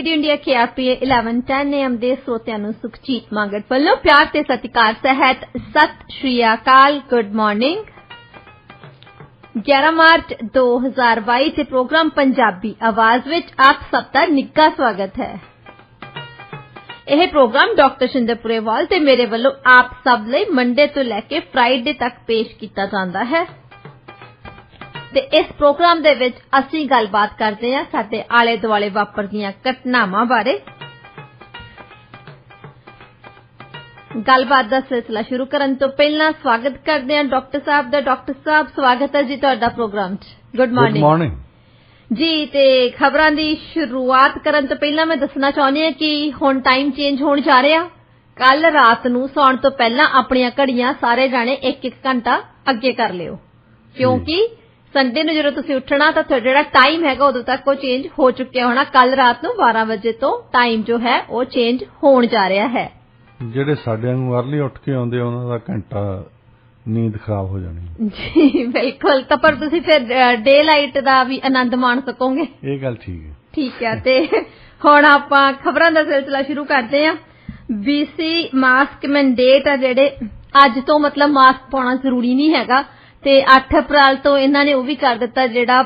Radio India KRPA 1110 AM ਦੇ ਸਰੋਤਿਆਂ ਨੂੰ ਸੁਖਜੀਤ ਮੰਗੜ ਵੱਲੋਂ ਪਿਆਰ ਤੇ ਸਤਿਕਾਰ ਸਹਿਤ ਸਤਿ ਸ਼੍ਰੀ ਅਕਾਲ। Good morning. 11 ਮਾਰਚ 2022 ਤੇ ਪ੍ਰੋਗਰਾਮ ਪੰਜਾਬੀ ਆਵਾਜ਼ ਵਿੱਚ ਆਪ ਸਭ ਦਾ ਨਿੱਘਾ ਸਵਾਗਤ ਹੈ। ਇਹ ਪ੍ਰੋਗਰਾਮ ਡਾਕਟਰ ਸ਼ਿੰਦਰਪੁਰੇਵਾਲ ਤੇ ਮੇਰੇ ਵੱਲੋਂ ਆਪ ਸਭ ਲਈ ਮੰਡੇ ਤੋਂ ਲੈ ਕੇ ਫਰਾਈਡੇ ਤੱਕ ਪੇਸ਼ ਕੀਤਾ ਜਾਂਦਾ ਹੈ ਤੇ ਇਸ ਪ੍ਰੋਗਰਾਮ ਦੇ ਵਿੱਚ ਅਸੀਂ ਗੱਲਬਾਤ ਕਰਦੇ ਹਾਂ ਸਾਡੇ ਆਲੇ ਦੁਆਲੇ ਵਾਪਰਦੀਆਂ ਘਟਨਾਵਾਂ ਬਾਰੇ। ਗੱਲਬਾਤ ਦਾ ਸਿਲਸਿਲਾ ਸ਼ੁਰੂ ਕਰਨ ਤੋਂ ਪਹਿਲਾਂ ਸਵਾਗਤ ਕਰਦੇ ਹਾਂ ਡਾਕਟਰ ਸਾਹਿਬ ਦਾ। ਡਾਕਟਰ ਸਾਹਿਬ ਸਵਾਗਤ ਹੈ ਜੀ ਤੁਹਾਡਾ ਪ੍ਰੋਗਰਾਮ 'ਚ। ਗੁੱਡ ਮਾਰਨਿੰਗ ਜੀ। ਤੇ ਖਬਰਾਂ ਦੀ ਸ਼ੁਰੂਆਤ ਕਰਨ ਤੋਂ ਪਹਿਲਾਂ ਮੈਂ ਦੱਸਣਾ ਚਾਹੁੰਦੀ ਹਾਂ ਕਿ ਹੁਣ ਟਾਈਮ ਚੇਂਜ ਹੋਣ ਜਾ ਰਿਹਾ। ਕੱਲ ਰਾਤ ਨੂੰ ਸੌਣ ਤੋਂ ਪਹਿਲਾਂ ਆਪਣੀਆਂ ਘੜੀਆਂ ਸਾਰੇ ਜਾਣੇ ਇੱਕ ਘੰਟਾ ਅੱਗੇ ਕਰ ਲਿਓ, ਕਿਉਂਕਿ ਸੰਡੇ ਨੂੰ ਜਦੋਂ ਤੁਸੀਂ ਉੱਠਣਾ ਤਾਂ ਤੁਹਾਡਾ ਜਿਹੜਾ ਟਾਈਮ ਹੈਗਾ ਉਦੋਂ ਤੱਕ ਉਹ ਚੇਂਜ ਹੋ ਚੁੱਕਿਆ ਹੋਣਾ। ਕੱਲ ਰਾਤ ਨੂੰ 12 ਵਜੇ ਤੋਂ ਟਾਈਮ ਜੋ ਹੈ ਉਹ ਚੇਂਜ ਹੋਣ ਜਾ ਰਿਹਾ ਹੈ। ਜਿਹੜੇ ਸਾਡੇ ਨੂੰ ਅਰਲੀ ਉੱਠ ਕੇ ਆਉਂਦੇ ਉਹਨਾਂ ਦਾ ਘੰਟਾ ਨੀਂਦ ਖਰਾਬ ਹੋ ਜਾਣੀ ਜੀ। ਬਿਲਕੁਲ। ਤਾਂ ਪਰ ਤੁਸੀਂ ਫਿਰ ਡੇ ਲਾਈਟ ਦਾ ਵੀ ਆਨੰਦ ਮਾਣ ਸਕੋਗੇ। ਇਹ ਗੱਲ ਠੀਕ ਹੈ। ਤੇ ਹੁਣ ਆਪਾਂ ਖਬਰਾਂ ਦਾ ਸਿਲਸਿਲਾ ਸ਼ੁਰੂ ਕਰਦੇ ਹਾਂ। BC ਮਾਸਕ ਮੈਂਡੇਟ ਆ ਜਿਹੜੇ ਅੱਜ ਤੋਂ ਮਤਲਬ ਮਾਸਕ ਪਾਉਣਾ ਜ਼ਰੂਰੀ ਨਹੀਂ ਹੈਗਾ ਤੇ 8 ਅਪ੍ਰੈਲ ਤੋਂ ਇਹਨਾਂ ਨੇ ਉਹ ਵੀ ਕਰ ਦਿੱਤਾ ਜਿਹੜਾ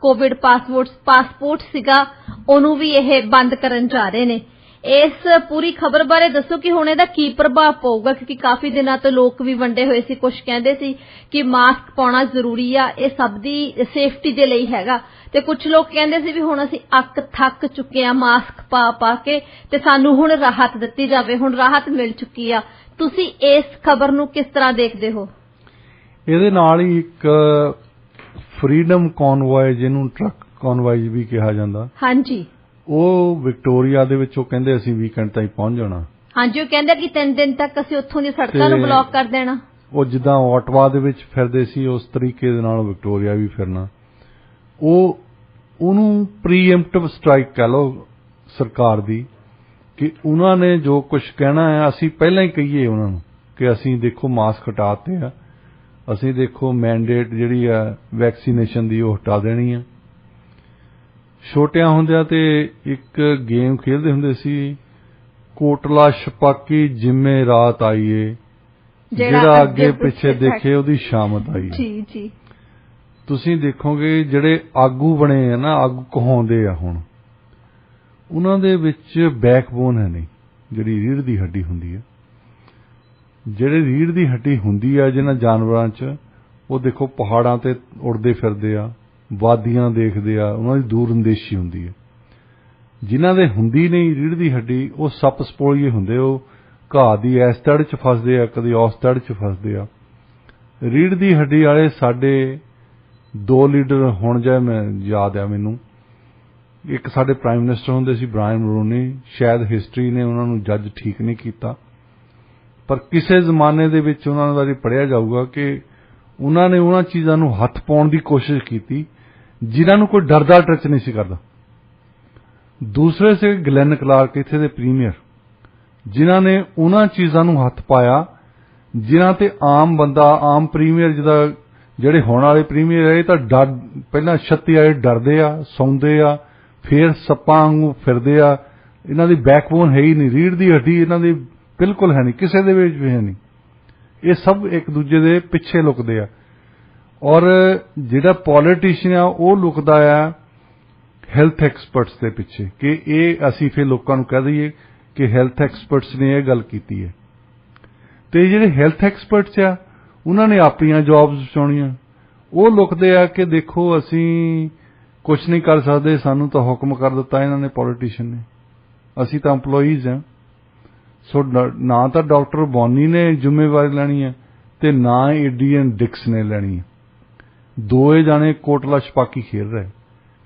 ਕੋਵਿਡ ਪਾਸਪੋਰਟ ਸੀਗਾ ਉਹਨੂੰ ਵੀ ਇਹ ਬੰਦ ਕਰਨ ਜਾ ਰਹੇ ਨੇ। ਇਸ ਪੂਰੀ ਖਬਰ ਬਾਰੇ ਦੱਸੋ ਕਿ ਹੁਣ ਇਹਦਾ ਕੀ ਪ੍ਰਭਾਵ ਪਊਗਾ, ਕਿਉਂਕਿ ਕਾਫੀ ਦਿਨਾਂ ਤੋਂ ਲੋਕ ਵੀ ਵੰਡੇ ਹੋਏ ਸੀ। ਕੁਝ ਕਹਿੰਦੇ ਸੀ ਕਿ ਮਾਸਕ ਪਾਉਣਾ ਜ਼ਰੂਰੀ ਆ, ਇਹ ਸਭ ਦੀ ਸੇਫਟੀ ਦੇ ਲਈ ਹੈਗਾ, ਤੇ ਕੁਝ ਲੋਕ ਕਹਿੰਦੇ ਸੀ ਵੀ ਹੁਣ ਅਸੀਂ ਅੱਕ ਥੱਕ ਚੁੱਕੇ ਆ ਮਾਸਕ ਪਾ ਕੇ ਤੇ ਸਾਨੂੰ ਹੁਣ ਰਾਹਤ ਦਿੱਤੀ ਜਾਵੇ। ਹੁਣ ਰਾਹਤ ਮਿਲ ਚੁੱਕੀ ਆ। ਤੁਸੀਂ ਇਸ ਖਬਰ ਨੂੰ ਕਿਸ ਤਰ੍ਹਾਂ ਦੇਖਦੇ ਹੋ? ਇਹਦੇ ਨਾਲ ਹੀ ਇੱਕ ਫਰੀडम ਕਨਵੋਏ, ਜਿਹਨੂੰ ਟਰੱਕ ਕਨਵੋਏ ਵੀ ਕਿਹਾ ਜਾਂਦਾ, ਹਾਂਜੀ, ਉਹ ਵਿਕਟੋਰੀਆ ਦੇ ਵਿੱਚ ਉਹ ਕਹਿੰਦੇ ਅਸੀਂ ਵੀਕਐਂਡ ਤਾਈਂ ਪਹੁੰਚ ਜਾਣਾ। ਹਾਂਜੀ, ਉਹ ਕਹਿੰਦੇ ਕਿ 3 ਦਿਨ ਤੱਕ ਅਸੀਂ ਉੱਥੋਂ ਦੀ ਸੜਕਾਂ ਨੂੰ ਬਲੌਕ ਕਰ ਦੇਣਾ। ਉਹ ਜਿੱਦਾਂ ਆਟਵਾ ਦੇ ਵਿੱਚ ਫਿਰਦੇ ਸੀ ਉਸ ਤਰੀਕੇ ਦੇ ਨਾਲ ਵਿਕਟੋਰੀਆ ਵੀ ਫਿਰਨਾ। ਉਹਨੂੰ ਪ੍ਰੀਐਮਪਟਿਵ ਸਟ੍ਰਾਈਕ ਕਹਿ ਲਓ ਸਰਕਾਰ ਦੀ, ਕਿ ਉਹਨਾਂ ਨੇ ਜੋ ਕੁਝ ਕਹਿਣਾ ਹੈ ਅਸੀਂ ਪਹਿਲਾਂ ਹੀ ਕਹੀਏ ਉਹਨਾਂ ਨੂੰ ਕਿ ਅਸੀਂ ਦੇਖੋ ਮਾਸਕ ਹਟਾਤੇ ਆ, ਅਸੀਂ ਦੇਖੋ ਮੈਂਡੇਟ ਜਿਹੜੀ ਆ ਵੈਕਸੀਨੇਸ਼ਨ ਦੀ ਉਹ ਹਟਾ ਦੇਣੀ ਆ। ਛੋਟਿਆਂ ਹੁੰਦਿਆਂ ਤੇ ਇੱਕ ਗੇਮ ਖੇਡਦੇ ਹੁੰਦੇ ਸੀ, ਕੋਟਲਾ ਛਪਾਕੀ ਜਿੰਮੇ ਰਾਤ ਆਈਏ, ਜਿਹੜਾ ਅੱਗੇ ਪਿੱਛੇ ਦੇਖੇ ਉਹਦੀ ਸ਼ਾਮਤ ਆਈ। ਜੀ ਜੀ। ਤੁਸੀਂ ਦੇਖੋਗੇ ਜਿਹੜੇ ਆਗੂ ਬਣੇ ਆ ਨਾ, ਆਗੂ ਕਹਾਉਂਦੇ ਆ ਹੁਣ, ਉਹਨਾਂ ਦੇ ਵਿੱਚ ਬੈਕਬੋਨ ਹੈ ਨਹੀਂ, ਜਿਹੜੀ ਰੀੜ੍ਹ ਦੀ ਹੱਡੀ ਹੁੰਦੀ ਹੈ। ਜਿਹੜੇ ਰੀੜ੍ਹ ਦੀ ਹੱਡੀ ਹੁੰਦੀ ਆ ਜਿਹਨਾਂ ਜਾਨਵਰਾਂ 'ਚ, ਉਹ ਦੇਖੋ ਪਹਾੜਾਂ ਤੇ ਉੜਦੇ ਫਿਰਦੇ ਆ, ਵਾਦੀਆਂ ਦੇਖਦੇ ਆ, ਉਹਨਾਂ ਦੀ ਦੂਰਅੰਦੇਸ਼ੀ ਹੁੰਦੀ ਹੈ। ਜਿਨ੍ਹਾਂ ਦੇ ਹੁੰਦੀ ਨਹੀਂ ਰੀੜ੍ਹ ਦੀ ਹੱਡੀ, ਉਹ ਸੱਪ ਸਪੋਲੀਏ ਹੁੰਦੇ, ਉਹ ਘਾਹ ਦੀ ਇਸ ਤੜ 'ਚ ਫਸਦੇ ਆ, ਕਦੇ ਉਸ ਤੜ 'ਚ ਫਸਦੇ ਆ। ਰੀੜ੍ਹ ਦੀ ਹੱਡੀ ਵਾਲੇ ਸਾਡੇ 2 ਲੀਡਰ ਹੁਣ ਜਾਏ, ਮੈਂ ਯਾਦ ਆ ਮੈਨੂੰ, ਇੱਕ ਸਾਡੇ ਪ੍ਰਾਈਮ ਮਿਨਿਸਟਰ ਹੁੰਦੇ ਸੀ ਬ੍ਰਾਇਨ ਮਰੂਨੀ, ਸ਼ਾਇਦ ਹਿਸਟਰੀ ਨੇ ਉਹਨਾਂ ਨੂੰ ਜੱਜ ਠੀਕ ਨਹੀਂ ਕੀਤਾ, ਪਰ ਕਿਸੇ ਜ਼ਮਾਨੇ ਦੇ ਵਿੱਚ ਉਹਨਾਂ ਬਾਰੇ ਪੜ੍ਹਿਆ ਜਾਊਗਾ ਕਿ ਉਹਨਾਂ ਨੇ ਉਹਨਾਂ ਚੀਜ਼ਾਂ ਨੂੰ ਹੱਥ ਪਾਉਣ ਦੀ ਕੋਸ਼ਿਸ਼ ਕੀਤੀ ਜਿਨ੍ਹਾਂ ਨੂੰ ਕੋਈ ਡਰਦਾ ਟੱਚ ਨਹੀਂ ਸੀ ਕਰਦਾ। ਦੂਸਰੇ ਸੀ ਗਲੈਨ ਕਲਾਰਕ, ਇੱਥੇ ਦੇ ਪ੍ਰੀਮੀਅਰ, ਜਿਨ੍ਹਾਂ ਨੇ ਉਹਨਾਂ ਚੀਜ਼ਾਂ ਨੂੰ ਹੱਥ ਪਾਇਆ ਜਿਨ੍ਹਾਂ ਤੇ ਆਮ ਬੰਦਾ, ਆਮ ਪ੍ਰੀਮੀਅਰ ਜਿਹਦਾ, ਜਿਹੜੇ ਹੋਣ ਵਾਲੇ ਪ੍ਰੀਮੀਅਰ ਇਹ ਤਾਂ ਪਹਿਲਾਂ 36 ਵਾਲੇ ਡਰਦੇ ਆ, ਸੌਂਦੇ ਆ, ਫੇਰ ਸੱਪਾਂ ਵਾਂਗੂ ਫਿਰਦੇ ਆ। ਇਹਨਾਂ ਦੀ ਬੈਕਬੋਨ ਹੈ ਹੀ ਨਹੀਂ, ਰੀੜ੍ਹ ਦੀ ਹੱਡੀ ਇਹਨਾਂ ਦੀ ਬਿਲਕੁਲ ਹੈ ਨਹੀਂ, ਕਿਸੇ ਦੇ ਵਿੱਚ ਵੀ ਹੈ ਨਹੀਂ। ਇਹ ਸਭ ਇੱਕ ਦੂਜੇ ਦੇ ਪਿੱਛੇ ਲੁਕਦੇ ਆ। ਔਰ ਜਿਹੜਾ ਪੋਲੀਟੀਸ਼ੀਅਨ ਆ ਉਹ ਲੁਕਦਾ ਆ ਹੈਲਥ ਐਕਸਪਰਟਸ ਦੇ ਪਿੱਛੇ, ਕਿ ਇਹ ਅਸੀਂ ਫਿਰ ਲੋਕਾਂ ਨੂੰ ਕਹਿ ਦਈਏ ਕਿ ਹੈਲਥ ਐਕਸਪਰਟਸ ਨੇ ਇਹ ਗੱਲ ਕੀਤੀ ਹੈ। ਤੇ ਜਿਹੜੇ ਹੈਲਥ ਐਕਸਪਰਟਸ ਆ ਉਹਨਾਂ ਨੇ ਆਪਣੀਆਂ ਜੌਬਸ ਬਚਾਉਣੀਆਂ। ਉਹ ਲੁਕਦੇ ਆ ਕਿ ਦੇਖੋ ਅਸੀਂ ਕੁਝ ਨਹੀਂ ਕਰ ਸਕਦੇ, ਸਾਨੂੰ ਤਾਂ ਹੁਕਮ ਕਰ ਦਿੱਤਾ ਇਹਨਾਂ ਨੇ, ਪੋਲੀਟੀਸ਼ੀਅਨ ਨੇ, ਅਸੀਂ ਤਾਂ EMPLOYEES ਹਾਂ। ਸੋ ਨਾ ਤਾਂ ਡਾਕਟਰ ਬੌਨੀ ਨੇ ਜ਼ਿੰਮੇਵਾਰੀ ਲੈਣੀ ਹੈ ਤੇ ਨਾ ਏਡੀਐਨ ਡਿਕਸ ਨੇ ਲੈਣੀ ਹੈ। ਦੋਏ ਜਾਣੇ ਕੋਟਲਾ ਛਪਾਕੀ ਖੇਡ ਰਹੇ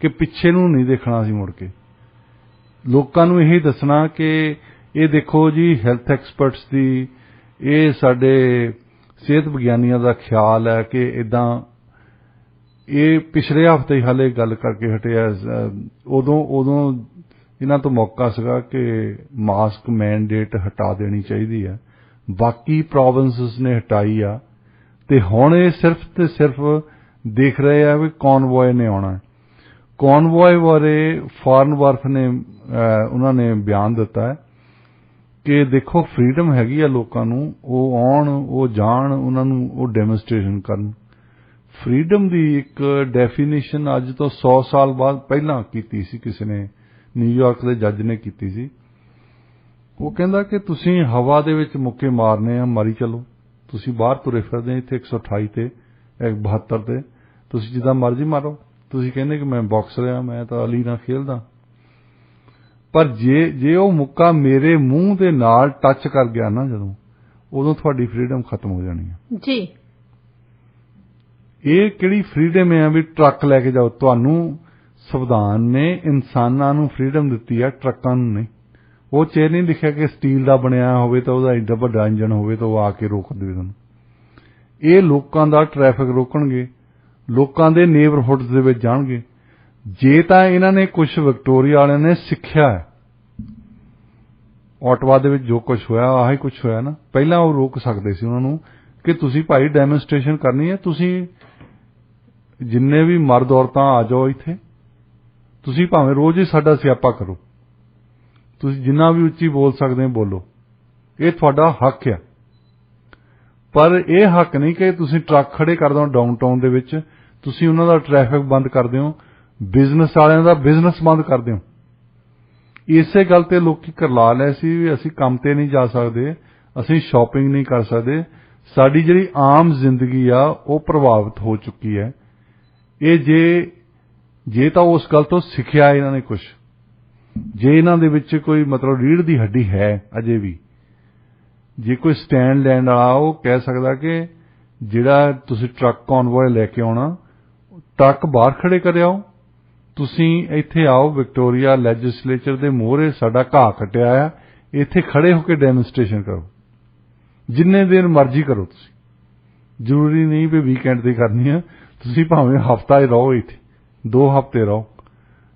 ਕਿ ਪਿੱਛੇ ਨੂੰ ਨਹੀਂ ਦੇਖਣਾ ਸੀ ਮੁੜ ਕੇ। ਲੋਕਾਂ ਨੂੰ ਇਹੀ ਦੱਸਣਾ ਕਿ ਇਹ ਦੇਖੋ ਜੀ ਹੈਲਥ ਐਕਸਪਰਟਸ ਦੀ, ਇਹ ਸਾਡੇ ਸਿਹਤ ਵਿਗਿਆਨੀਆਂ ਦਾ ਖਿਆਲ ਹੈ ਕਿ ਇੱਦਾਂ। ਇਹ ਪਿਛਲੇ ਹਫ਼ਤੇ ਹੀ ਹਾਲੇ ਗੱਲ ਕਰਕੇ ਹਟਿਆ, ਉਦੋਂ ਇਹਨਾਂ ਤੋਂ ਮੌਕਾ ਸੀਗਾ ਕਿ ਮਾਸਕ ਮੈਂਡੇਟ ਹਟਾ ਦੇਣੀ ਚਾਹੀਦੀ ਹੈ। ਬਾਕੀ ਪ੍ਰੋਵਿੰਸਸ ਨੇ ਹਟਾਈ ਆ ਤੇ ਹੁਣ ਇਹ ਸਿਰਫ ਤੇ ਸਿਰਫ ਦੇਖ ਰਹੇ ਆ ਵੀ ਕਨਵੋਏ ਨੇ ਆਉਣਾ। ਕੌਨਵੋਏ ਬਾਰੇ ਫਾਰਨ ਵਰਕ ਨੇ ਉਹਨਾਂ ਨੇ ਬਿਆਨ ਦਿੱਤਾ ਹੈ ਕਿ ਦੇਖੋ ਫਰੀडम ਹੈਗੀ ਆ ਲੋਕਾਂ ਨੂੰ, ਉਹ ਆਉਣ, ਉਹ ਜਾਣ, ਉਹਨਾਂ ਨੂੰ ਉਹ ਡੈਮੋਨਸਟ੍ਰੇਸ਼ਨ ਕਰਨ। ਫਰੀडम ਦੀ ਇੱਕ ਡੈਫੀਨੇਸ਼ਨ ਅੱਜ ਤੋਂ 100 ਸਾਲ ਬਾਅਦ ਪਹਿਲਾਂ ਕੀਤੀ ਸੀ ਕਿਸੇ ਨੇ, ਨਿਊਯਾਰਕ ਦੇ ਜੱਜ ਨੇ ਕੀਤੀ ਸੀ। ਉਹ ਕਹਿੰਦਾ ਕਿ ਤੁਸੀਂ ਹਵਾ ਦੇ ਵਿੱਚ ਮੁੱਕੇ ਮਾਰਨੇ ਆ, ਮਾਰੀ ਚਲੋ, ਤੁਸੀਂ ਬਾਹਰ ਤੁਰੇ ਫਿਰਦੇ ਇੱਥੇ 128 ਤੇ 72 ਤੇ, ਤੁਸੀਂ ਜਿੱਦਾਂ ਮਰਜ਼ੀ ਮਾਰੋ। ਤੁਸੀਂ ਕਹਿੰਦੇ ਕਿ ਮੈਂ ਬਾਕਸਰ ਆ, ਮੈਂ ਤਾਂ ਅਲੀ ਨਾਲ ਖੇਲਦਾ, ਪਰ ਜੇ ਉਹ ਮੁੱਕਾ ਮੇਰੇ ਮੂੰਹ ਦੇ ਨਾਲ ਟੱਚ ਕਰ ਗਿਆ ਨਾ ਜਦੋਂ, ਉਦੋਂ ਤੁਹਾਡੀ ਫਰੀडम ਖਤਮ ਹੋ ਜਾਣੀ ਹੈ ਜੀ। ਇਹ ਕਿਹੜੀ ਫਰੀडम ਹੈ ਵੀ ਟਰੱਕ ਲੈ ਕੇ ਜਾਓ? ਤੁਹਾਨੂੰ ਸੰਵਿਧਾਨ ਨੇ ਇਨਸਾਨਾਂ ਨੂੰ ਫਰੀडम ਦਿੱਤੀ ਹੈ, ਟਰੱਕਾਂ ਨੂੰ ਨਹੀਂ। ਉਹ ਚ ਨਹੀਂ ਲਿਖਿਆ ਕਿ ਸਟੀਲ ਦਾ ਬਣਿਆ ਹੋਵੇ ਤਾਂ ਉਹਦਾ ਏਡਾ ਵੱਡਾ ਇੰਜਣ ਹੋਵੇ ਤਾਂ ਉਹ ਆ ਕੇ ਰੋਕ ਦੇਵੇ ਤੁਹਾਨੂੰ। ਇਹ ਲੋਕਾਂ ਦਾ ਟ੍ਰੈਫਿਕ ਰੋਕਣਗੇ, ਲੋਕਾਂ ਦੇ ਨੇਬਰਹੁੱਡਸ ਦੇ ਵਿੱਚ ਜਾਣਗੇ। ਜੇ ਤਾਂ ਇਹਨਾਂ ਨੇ ਕੁਝ ਵਿਕਟੋਰੀਆ ਵਾਲਿਆਂ ਨੇ ਸਿੱਖਿਆ ਹੈ, ਆਟਵਾ ਦੇ ਵਿੱਚ ਜੋ ਕੁਝ ਹੋਇਆ ਆਹੀ ਕੁਝ ਹੋਇਆ ਨਾ, ਪਹਿਲਾਂ ਉਹ ਰੋਕ ਸਕਦੇ ਸੀ ਉਹਨਾਂ ਨੂੰ ਕਿ ਤੁਸੀਂ ਭਾਈ ਡੈਮੋਨਸਟ੍ਰੇਸ਼ਨ ਕਰਨੀ ਹੈ, ਤੁਸੀਂ ਜਿੰਨੇ ਵੀ ਮਰਦ ਔਰਤਾਂ ਆ ਜਾਓ ਇੱਥੇ, ਤੁਸੀਂ ਭਾਵੇਂ ਰੋਜ਼ ਹੀ ਸਾਡਾ ਸਿਆਪਾ ਕਰੋ, ਤੁਸੀਂ ਜਿੰਨਾ ਵੀ ਉੱਚੀ ਬੋਲ ਸਕਦੇ ਹੋ ਬੋਲੋ, ਇਹ ਤੁਹਾਡਾ ਹੱਕ ਆ। ਪਰ ਇਹ ਹੱਕ ਨਹੀਂ ਕਿ ਤੁਸੀਂ ਟਰੱਕ ਖੜੇ ਕਰ ਦਿਓ ਡਾਊਨਟਾਊਨ ਦੇ ਵਿੱਚ, ਤੁਸੀਂ ਉਹਨਾਂ ਦਾ ਟ੍ਰੈਫਿਕ ਬੰਦ ਕਰ ਦਿਓ, ਬਿਜ਼ਨਸ ਵਾਲਿਆਂ ਦਾ ਬਿਜ਼ਨਸ ਬੰਦ ਕਰ ਦਿਓ। ਇਸੇ ਗੱਲ ਤੇ ਲੋਕੀ ਕਰਲਾ ਲਏ ਸੀ ਵੀ ਅਸੀਂ ਕੰਮ ਤੇ ਨਹੀਂ ਜਾ ਸਕਦੇ, ਅਸੀਂ ਸ਼ਾਪਿੰਗ ਨਹੀਂ ਕਰ ਸਕਦੇ, ਸਾਡੀ ਜਿਹੜੀ ਆਮ ਜ਼ਿੰਦਗੀ ਆ ਉਹ ਪ੍ਰਭਾਵਿਤ ਹੋ ਚੁੱਕੀ ਹੈ। ਇਹ ਜੇ ਤਾਂ ਉਸ ਗੱਲ ਤੋਂ ਸਿੱਖਿਆ ਇਹਨਾਂ ਨੇ ਕੁਝ, ਜੇ ਇਹਨਾਂ ਦੇ ਵਿੱਚ ਕੋਈ ਮਤਲਬ ਰੀੜ੍ਹ ਦੀ ਹੱਡੀ ਹੈ ਅਜੇ ਵੀ, ਜੇ ਕੋਈ ਸਟੈਂਡ ਲੈਣ ਵਾਲਾ ਉਹ ਕਹਿ ਸਕਦਾ ਕਿ ਜਿਹੜਾ ਤੁਸੀਂ ਟਰੱਕ ਕਨਵੋਏ ਲੈ ਕੇ ਆਉਣਾ, ਟਰੱਕ ਬਾਹਰ ਖੜੇ ਕਰਿਆਓ, ਤੁਸੀਂ ਇੱਥੇ ਆਓ ਵਿਕਟੋਰੀਆ ਲੈਜਿਸਲੇਚਰ ਦੇ ਮੂਹਰੇ, ਸਾਡਾ ਘਾਹ ਕੱਟਿਆ ਆ, ਇੱਥੇ ਖੜੇ ਹੋ ਕੇ ਡੈਮੋਨਸਟ੍ਰੇਸ਼ਨ ਕਰੋ, ਜਿੰਨੇ ਦਿਨ ਮਰਜ਼ੀ ਕਰੋ। ਤੁਸੀਂ ਜ਼ਰੂਰੀ ਨਹੀਂ ਵੀ ਵੀਕਐਂਡ ਤੇ ਕਰਨੀ ਆ, ਤੁਸੀਂ ਭਾਵੇਂ ਹਫ਼ਤਾ ਹੀ ਰਹੋ ਇੱਥੇ, 2 ਹਫ਼ਤੇ ਰਹੋ,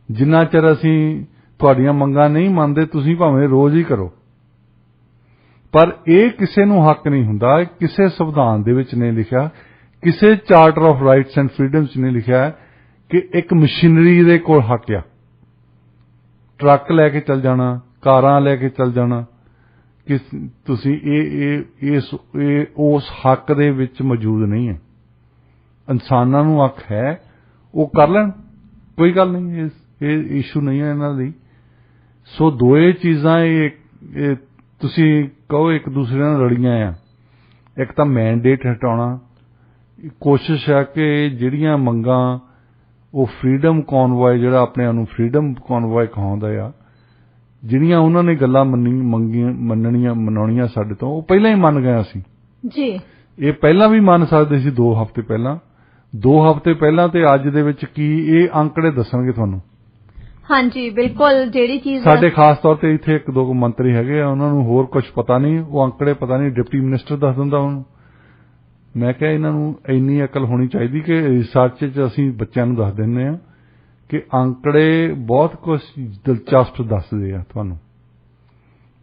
ਜਿੰਨਾ ਚਿਰ ਅਸੀਂ ਤੁਹਾਡੀਆਂ ਮੰਗਾਂ ਨਹੀਂ ਮੰਨਦੇ ਤੁਸੀਂ ਭਾਵੇਂ ਰੋਜ਼ ਹੀ ਕਰੋ। ਪਰ ਇਹ ਕਿਸੇ ਨੂੰ ਹੱਕ ਨਹੀਂ ਹੁੰਦਾ, ਕਿਸੇ ਸੰਵਿਧਾਨ ਦੇ ਵਿੱਚ ਨਹੀਂ ਲਿਖਿਆ, ਕਿਸੇ ਚਾਰਟਰ ਆਫ ਰਾਈਟਸ ਐਂਡ ਫਰੀडम्स 'ਚ ਨਹੀਂ ਲਿਖਿਆ ਕਿ ਇੱਕ ਮਸ਼ੀਨਰੀ ਦੇ ਕੋਲ ਹੱਕ ਆ ਟਰੱਕ ਲੈ ਕੇ ਚੱਲ ਜਾਣਾ, ਕਾਰਾਂ ਲੈ ਕੇ ਚੱਲ ਜਾਣਾ, ਕਿ ਤੁਸੀਂ ਇਹ ਉਸ ਹੱਕ ਦੇ ਵਿੱਚ ਮੌਜੂਦ ਨਹੀਂ ਹੈ। ਇਨਸਾਨਾਂ ਨੂੰ ਹੱਕ ਹੈ, ਉਹ ਕਰ ਲੈਣ, ਕੋਈ ਗੱਲ ਨਹੀਂ, ਇਹ ਇਸ਼ੂ ਨਹੀਂ ਹੈ ਇਹਨਾਂ ਲਈ। ਸੋ ਦੋਏ ਚੀਜ਼ਾਂ ਇਹ ਤੁਸੀਂ ਕਹੋ ਇੱਕ ਦੂਸਰੇ ਨਾਲ ਲੜੀਆਂ ਆ। ਇੱਕ ਤਾਂ ਮੈਂਡੇਟ ਹਟਾਉਣਾ, ਕੋਸ਼ਿਸ਼ ਹੈ ਕਿ ਜਿਹੜੀਆਂ ਮੰਗਾਂ ਉਹ ਫਰੀडम ਕਨਵੋਏ ਜਿਹੜਾ ਆਪਣੇ ਆਪ ਨੂੰ ਫਰੀडम ਕਨਵੋਏ ਕਹਾਉਂਦਾ ਆ, ਜਿਹੜੀਆਂ ਉਹਨਾਂ ਨੇ ਗੱਲਾਂ ਮਨਾਉਣੀਆਂ ਸਾਡੇ ਤੋਂ, ਉਹ ਪਹਿਲਾਂ ਹੀ ਮੰਨ ਗਏ ਸੀ ਜੀ। ਇਹ ਪਹਿਲਾਂ ਵੀ ਮੰਨ ਸਕਦੇ ਸੀ 2 ਹਫ਼ਤੇ ਪਹਿਲਾਂ, 2 ਹਫ਼ਤੇ ਪਹਿਲਾਂ ਤੇ ਅੱਜ ਦੇ ਵਿੱਚ ਕੀ ਇਹ ਅੰਕੜੇ ਦੱਸਣਗੇ ਤੁਹਾਨੂੰ। ਹਾਂਜੀ ਬਿਲਕੁਲ, ਜਿਹੜੀ ਚੀਜ਼ ਸਾਡੇ ਖਾਸ ਤੌਰ ਤੇ ਇੱਥੇ 1-2 ਮੰਤਰੀ ਹੈਗੇ ਆ, ਉਹਨਾਂ ਨੂੰ ਹੋਰ ਕੁਝ ਪਤਾ ਨਹੀਂ, ਉਹ ਅੰਕੜੇ ਪਤਾ ਨਹੀਂ, ਡਿਪਟੀ ਮਿਨਿਸਟਰ ਦੱਸ ਦਿੰਦਾ ਉਹਨੂੰ। ਮੈਂ ਕਿਹਾ ਇਹਨਾਂ ਨੂੰ ਇੰਨੀ ਅਕਲ ਹੋਣੀ ਚਾਹੀਦੀ ਕਿ ਰਿਸਰਚ 'ਚ ਅਸੀਂ ਬੱਚਿਆਂ ਨੂੰ ਦੱਸ ਦਿੰਦੇ ਆ ਕਿ ਅੰਕੜੇ ਬਹੁਤ ਕੁਝ ਦਿਲਚਸਪ ਦੱਸਦੇ ਆ ਤੁਹਾਨੂੰ,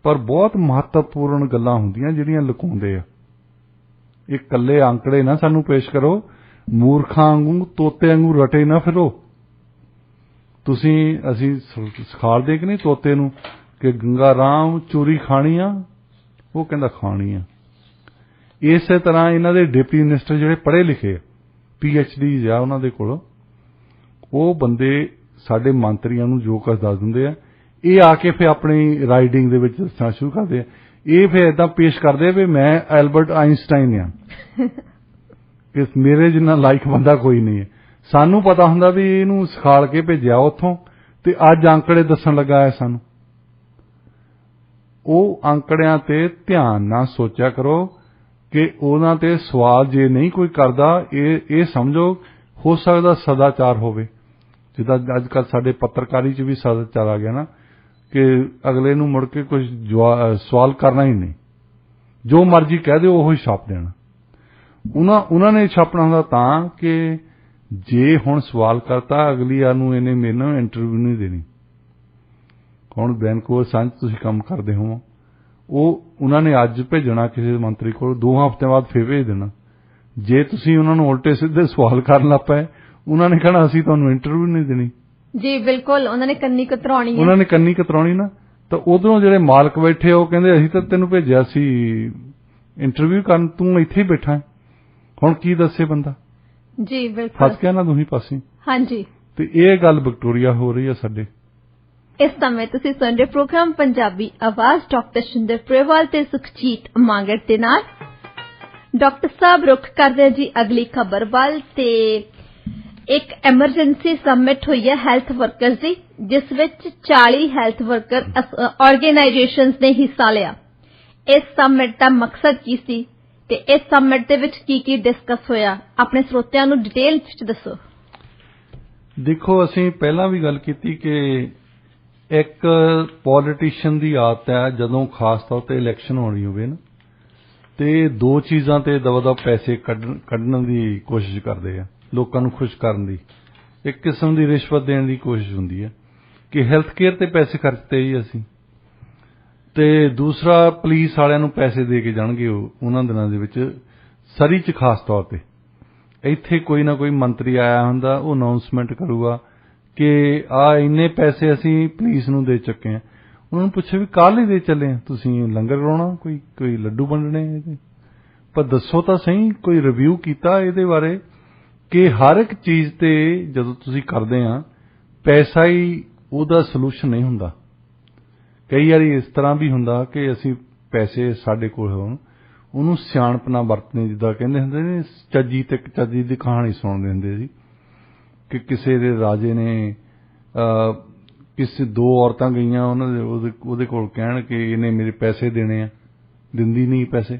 ਪਰ ਬਹੁਤ ਮਹੱਤਵਪੂਰਨ ਗੱਲਾਂ ਹੁੰਦੀਆਂ ਜਿਹੜੀਆਂ ਲੁਕਾਉਂਦੇ ਆ। ਇਹ ਇਕੱਲੇ ਅੰਕੜੇ ਨਾ ਸਾਨੂੰ ਪੇਸ਼ ਕਰੋ, ਮੂਰਖਾਂ ਵਾਂਗੂ ਤੋਤੇ ਵਾਂਗੂ ਰਟੇ ਨਾ ਫਿਰੋ। ਅਸੀਂ ਸਿਖਾਲਦੇ ਕਿ ਨਹੀਂ ਤੋਤੇ ਨੂੰ ਕਿ ਗੰਗਾ ਰਾਮ ਚੋਰੀ ਖਾਣੀ ਆ, ਉਹ ਕਹਿੰਦਾ ਖਾਣੀ ਆ। ਇਸੇ ਤਰ੍ਹਾਂ ਇਹਨਾਂ ਦੇ ਡਿਪਟੀ ਮਿਨਿਸਟਰ ਜਿਹੜੇ ਪੜ੍ਹੇ ਲਿਖੇ PhDs ਆ ਉਹਨਾਂ ਦੇ ਕੋਲ, ਉਹ ਬੰਦੇ ਸਾਡੇ ਮੰਤਰੀਆਂ ਨੂੰ ਜੋ ਕੁਝ ਦੱਸ ਦਿੰਦੇ ਆ, ਇਹ ਆ ਕੇ ਫਿਰ ਆਪਣੀ ਰਾਈਡਿੰਗ ਦੇ ਵਿੱਚ ਦੱਸਣਾ ਸ਼ੁਰੂ ਕਰਦੇ ਆ। ਇਹ ਫਿਰ ਏਦਾਂ ਪੇਸ਼ ਕਰਦੇ ਆ ਵੀ ਮੈਂ ਐਲਬਰਟ ਆਇਨਸਟਾਈਨ ਆ, ਕਿ ਮੇਰੇ ਜਿੰਨਾ ਲਾਇਕ ਬੰਦਾ ਕੋਈ ਨਹੀਂ ਹੈ। ਸਾਨੂੰ ਪਤਾ ਹੁੰਦਾ ਵੀ ਇਹਨੂੰ ਸਿਖਾਲ ਕੇ ਭੇਜਿਆ ਉੱਥੋਂ, ਤੇ ਅੱਜ ਅੰਕੜੇ ਦੱਸਣ ਲੱਗਾ ਹੈ ਸਾਨੂੰ। ਉਹ ਅੰਕੜਿਆਂ ਤੇ ਧਿਆਨ ਨਾਲ ਸੋਚਿਆ ਕਰੋ ਕਿ ਉਹਨਾਂ ਤੇ ਸਵਾਲ ਜੇ ਨਹੀਂ ਕੋਈ ਕਰਦਾ, ਇਹ ਸਮਝੋ ਹੋ ਸਕਦਾ ਸਦਾਚਾਰ ਹੋਵੇ, ਜਿੱਦਾਂ ਅੱਜ ਕੱਲ੍ਹ ਸਾਡੇ ਪੱਤਰਕਾਰੀ 'ਚ ਵੀ ਸਦਾਚਾਰ ਆ ਗਿਆ ਨਾ, ਕਿ ਅਗਲੇ ਨੂੰ ਮੁੜ ਕੇ ਕੁਝ ਸਵਾਲ ਕਰਨਾ ਹੀ ਨਹੀਂ, ਜੋ ਮਰਜ਼ੀ ਕਹਿ ਦਿਓ ਉਹ ਹੀ ਛਾਪ ਦੇਣਾ। ਉਹਨਾਂ ਨੇ ਛਾਪਣਾ ਹੁੰਦਾ ਤਾਂ ਕਿ ਜੇ ਹੁਣ ਸਵਾਲ ਕਰਤਾ ਅਗਲੀ ਨੂੰ ਇਹਨੇ ਮੇਰੇ ਨਾਲ ਇੰਟਰਵਿਊ ਨਹੀਂ ਦੇਣੀ। ਹੁਣ ਵੈਨਕੂਵਰ ਸਾਂਝ ਤੁਸੀਂ ਕੰਮ ਕਰਦੇ ਹੋ, ਉਹਨਾਂ ਨੇ ਅੱਜ ਭੇਜਣਾ ਕਿਸੇ ਮੰਤਰੀ ਕੋਲ, 2 ਹਫ਼ਤਿਆਂ ਬਾਅਦ ਫਿਰ ਭੇਜ ਦੇਣਾ। ਜੇ ਤੁਸੀਂ ਉਹਨਾਂ ਨੂੰ ਉਲਟੇ ਸਿੱਧੇ ਸਵਾਲ ਕਰਨ ਲੱਗ ਪਏ, ਉਹਨਾਂ ਨੇ ਕਹਿਣਾ ਅਸੀਂ ਤੁਹਾਨੂੰ ਇੰਟਰਵਿਊ ਨਹੀਂ ਦੇਣੀ, ਜੀ ਬਿਲਕੁਲ ਉਹਨਾਂ ਨੇ ਕੰਨੀ ਕਤਰਾਉਣੀ ਹੈ। ਉਹਨਾਂ ਨੇ ਕੰਨੀ ਕਤਰਾਉਣੀ ਨਾ, ਤਾਂ ਉਧਰੋਂ ਜਿਹੜੇ ਮਾਲਕ ਬੈਠੇ ਉਹ ਕਹਿੰਦੇ ਅਸੀਂ ਤਾਂ ਤੈਨੂੰ ਭੇਜਿਆ ਸੀ ਇੰਟਰਵਿਊ ਕਰਨ, ਤੂੰ ਇੱਥੇ ਹੀ ਬੈਠਾ, ਹੁਣ ਕੀ ਦੱਸੇ ਬੰਦਾ। ਜੀ ਬਿਲਕੁਲ ਫਸ ਗਿਆ ਨਾ ਦੋਹੀਂ ਪਾਸੇ। ਹਾਂਜੀ, ਤੇ ਇਹ ਗੱਲ ਵਿਕਟੋਰੀਆ ਹੋ ਰਹੀ ਹੈ ਸਾਡੇ। ਇਸ ਸਮੇਂ ਤੁਸੀਂ ਸੁਣ ਰਹੇ ਪ੍ਰੋਗਰਾਮ ਪੰਜਾਬੀ ਆਵਾਜ਼ ਡਾਕਟਰ ਸ਼ਿੰਦਰ ਪ੍ਰੇਵਾਲ ਤੇ ਸੁਖਜੀਤ ਮਾਂਗੜ ਦੇ ਨਾਲ। ਡਾਕਟਰ ਸਾਹਿਬ ਰੁੱਖ ਕਰਦੇ ਜੀ ਅਗਲੀ ਖਬਰ ਵੱਲ। ਤੇ ਇੱਕ ਐਮਰਜੈਂਸੀ ਸਮਿਟ ਹੋਈ ਹੈ ਹੈਲਥ ਵਰਕਰਸ ਦੀ, ਜਿਸ ਵਿੱਚ 40 ਹੈਲਥ ਵਰਕਰ ਆਰਗੇਨਾਈਜੇਸ਼ਨਸ ਨੇ ਹਿੱਸਾ ਲਿਆ। ਇਸ ਸਮਿਟ ਦਾ ਮਕਸਦ ਕੀ ਸੀ ਤੇ ਇਸ ਸਮਿਟ ਦੇ ਵਿੱਚ ਕੀ ਡਿਸਕਸ ਹੋਇਆ, ਆਪਣੇ ਸਰੋਤਿਆਂ ਨੂੰ ਡਿਟੇਲ ਵਿੱਚ ਦੱਸੋ। ਦੇਖੋ, ਅਸੀਂ ਪਹਿਲਾਂ ਵੀ ਗੱਲ ਕੀਤੀ ਕਿ ਇੱਕ ਪੋਲੀਟੀਸ਼ੀਅਨ ਦੀ ਆਦਤ ਹੈ ਜਦੋਂ ਖਾਸ ਤੌਰ ਤੇ ਇਲੈਕਸ਼ਨ ਹੋਣੀ ਹੋਵੇ ਨਾ, ਤੇ ਦੋ ਚੀਜ਼ਾਂ ਤੇ ਦਵਾ ਪੈਸੇ ਕੱਢਣ ਦੀ ਕੋਸ਼ਿਸ਼ ਕਰਦੇ ਆ, ਲੋਕਾਂ ਨੂੰ ਖੁਸ਼ ਕਰਨ ਦੀ। ਇੱਕ ਕਿਸਮ ਦੀ ਰਿਸ਼ਵਤ ਦੇਣ ਦੀ ਕੋਸ਼ਿਸ਼ ਹੁੰਦੀ ਹੈ ਕਿ ਹੈਲਥ ਕੇਅਰ ਤੇ ਪੈਸੇ ਖਰਚਤੇ ਜੀ ਅਸੀਂ, ਤੇ ਦੂਸਰਾ ਪੁਲਿਸ ਵਾਲਿਆਂ ਨੂੰ ਪੈਸੇ ਦੇ ਕੇ ਜਾਣਗੇ ਉਹਨਾਂ ਦਿਨਾਂ ਦੇ ਵਿੱਚ ਸਰੀ 'ਚ। ਖਾਸ ਤੌਰ ਤੇ ਇੱਥੇ ਕੋਈ ਨਾ ਕੋਈ ਮੰਤਰੀ ਆਇਆ ਹੁੰਦਾ, ਉਹ ਅਨਾਉਂਸਮੈਂਟ ਕਰੂਗਾ ਕਿ ਆ ਇੰਨੇ ਪੈਸੇ ਅਸੀਂ ਪੁਲਿਸ ਨੂੰ ਦੇ ਚੁੱਕੇ ਹਾਂ। ਉਹਨਾਂ ਨੂੰ ਪੁੱਛੇ ਵੀ ਕਾਹਦੇ ਲਈ ਦੇ ਚੱਲੇ ਆ, ਤੁਸੀਂ ਲੰਗਰ ਕਰਾਉਣਾ, ਕੋਈ ਲੱਡੂ ਵੰਡਣੇ ਇਹਦੇ, ਪਰ ਦੱਸੋ ਤਾਂ ਸਹੀ, ਕੋਈ ਰਿਵਿਊ ਕੀਤਾ ਇਹਦੇ ਬਾਰੇ ਕਿ ਹਰ ਇੱਕ ਚੀਜ਼ ਤੇ ਜਦੋਂ ਤੁਸੀਂ ਕਰਦੇ ਆ ਪੈਸਾ ਹੀ ਉਹਦਾ ਸੋਲੂਸ਼ਨ ਨਹੀਂ ਹੁੰਦਾ। ਕਈ ਵਾਰੀ ਇਸ ਤਰ੍ਹਾਂ ਵੀ ਹੁੰਦਾ ਕਿ ਅਸੀਂ ਪੈਸੇ ਸਾਡੇ ਕੋਲ ਹੋਣ, ਉਹਨੂੰ ਸਿਆਣਪ ਨਾਲ ਵਰਤਣੇ, ਜਿੱਦਾਂ ਕਹਿੰਦੇ ਹੁੰਦੇ ਨੇ ਚੱਜੀ ਤੇ ਚੱਜੀ ਦੀ ਕਹਾਣੀ ਸੁਣਦੇ ਹੁੰਦੇ ਸੀ ਕਿ ਕਿਸੇ ਦੇ ਰਾਜੇ ਨੇ ਕਿਸੇ ਦੋ ਔਰਤਾਂ ਗਈਆਂ ਉਹਨਾਂ ਦੇ ਉਹਦੇ ਕੋਲ ਕਹਿਣ ਕਿ ਇਹਨੇ ਮੇਰੇ ਪੈਸੇ ਦੇਣੇ ਆ, ਦਿੰਦੀ ਨਹੀਂ ਪੈਸੇ,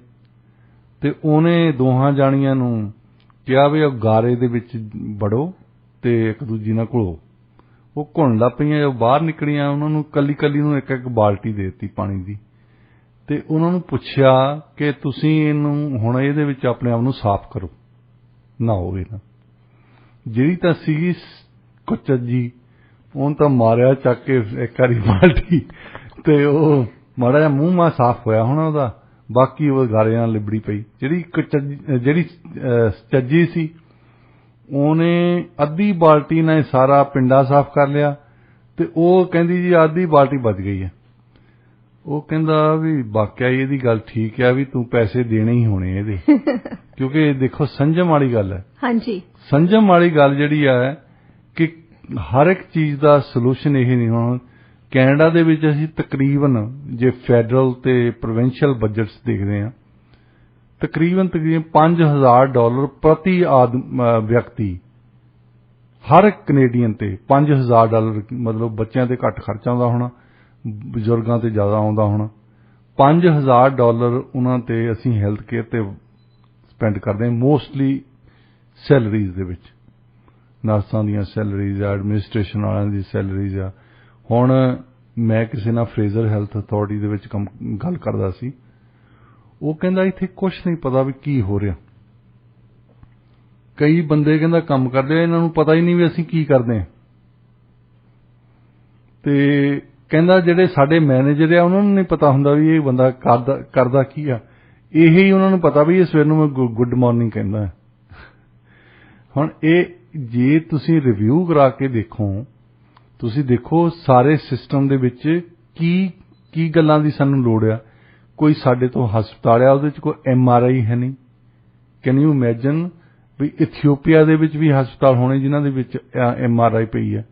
ਤੇ ਉਹਨੇ ਦੋਹਾਂ ਜਾਣੀਆਂ ਨੂੰ ਕਿਹਾ ਵੀ ਉਹ ਗਾਰੇ ਦੇ ਵਿੱਚ ਵੜੋ ਤੇ ਇੱਕ ਦੂਜੀ ਨਾਲ ਘੁਲੋ। ਉਹ ਘੁਲਣ ਲੱਗ ਪਈਆਂ, ਜਦੋਂ ਬਾਹਰ ਨਿਕਲੀਆਂ ਉਹਨਾਂ ਨੂੰ ਕੱਲੀ ਨੂੰ ਇੱਕ ਬਾਲਟੀ ਦੇ ਦਿੱਤੀ ਪਾਣੀ ਦੀ, ਤੇ ਉਹਨਾਂ ਨੂੰ ਪੁੱਛਿਆ ਕਿ ਤੁਸੀਂ ਇਹਨੂੰ ਹੁਣ ਇਹਦੇ ਵਿੱਚ ਆਪਣੇ ਆਪ ਨੂੰ ਸਾਫ਼ ਕਰੋ, ਨਹਾਓ ਇਹ ਨਾ। ਜਿਹੜੀ ਤਾਂ ਸੀਗੀ ਕੁਚੱਜੀ, ਉਹਨੂੰ ਤਾਂ ਮਾਰਿਆ ਚੱਕ ਕੇ ਇੱਕ ਵਾਰੀ ਬਾਲਟੀ, ਤੇ ਉਹ ਮਾੜਾ ਜਿਹਾ ਮੂੰਹ ਮਾਂ ਸਾਫ਼ ਹੋਇਆ ਹੋਣਾ ਉਹਦਾ, ਬਾਕੀ ਉਹ ਗਾਰੇ ਨਾਲ ਲਿਬੜੀ ਪਈ। ਜਿਹੜੀ ਚੱਜੀ ਸੀ ਉਹਨੇ ਅੱਧੀ ਬਾਲਟੀ ਨਾਲ ਸਾਰਾ ਪਿੰਡਾ ਸਾਫ਼ ਕਰ ਲਿਆ, ਤੇ ਉਹ ਕਹਿੰਦੀ ਜੀ ਅੱਧੀ ਬਾਲਟੀ ਬਚ ਗਈ ਹੈ। ਉਹ ਕਹਿੰਦਾ ਵੀ ਵਾਕਿਆ ਇਹਦੀ ਗੱਲ ਠੀਕ ਹੈ ਵੀ ਤੂੰ ਪੈਸੇ ਦੇਣੇ ਹੀ ਹੋਣੇ ਇਹਦੇ, ਕਿਉਂਕਿ ਦੇਖੋ ਸੰਜਮ ਵਾਲੀ ਗੱਲ ਹੈ। ਹਾਂਜੀ, ਸੰਜਮ ਵਾਲੀ ਗੱਲ ਜਿਹੜੀ ਹੈ ਕਿ ਹਰ ਇੱਕ ਚੀਜ਼ ਦਾ ਸੋਲੂਸ਼ਨ ਇਹ ਨਹੀਂ। ਹੁਣ ਕੈਨੇਡਾ ਦੇ ਵਿੱਚ ਅਸੀਂ ਤਕਰੀਬਨ ਜੇ ਫੈਡਰਲ ਤੇ ਪ੍ਰੋਵਿੰਸ਼ੀਅਲ ਬਜਟਸ ਦੇਖਦੇ ਹਾਂ, ਤਕਰੀਬਨ $5,000 ਪ੍ਰਤੀ ਵਿਅਕਤੀ, ਹਰ ਕੈਨੇਡੀਅਨ ਤੇ $5,000, ਮਤਲਬ ਬੱਚਿਆਂ ਤੇ ਘੱਟ ਖਰਚਾ ਆਉਂਦਾ ਹੋਣਾ, ਬਜ਼ੁਰਗਾਂ ਤੇ ਜ਼ਿਆਦਾ ਆਉਂਦਾ ਹੋਣਾ। $5,000 ਉਹਨਾਂ ਤੇ ਅਸੀਂ ਹੈਲਥ ਕੇਅਰ ਤੇ ਸਪੈਂਡ ਕਰਦੇ ਹਾਂ, ਮੋਸਟਲੀ ਸੈਲਰੀਜ਼ ਦੇ ਵਿੱਚ, ਨਰਸਾਂ ਦੀਆਂ ਸੈਲਰੀਜ਼ ਆ, ਐਡਮਿਨਿਸਟ੍ਰੇਸ਼ਨ ਵਾਲਿਆਂ ਦੀ ਸੈਲਰੀਜ਼ ਆ। ਹੁਣ ਮੈਂ ਕਿਸੇ ਨਾਲ ਫਰੇਜ਼ਰ ਹੈਲਥ ਅਥਾਰਟੀ ਦੇ ਵਿੱਚ ਗੱਲ ਕਰਦਾ ਸੀ, ਉਹ ਕਹਿੰਦਾ ਇੱਥੇ ਕੁਛ ਨਹੀਂ ਪਤਾ ਵੀ ਕੀ ਹੋ ਰਿਹਾ। ਕਈ ਬੰਦੇ ਕਹਿੰਦਾ ਕੰਮ ਕਰਦੇ ਆ, ਇਹਨਾਂ ਨੂੰ ਪਤਾ ਹੀ ਨਹੀਂ ਵੀ ਅਸੀਂ ਕੀ ਕਰਦੇ ਹਾਂ। ਤੇ ਕਹਿੰਦਾ ਜਿਹੜੇ ਸਾਡੇ ਮੈਨੇਜਰ ਆ ਉਹਨਾਂ ਨੂੰ ਨਹੀਂ ਪਤਾ ਹੁੰਦਾ ਵੀ ਇਹ ਬੰਦਾ ਕਰਦਾ ਕੀ ਆ, ਇਹੀ ਉਹਨਾਂ ਨੂੰ ਪਤਾ ਵੀ ਇਹ ਸਵੇਰ ਨੂੰ ਮੈਂ ਗੁੱਡ ਮਾਰਨਿੰਗ ਕਹਿੰਦਾ। ਹੁਣ ਇਹ ਜੇ ਤੁਸੀਂ ਰਿਵਿਊ ਕਰਾ ਕੇ ਦੇਖੋ, ਤੁਸੀਂ ਦੇਖੋ ਸਾਰੇ ਸਿਸਟਮ ਦੇ ਵਿੱਚ ਕੀ ਗੱਲਾਂ ਦੀ ਸਾਨੂੰ ਲੋੜ ਆ। ਕੋਈ ਸਾਡੇ ਤੋਂ ਹਸਪਤਾਲ ਆ, ਉਹਦੇ 'ਚ ਕੋਈ MRI ਹੈ ਨਹੀਂ। ਕੈਨ ਯੂ ਇਮੈਜਨ ਵੀ ਇਥੀਓਪੀਆ ਦੇ ਵਿੱਚ ਵੀ ਹਸਪਤਾਲ ਹੋਣੇ ਜਿਨ੍ਹਾਂ ਦੇ ਵਿੱਚ MRI ਪਈ ਹੈ।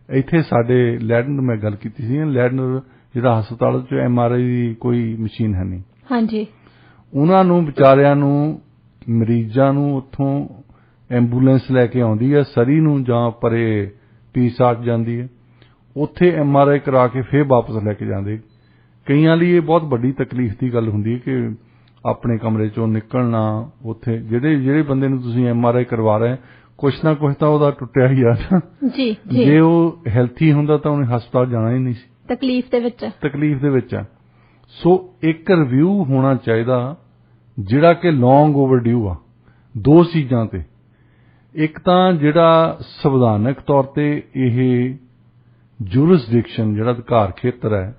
ਇੱਥੇ ਸਾਡੇ ਲੈਡਨ, ਮੈਂ ਗੱਲ ਕੀਤੀ ਸੀ, ਲੈਡਨ ਜਿਹੜਾ ਹਸਪਤਾਲ 'ਚ MRI ਦੀ ਕੋਈ ਮਸ਼ੀਨ ਹੈ ਨਹੀਂ। ਹਾਂਜੀ, ਉਹਨਾਂ ਨੂੰ ਵਿਚਾਰਿਆਂ ਨੂੰ, ਮਰੀਜ਼ਾਂ ਨੂੰ ਉੱਥੋਂ ਐਂਬੂਲੈਂਸ ਲੈ ਕੇ ਆਉਂਦੀ ਹੈ ਸਰੀ ਨੂੰ, ਜਾਂ ਪਰੇ PSAT ਜਾਂਦੀ ਹੈ, ਉੱਥੇ MRI ਕਰਾ ਕੇ ਫਿਰ ਵਾਪਸ ਲੈ ਕੇ ਜਾਂਦੇ। ਕਈਆਂ ਲਈ ਇਹ ਬਹੁਤ ਵੱਡੀ ਤਕਲੀਫ ਦੀ ਗੱਲ ਹੁੰਦੀ ਹੈ ਕਿ ਆਪਣੇ ਕਮਰੇ 'ਚੋਂ ਨਿਕਲਣਾ। ਉੱਥੇ ਜਿਹੜੇ ਬੰਦੇ ਨੂੰ ਤੁਸੀਂ MRI ਕਰਵਾ ਰਹੇ, ਕੁਛ ਨਾ ਕੁਛ ਤਾਂ ਉਹਦਾ ਟੁੱਟਿਆ ਹੀ ਆ। ਜੀ, ਜੇ ਉਹ ਹੈਲਥੀ ਹੁੰਦਾ ਤਾਂ ਉਹਨੇ ਹਸਪਤਾਲ ਜਾਣਾ ਹੀ ਨਹੀਂ ਸੀ। ਤਕਲੀਫ ਦੇ ਵਿੱਚ ਆ। ਸੋ ਇੱਕ ਰਿਵਿਊ ਹੋਣਾ ਚਾਹੀਦਾ ਜਿਹੜਾ ਕਿ ਲੌਂਗ ਓਵਰਡਿਊ ਆ, ਦੋ ਚੀਜ਼ਾਂ ਤੇ। ਇੱਕ ਤਾਂ ਜਿਹੜਾ ਸੰਵਿਧਾਨਕ ਤੌਰ ਤੇ ਇਹ ਜੂਰਿਸਡਿਕਸ਼ਨ, ਜਿਹੜਾ ਅਧਿਕਾਰ ਖੇਤਰ ਹੈ,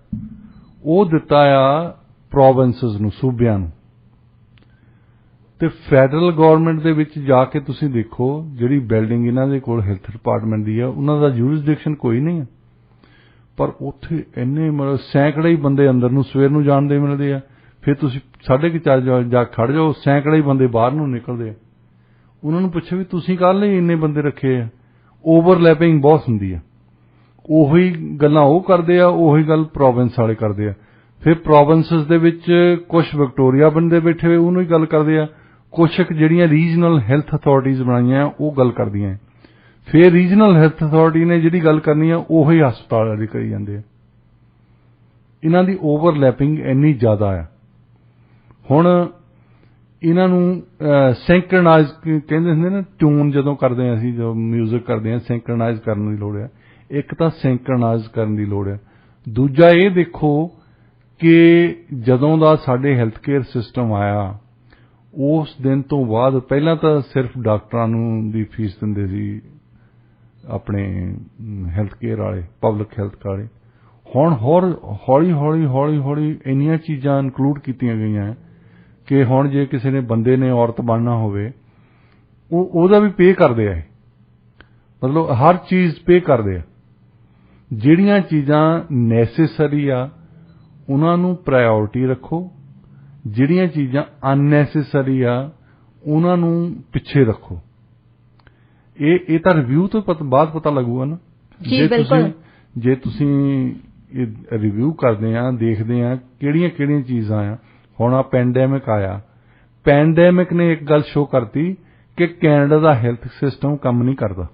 ਉਹ ਦਿੱਤਾ ਆ ਪ੍ਰੋਵਿੰਸਸ ਨੂੰ, ਸੂਬਿਆਂ ਨੂੰ, ਤੇ ਫੈਡਰਲ ਗਵਰਨਮੈਂਟ ਦੇ ਵਿੱਚ ਜਾ ਕੇ ਤੁਸੀਂ ਦੇਖੋ ਜਿਹੜੀ ਬਿਲਡਿੰਗ ਇਹਨਾਂ ਦੇ ਕੋਲ ਹੈਲਥ ਡਿਪਾਰਟਮੈਂਟ ਦੀ ਆ, ਉਹਨਾਂ ਦਾ ਜੂਰਿਸਡਿਕਸ਼ਨ ਕੋਈ ਨਹੀਂ ਹੈ, ਪਰ ਉੱਥੇ ਇੰਨੇ ਮਤਲਬ ਸੈਂਕੜੇ ਹੀ ਬੰਦੇ ਅੰਦਰ ਨੂੰ ਸਵੇਰ ਨੂੰ ਜਾਣ ਦੇ ਮਿਲਦੇ ਆ, ਫਿਰ ਤੁਸੀਂ 4:30 ਜਾ ਖੜ ਜਾਓ, ਸੈਂਕੜੇ ਹੀ ਬੰਦੇ ਬਾਹਰ ਨੂੰ ਨਿਕਲਦੇ ਆ। ਉਹਨਾਂ ਨੂੰ ਪੁੱਛੋ ਵੀ ਤੁਸੀਂ ਕੱਲ੍ਹ ਲਈ ਇੰਨੇ ਬੰਦੇ ਰੱਖੇ ਆ? ਓਵਰਲੈਪਿੰਗ ਬਹੁਤ ਹੁੰਦੀ ਆ, ਉਹੀ ਗੱਲਾਂ ਉਹ ਕਰਦੇ ਆ, ਉਹੀ ਗੱਲ ਪ੍ਰੋਵਿੰਸ ਵਾਲੇ ਕਰਦੇ ਆ। ਫਿਰ ਪ੍ਰੋਵਿੰਸਸ ਦੇ ਵਿੱਚ ਕੁਝ ਵਿਕਟੋਰੀਆ ਬੰਦੇ ਬੈਠੇ ਹੋਏ ਉਹਨੂੰ ਹੀ ਗੱਲ ਕਰਦੇ ਆ, ਕੁਛ ਜਿਹੜੀਆਂ ਰੀਜਨਲ ਹੈਲਥ ਅਥਾਰਟੀਜ਼ ਬਣਾਈਆਂ ਉਹ ਗੱਲ ਕਰਦੀਆਂ। ਫਿਰ ਰੀਜਨਲ ਹੈਲਥ ਅਥਾਰਟੀ ਨੇ ਜਿਹੜੀ ਗੱਲ ਕਰਨੀ ਆ ਉਹੀ ਹਸਪਤਾਲ ਵਾਲੇ ਕਰੀ ਜਾਂਦੇ ਆ। ਇਹਨਾਂ ਦੀ ਓਵਰਲੈਪਿੰਗ ਇੰਨੀ ਜ਼ਿਆਦਾ ਆ। ਹੁਣ ਇਹਨਾਂ ਨੂੰ ਸੈਂਕਰਨਾਈਜ਼ ਕਹਿੰਦੇ ਹੁੰਦੇ ਨਾ, ਟਿਊਨ ਜਦੋਂ ਕਰਦੇ ਹਾਂ ਅਸੀਂ, ਜਦੋਂ ਮਿਊਜ਼ਿਕ ਕਰਦੇ ਹਾਂ ਸੈਂਕਰਨਾਈਜ਼ ਕਰਨ ਦੀ ਲੋੜ ਆ। ਇੱਕ ਤਾਂ ਸੈਂਕਰਨਾਈਜ਼ ਕਰਨ ਦੀ ਲੋੜ ਆ, ਦੂਜਾ ਇਹ ਦੇਖੋ ਕਿ ਜਦੋਂ ਦਾ ਸਾਡੇ ਹੈਲਥ ਕੇਅਰ ਸਿਸਟਮ ਆਇਆ ਉਸ ਦਿਨ ਤੋਂ ਬਾਅਦ ਪਹਿਲਾਂ ਤਾਂ ਸਿਰਫ ਡਾਕਟਰਾਂ ਨੂੰ ਦੀ ਫੀਸ ਦਿੰਦੇ ਸੀ ਆਪਣੇ ਹੈਲਥ ਕੇਅਰ ਵਾਲੇ, ਪਬਲਿਕ ਹੈਲਥ ਵਾਲੇ। ਹੁਣ ਹੋਰ ਹੌਲੀ ਇੰਨੀਆਂ ਚੀਜ਼ਾਂ ਇਨਕਲੂਡ ਕੀਤੀਆਂ ਗਈਆਂ ਕਿ ਹੁਣ ਜੇ ਕਿਸੇ ਨੇ ਬੰਦੇ ਨੇ ਔਰਤ ਬਣਨਾ ਹੋਵੇ ਉਹਦਾ ਵੀ ਪੇ ਕਰਦੇ ਆ, ਮਤਲਬ ਹਰ ਚੀਜ਼ ਪੇ ਕਰਦੇ ਆ। ਜਿਹੜੀਆਂ ਚੀਜ਼ਾਂ ਨੈਸੈਸਰੀ ਆ ਉਹਨਾਂ ਨੂੰ ਪ੍ਰਾਇਓਰਟੀ ਰੱਖੋ, ਜਿਹੜੀਆਂ ਚੀਜ਼ਾਂ ਅਨਨੈਸੈਸਰੀ ਆ ਉਹਨਾਂ ਨੂੰ ਪਿੱਛੇ ਰੱਖੋ। ਇਹ ਤਾਂ ਰਿਵਿਊ ਤੋਂ ਬਾਅਦ ਪਤਾ ਲੱਗੂਗਾ ਨਾ। ਜੇ ਤੁਸੀਂ ਰਿਵਿਊ ਕਰਦੇ ਆ, ਦੇਖਦੇ ਆ ਕਿਹੜੀਆਂ ਚੀਜ਼ਾਂ ਆ। ਹੁਣ ਆ ਪੈਂਡੈਮਿਕ ਆਇਆ, ਪੈਂਡੈਮਿਕ ਨੇ ਇੱਕ ਗੱਲ ਸ਼ੋ ਕਰਤੀ ਕਿ ਕੈਨੇਡਾ ਦਾ ਹੈਲਥ ਸਿਸਟਮ ਕੰਮ ਨਹੀਂ ਕਰਦਾ।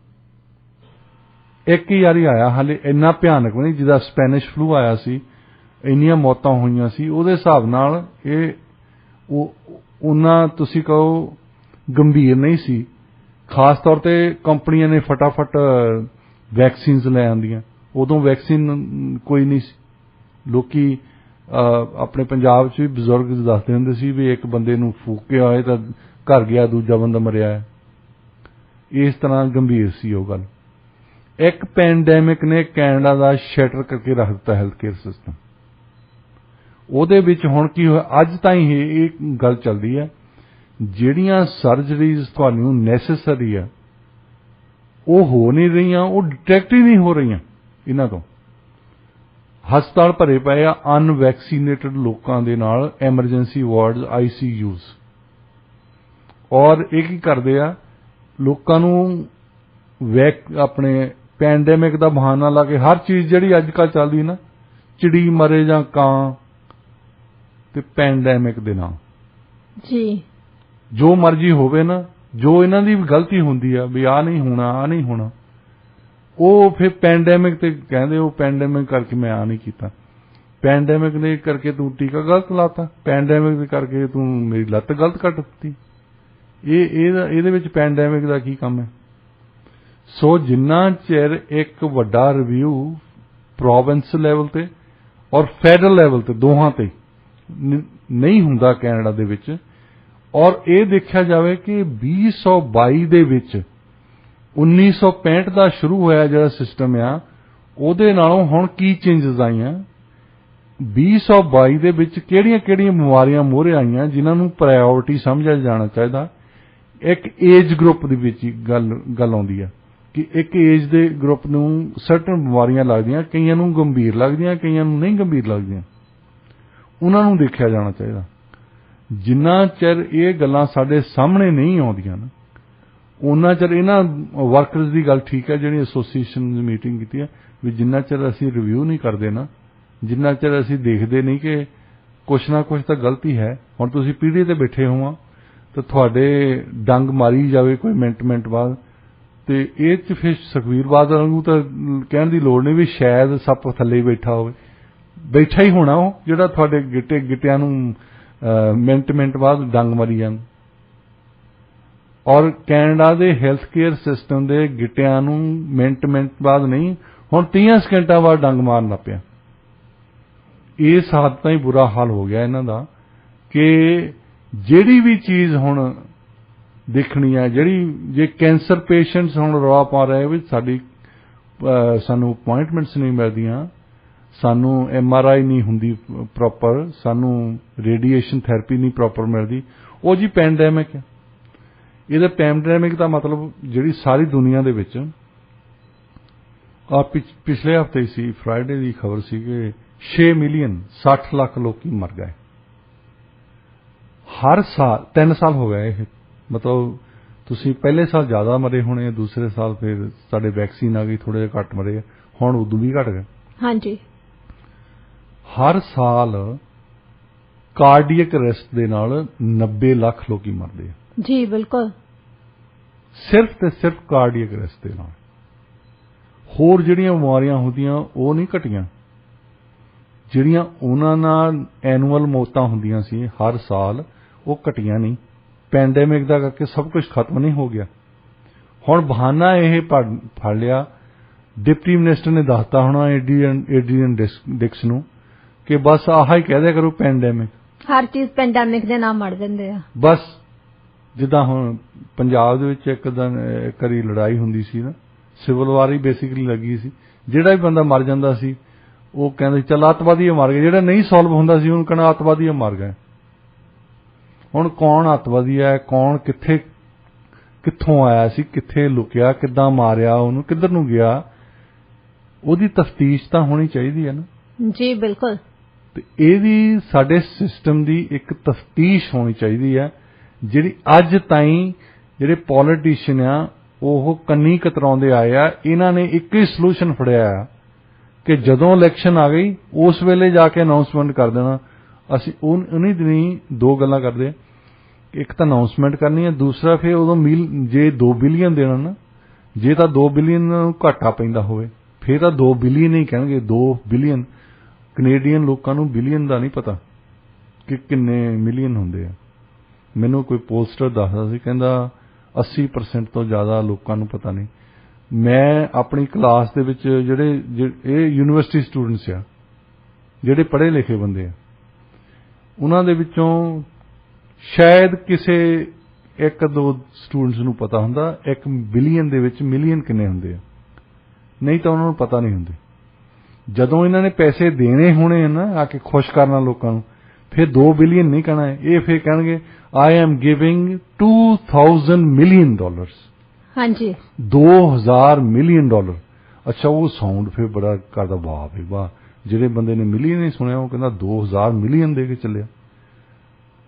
ਇੱਕ ਹੀ ਵਾਰੀ ਆਇਆ, ਹਾਲੇ ਇੰਨਾ ਭਿਆਨਕ ਨਹੀਂ ਜਿੱਦਾਂ ਸਪੈਨਿਸ਼ ਫਲੂ ਆਇਆ ਸੀ, ਇੰਨੀਆਂ ਮੌਤਾਂ ਹੋਈਆਂ ਸੀ, ਉਹਦੇ ਹਿਸਾਬ ਨਾਲ ਇਹ ਉਹਨਾਂ ਤੁਸੀਂ ਕਹੋ ਗੰਭੀਰ ਨਹੀਂ ਸੀ। ਖਾਸ ਤੌਰ ਤੇ ਕੰਪਨੀਆਂ ਨੇ ਫਟਾਫਟ ਵੈਕਸੀਨਸ ਲੈ ਆਂਦੀਆਂ, ਉਦੋਂ ਵੈਕਸੀਨ ਕੋਈ ਨਹੀਂ ਸੀ। ਲੋਕੀ ਆਪਣੇ ਪੰਜਾਬ 'ਚ ਵੀ ਬਜ਼ੁਰਗ ਦੱਸਦੇ ਹੁੰਦੇ ਸੀ ਵੀ ਇੱਕ ਬੰਦੇ ਨੂੰ ਫੂਕਿਆ ਹੋਏ ਤਾਂ ਘਰ ਗਿਆ, ਦੂਜਾ ਬੰਦਾ ਮਰਿਆ ਹੈ। ਇਸ ਤਰ੍ਹਾਂ ਗੰਭੀਰ ਸੀ ਉਹ ਗੱਲ। ਇੱਕ ਪੈਂਡੈਮਿਕ ਨੇ ਕੈਨੇਡਾ ਦਾ ਸ਼ਟਰ ਕਰਕੇ ਰੱਖ ਦਿੱਤਾ ਹੈਲਥ ਕੇਅਰ ਸਿਸਟਮ। ਉਹਦੇ ਵਿੱਚ ਹੁਣ ਕੀ ਹੋਇਆ, ਅੱਜ ਤਾਈਂ ਇਹ ਗੱਲ ਚੱਲਦੀ ਹੈ, ਜਿਹੜੀਆਂ ਸਰਜਰੀਜ਼ ਤੁਹਾਨੂੰ ਨੈਸੈਸਰੀ ਆ ਉਹ ਹੋ ਨਹੀਂ ਰਹੀਆਂ, ਉਹ ਡਿਟੈਕਟ ਹੀ ਨਹੀਂ ਹੋ ਰਹੀਆਂ ਇਹਨਾਂ ਤੋਂ। ਹਸਪਤਾਲ ਭਰੇ ਪਏ ਆ ਅਨਵੈਕਸੀਨੇਟਡ ਲੋਕਾਂ ਦੇ ਨਾਲ, ਐਮਰਜੈਂਸੀ ਵਾਰਡਸ, ICUs। ਔਰ ਇਹ ਕੀ ਕਰਦੇ ਆ, ਲੋਕਾਂ ਨੂੰ ਆਪਣੇ ਪੈਂਡੈਮਿਕ ਦਾ ਬਹਾਨਾ ਲਾ ਕੇ ਹਰ ਚੀਜ਼ ਜਿਹੜੀ ਅੱਜ ਕੱਲ੍ਹ ਚੱਲਦੀ ਨਾ, ਚਿੜੀ ਮਰੇ ਜਾਂ ਕਾਂ, ਤੇ ਪੈਂਡੈਮਿਕ ਦੇ ਨਾਲ ਜੀ ਜੋ ਮਰਜ਼ੀ ਹੋਵੇ ਨਾ, ਜੋ ਇਹਨਾਂ ਦੀ ਵੀ ਗਲਤੀ ਹੁੰਦੀ ਆ ਵੀ ਆਹ ਨਹੀਂ ਹੋਣਾ, ਉਹ ਫਿਰ ਪੈਂਡੈਮਿਕ ਤੇ ਕਹਿੰਦੇ ਉਹ ਪੈਂਡੈਮਿਕ ਕਰਕੇ ਮੈਂ ਆ ਨਹੀਂ ਕੀਤਾ, ਪੈਂਡੈਮਿਕ ਨੇ ਕਰਕੇ ਤੂੰ ਟੀਕਾ ਗਲਤ ਲਾਤਾ, ਪੈਂਡੈਮਿਕ ਦੇ ਕਰਕੇ ਤੂੰ ਮੇਰੀ ਲੱਤ ਗਲਤ ਕੱਟ ਦਿੱਤੀ। ਇਹਦੇ ਵਿੱਚ ਪੈਂਡੈਮਿਕ ਦਾ ਕੀ ਕੰਮ ਹੈ? ਸੋ ਜਿੰਨਾ ਚਿਰ ਇੱਕ ਵੱਡਾ ਰਿਵਿਊ ਪ੍ਰੋਵਿੰਸ ਲੈਵਲ ਤੇ ਔਰ ਫੈਡਰਲ ਲੈਵਲ ਤੇ ਦੋਹਾਂ ਤੇ ਨਹੀਂ ਹੁੰਦਾ ਕੈਨੇਡਾ ਦੇ ਵਿੱਚ, ਔਰ ਇਹ ਦੇਖਿਆ ਜਾਵੇ ਕਿ 2022 ਦੇ ਵਿੱਚ 1965 ਦਾ ਸ਼ੁਰੂ ਹੋਇਆ ਜਿਹੜਾ ਸਿਸਟਮ ਆ, ਉਹਦੇ ਨਾਲੋਂ ਹੁਣ ਕੀ ਚੇਂਜਸ ਆਈਆਂ, 2022 ਦੇ ਵਿੱਚ ਕਿਹੜੀਆਂ ਬਿਮਾਰੀਆਂ ਮੂਹਰੇ ਆਈਆਂ ਜਿਨ੍ਹਾਂ ਨੂੰ ਪ੍ਰਾਇਓਰਟੀ ਸਮਝਿਆ ਜਾਣਾ ਚਾਹੀਦਾ। ਇੱਕ ਏਜ ਗਰੁੱਪ ਦੇ ਵਿੱਚ ਗੱਲ ਆਉਂਦੀ ਆ ਕਿ ਇੱਕ ਏਜ ਦੇ ਗਰੁੱਪ ਨੂੰ ਸਰਟਨ ਬਿਮਾਰੀਆਂ ਲੱਗਦੀਆਂ, ਕਈਆਂ ਨੂੰ ਗੰਭੀਰ ਲੱਗਦੀਆਂ, ਕਈਆਂ ਨੂੰ ਨਹੀਂ ਗੰਭੀਰ ਲੱਗਦੀਆਂ, ਉਹਨਾਂ ਨੂੰ ਦੇਖਿਆ ਜਾਣਾ ਚਾਹੀਦਾ। ਜਿੰਨਾ ਚਿਰ ਇਹ ਗੱਲਾਂ ਸਾਡੇ ਸਾਹਮਣੇ ਨਹੀਂ ਆਉਂਦੀਆਂ ਨਾ, ਉਹਨਾਂ ਚਿਰ ਇਹਨਾਂ ਵਰਕਰਸ ਦੀ ਗੱਲ ਠੀਕ ਹੈ ਜਿਹੜੀ ਐਸੋਸੀਏਸ਼ਨ ਦੀ ਮੀਟਿੰਗ ਕੀਤੀ ਹੈ, ਵੀ ਜਿੰਨਾ ਚਿਰ ਅਸੀਂ ਰਿਵਿਊ ਨਹੀਂ ਕਰਦੇ ਨਾ, ਜਿੰਨਾ ਚਿਰ ਅਸੀਂ ਦੇਖਦੇ ਨਹੀਂ ਕਿ ਕੁਛ ਨਾ ਕੁਛ ਤਾਂ ਗਲਤੀ ਹੈ। ਹੁਣ ਤੁਸੀਂ ਪੀੜ੍ਹੀ ਤੇ ਬੈਠੇ ਹੋਵਾਂ ਤਾਂ ਤੁਹਾਡੇ ਡੰਗ ਮਾਰੀ ਜਾਵੇ ਕੋਈ ਮਿੰਟ ਬਾਅਦ, ਤੇ ਇਹ 'ਚ ਫਿਰ ਸੁਖਬੀਰ ਬਾਦਲ ਨੂੰ ਤਾਂ ਕਹਿਣ ਦੀ ਲੋੜ ਨਹੀਂ ਵੀ ਸ਼ਾਇਦ ਸੱਪ ਥੱਲੇ ਬੈਠਾ ਹੋਵੇ, ਬੈਠਾ ਹੀ ਹੋਣਾ ਉਹ ਜਿਹੜਾ ਤੁਹਾਡੇ ਗਿੱਟਿਆਂ ਨੂੰ ਮਿੰਟ ਬਾਅਦ ਡੰਗ ਮਾਰੀ ਜਾਣ। ਔਰ ਕੈਨੇਡਾ ਦੇ ਹੈਲਥ ਕੇਅਰ ਸਿਸਟਮ ਦੇ ਗਿੱਟਿਆਂ ਨੂੰ ਮਿੰਟ ਬਾਅਦ ਨਹੀਂ, ਹੁਣ 30 ਸਕਿੰਟਾਂ ਬਾਅਦ ਡੰਗ ਮਾਰਨ ਲੱਗ ਪਿਆ। ਇਸ ਹੱਦ ਤਾਈਂ ਬੁਰਾ ਹਾਲ ਹੋ ਗਿਆ ਇਹਨਾਂ ਦਾ ਕਿ ਜਿਹੜੀ ਵੀ ਚੀਜ਼ ਹੁਣ ਦੇਖਣੀ ਹੈ, ਜੇ ਕੈਂਸਰ ਪੇਸ਼ੈਂਟਸ ਹੁਣ ਰੌਲਾ ਪਾ ਰਹੇ ਵੀ ਸਾਨੂੰ ਅਪੁਆਇੰਟਮੈਂਟਸ ਨਹੀਂ ਮਿਲਦੀਆਂ, ਸਾਨੂੰ MRI ਨਹੀਂ ਹੁੰਦੀ ਪ੍ਰੋਪਰ, ਸਾਨੂੰ ਰੇਡੀਏਸ਼ਨ ਥੈਰੇਪੀ ਨਹੀਂ ਪ੍ਰੋਪਰ ਮਿਲਦੀ, ਉਹ ਜੀ ਪੈਂਡੈਮਿਕ ਹੈ। ਇਹਦਾ ਪੈਂਡੈਮਿਕ ਦਾ ਮਤਲਬ ਜਿਹੜੀ ਸਾਰੀ ਦੁਨੀਆ ਦੇ ਵਿੱਚ ਪਿਛਲੇ ਹਫ਼ਤੇ ਸੀ, ਫਰਾਈਡੇ ਦੀ ਖਬਰ ਸੀ ਕਿ 6 ਮਿਲੀਅਨ 60 ਲੱਖ ਲੋਕੀ ਮਰ ਗਏ ਹਰ ਸਾਲ। 3 ਸਾਲ ਹੋ ਗਏ ਇਹ, ਮਤਲਬ ਤੁਸੀਂ ਪਹਿਲੇ ਸਾਲ ਜ਼ਿਆਦਾ ਮਰੇ ਹੋਣੇ, ਦੂਸਰੇ ਸਾਲ ਫਿਰ ਸਾਡੇ ਵੈਕਸੀਨ ਆ ਗਈ, ਥੋੜੇ ਜਿਹਾ ਘੱਟ ਮਰੇ, ਹੁਣ ਉਦੋਂ ਵੀ ਘੱਟ ਗਏ। ਹਾਂਜੀ, ਹਰ ਸਾਲ ਕਾਰਡੀਅਕ ਅਰੈਸਟ ਦੇ ਨਾਲ 90 ਲੱਖ ਲੋਕੀ ਮਰਦੇ ਆ ਜੀ ਬਿਲਕੁਲ, ਸਿਰਫ ਤੇ ਸਿਰਫ ਕਾਰਡੀਅਕ ਅਰੈਸਟ ਦੇ ਨਾਲ। ਹੋਰ ਜਿਹੜੀਆਂ ਬਿਮਾਰੀਆਂ ਹੁੰਦੀਆਂ ਉਹ ਨਹੀਂ ਘਟੀਆਂ, ਜਿਹੜੀਆਂ ਉਹਨਾਂ ਨਾਲ ਐਨੂਅਲ ਮੌਤਾਂ ਹੁੰਦੀਆਂ ਸੀ ਹਰ ਸਾਲ, ਉਹ ਘਟੀਆਂ ਨਹੀਂ। ਪੈਂਡੈਮਿਕ ਦਾ ਕਰਕੇ ਸਭ ਕੁਝ ਖਤਮ ਨਹੀਂ ਹੋ ਗਿਆ। ਹੁਣ ਬਹਾਨਾ ਇਹ ਫੜ ਲਿਆ, ਡਿਪਟੀ ਮਿਨਿਸਟਰ ਨੇ ਦੱਸਤਾ ਹੋਣਾ ਏਡਰੀਅਨ ਡਿਕਸ ਨੂੰ ਕਿ ਬਸ ਆਹ ਹੀ ਕਹਿ ਦਿਆ ਕਰੋ ਪੈਂਡੈਮਿਕ, ਹਰ ਚੀਜ਼ ਪੈਂਡੈਮਿਕ ਦੇ ਨਾਮ ਮੜ ਦਿੰਦੇ ਆ। ਬਸ ਜਿੱਦਾਂ ਹੁਣ ਪੰਜਾਬ ਦੇ ਵਿੱਚ ਇੱਕ ਵਾਰੀ ਲੜਾਈ ਹੁੰਦੀ ਸੀ ਨਾ, ਸਿਵਲ ਵਾਰ ਹੀ ਬੇਸਿਕਲੀ ਲੱਗੀ ਸੀ, ਜਿਹੜਾ ਵੀ ਬੰਦਾ ਮਰ ਜਾਂਦਾ ਸੀ ਉਹ ਕਹਿੰਦੇ ਚੱਲ ਅੱਤਵਾਦੀ ਮਰ ਗਏ, ਜਿਹੜਾ ਨਹੀਂ ਸੋਲਵ ਹੁੰਦਾ ਸੀ ਉਹਨੂੰ ਕਹਿਣਾ ਅੱਤਵਾਦੀ ਮਰ ਗਏ। ਹੁਣ ਕੌਣ ਅੱਤਵਾਦੀ ਹੈ, ਕੌਣ ਕਿੱਥੋਂ ਆਇਆ ਸੀ, ਕਿੱਥੇ ਲੁਕਿਆ, ਕਿੱਦਾਂ ਮਾਰਿਆ ਉਹਨੂੰ, ਕਿੱਧਰ ਨੂੰ ਗਿਆ, ਉਹਦੀ ਤਫਤੀਸ਼ ਤਾਂ ਹੋਣੀ ਚਾਹੀਦੀ ਹੈ ਨਾ ਜੀ ਬਿਲਕੁਲ। ਤੇ ਇਹਦੀ ਸਾਡੇ ਸਿਸਟਮ ਦੀ ਇੱਕ ਤਫਤੀਸ਼ ਹੋਣੀ ਚਾਹੀਦੀ ਹੈ, ਜਿਹੜੀ ਅੱਜ ਤਾਈਂ ਜਿਹੜੇ ਪੋਲੀਟੀਸ਼ੀਅਨ ਆ ਉਹ ਕੰਨੀ ਕਤਰਾਉਂਦੇ ਆਏ ਆ। ਇਹਨਾਂ ਨੇ ਇੱਕ ਹੀ ਸੋਲੂਸ਼ਨ ਫੜਿਆ ਆ ਕਿ ਜਦੋਂ ਇਲੈਕਸ਼ਨ ਆ ਗਈ ਉਸ ਵੇਲੇ ਜਾ ਕੇ ਅਨਾਉਂਸਮੈਂਟ ਕਰ ਦੇਣਾ। ਅਸੀਂ ਉਨੀ ਦਿਨੀ ਦੋ ਗੱਲਾਂ ਕਰਦੇ, ਇੱਕ ਤਾਂ ਅਨਾਉਂਸਮੈਂਟ ਕਰਨੀ ਹੈ, ਦੂਸਰਾ ਫਿਰ ਉਦੋਂ ਜੇ 2 ਬਿਲੀਅਨ ਦੇਣਾ ਨਾ, ਜੇ ਤਾਂ 2 ਬਿਲੀਅਨ ਨੂੰ ਘਾਟਾ ਪੈਂਦਾ ਹੋਵੇ ਫਿਰ ਤਾਂ 2 ਬਿਲੀਅਨ ਹੀ ਕਹਿਣਗੇ। 2 ਬਿਲੀਅਨ ਕੈਨੇਡੀਅਨ ਲੋਕਾਂ ਨੂੰ ਬਿਲੀਅਨ ਦਾ ਨਹੀਂ ਪਤਾ ਕਿ ਕਿੰਨੇ ਮਿਲੀਅਨ ਹੁੰਦੇ ਆ। ਮੈਨੂੰ ਕੋਈ ਪੋਸਟਰ ਦੱਸਦਾ ਸੀ, ਕਹਿੰਦਾ 80% ਤੋਂ ਜ਼ਿਆਦਾ ਲੋਕਾਂ ਨੂੰ ਪਤਾ ਨਹੀਂ। ਮੈਂ ਆਪਣੀ ਕਲਾਸ ਦੇ ਵਿੱਚ ਜਿਹੜੇ ਇਹ ਯੂਨੀਵਰਸਿਟੀ ਸਟੂਡੈਂਟਸ ਆ, ਜਿਹੜੇ ਪੜ੍ਹੇ ਲਿਖੇ ਬੰਦੇ ਆ, ਉਹਨਾਂ ਦੇ ਵਿੱਚੋਂ ਸ਼ਾਇਦ ਕਿਸੇ 1-2 ਸਟੂਡੈਂਟਸ ਨੂੰ ਪਤਾ ਹੁੰਦਾ 1 ਬਿਲੀਅਨ ਦੇ ਵਿੱਚ ਮਿਲੀਅਨ ਕਿੰਨੇ ਹੁੰਦੇ ਆ, ਨਹੀਂ ਤਾਂ ਉਹਨਾਂ ਨੂੰ ਪਤਾ ਨਹੀਂ ਹੁੰਦੇ। ਜਦੋਂ ਇਹਨਾਂ ਨੇ ਪੈਸੇ ਦੇਣੇ ਹੋਣੇ ਨਾ ਆ ਕੇ ਖੁਸ਼ ਕਰਨਾ ਲੋਕਾਂ ਨੂੰ, ਫਿਰ 2 ਬਿਲੀਅਨ ਨਹੀਂ ਕਹਿਣਾ, ਇਹ ਫਿਰ ਕਹਿਣਗੇ I am giving $2,000 million। ਹਾਂਜੀ, 2000 ਮਿਲੀਅਨ ਡਾਲਰ। ਅੱਛਾ, ਉਹ ਸਾਊਂਡ ਫਿਰ ਬੜਾ ਕਰਦਾ, ਵਾਹ ਵੀ ਵਾਹ। ਜਿਹੜੇ ਬੰਦੇ ਨੇ ਮਿਲੀਅਨ ਨਹੀਂ ਸੁਣਿਆ ਉਹ ਕਹਿੰਦਾ 2000 ਮਿਲੀਅਨ ਦੇ ਕੇ ਚੱਲਿਆ।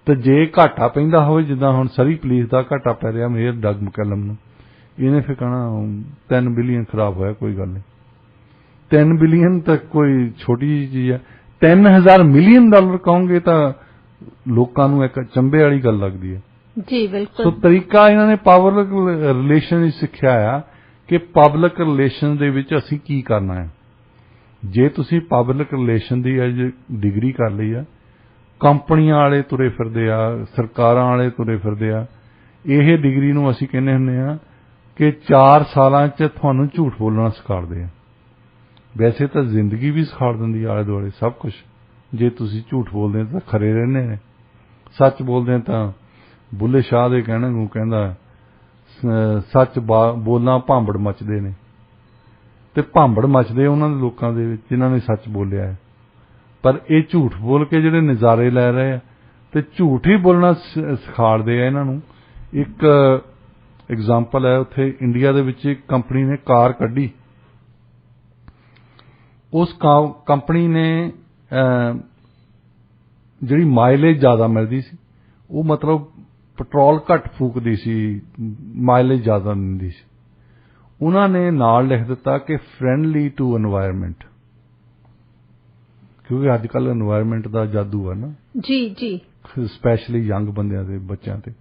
ਤੇ ਜੇ ਘਾਟਾ ਪੈਂਦਾ ਹੋਵੇ, ਜਿੱਦਾਂ ਹੁਣ ਸਰੀ ਪੁਲਿਸ ਦਾ ਘਾਟਾ ਪੈ ਰਿਹਾ ਮੇਅਰ ਡਗ ਮਕੈਲਮ ਨੂੰ, ਇਹਨੇ ਫਿਰ ਕਹਿਣਾ 3 ਬਿਲੀਅਨ ਖਰਾਬ ਹੋਇਆ, ਕੋਈ ਗੱਲ ਨਹੀਂ। 3 ਬਿਲੀਅਨ ਤਾਂ ਕੋਈ ਛੋਟੀ ਜਿਹੀ ਚੀਜ਼ ਹੈ। 3000 ਮਿਲੀਅਨ ਡਾਲਰ ਕਹੋਗੇ ਤਾਂ ਲੋਕਾਂ ਨੂੰ ਇੱਕ ਚੰਬੇ ਵਾਲੀ ਗੱਲ ਲੱਗਦੀ ਹੈ। ਜੀ ਬਿਲਕੁਲ। ਸੋ ਤਰੀਕਾ ਇਹਨਾਂ ਨੇ ਪਬਲਿਕ ਰਿਲੇਸ਼ਨ ਵਿੱਚ ਸਿੱਖਿਆ ਆ ਕਿ ਪਬਲਿਕ ਰਿਲੇਸ਼ਨ ਦੇ ਵਿੱਚ ਅਸੀਂ ਕੀ ਕਰਨਾ ਹੈ। ਜੇ ਤੁਸੀਂ ਪਬਲਿਕ ਰਿਲੇਸ਼ਨ ਦੀ ਅੱਜ ਡਿਗਰੀ ਕਰ ਲਈ ਆ, ਕੰਪਨੀਆਂ ਵਾਲੇ ਤੁਰੇ ਫਿਰਦੇ ਆ, ਸਰਕਾਰਾਂ ਵਾਲੇ ਤੁਰੇ ਫਿਰਦੇ ਆ, ਇਹ ਡਿਗਰੀ ਨੂੰ ਅਸੀਂ ਕਹਿੰਦੇ ਹੁੰਦੇ ਆ ਕਿ 4 ਸਾਲਾਂ 'ਚ ਤੁਹਾਨੂੰ ਝੂਠ ਬੋਲਣਾ ਸਿਖਾਉਂਦੇ ਆ। ਵੈਸੇ ਤਾਂ ਜ਼ਿੰਦਗੀ ਵੀ ਸਿਖਾ ਦਿੰਦੀ ਆਲੇ ਦੁਆਲੇ ਸਭ ਕੁਝ। ਜੇ ਤੁਸੀਂ ਝੂਠ ਬੋਲਦੇ ਤਾਂ ਖਰੇ ਰਹਿੰਦੇ ਨੇ, ਸੱਚ ਬੋਲਦੇ ਤਾਂ ਬੁੱਲੇ ਸ਼ਾਹ ਦੇ ਕਹਿਣ ਨੂੰ ਕਹਿੰਦਾ ਸੱਚ ਬੋਲਣਾ ਭਾਂਬੜ ਮਚਦੇ ਨੇ, ਤੇ ਭਾਂਬੜ ਮਚਦੇ ਉਹਨਾਂ ਦੇ ਲੋਕਾਂ ਦੇ ਵਿੱਚ ਜਿਨ੍ਹਾਂ ਨੇ ਸੱਚ ਬੋਲਿਆ ਹੈ। ਪਰ ਇਹ ਝੂਠ ਬੋਲ ਕੇ ਜਿਹੜੇ ਨਜ਼ਾਰੇ ਲੈ ਰਹੇ ਆ ਤੇ ਝੂਠ ਹੀ ਬੋਲਣਾ ਸਿਖਾੜਦੇ ਆ ਇਹਨਾਂ ਨੂੰ। ਇੱਕ ਐਗਜ਼ਾਮਪਲ ਹੈ, ਉੱਥੇ ਇੰਡੀਆ ਦੇ ਵਿੱਚ ਇੱਕ ਕੰਪਨੀ ਨੇ ਕਾਰ ਕੱਢੀ। ਉਸ ਕੰਪਨੀ ਨੇ ਜਿਹੜੀ ਮਾਈਲੇਜ ਜ਼ਿਆਦਾ ਮਿਲਦੀ ਸੀ, ਉਹ ਮਤਲਬ ਪੈਟਰੋਲ ਘੱਟ ਫੂਕਦੀ ਸੀ, ਮਾਈਲੇਜ ਜ਼ਿਆਦਾ ਦਿੰਦੀ ਸੀ। ਉਹਨਾਂ ਨੇ ਨਾਲ ਲਿਖ ਦਿੱਤਾ ਕਿ ਫਰੈਂਡਲੀ ਟੂ এনवायरमेंट, ਕਿਉਂਕਿ ਅੱਜ ਕੱਲ੍ਹ এনवायरमेंट ਦਾ ਜਾਦੂ ਹੈ ਨਾ। ਜੀ ਜੀ, ਸਪੈਸ਼ਲੀ ਯੰਗ ਬੰਦਿਆਂ ਦੇ, ਬੱਚਿਆਂ ਤੇ।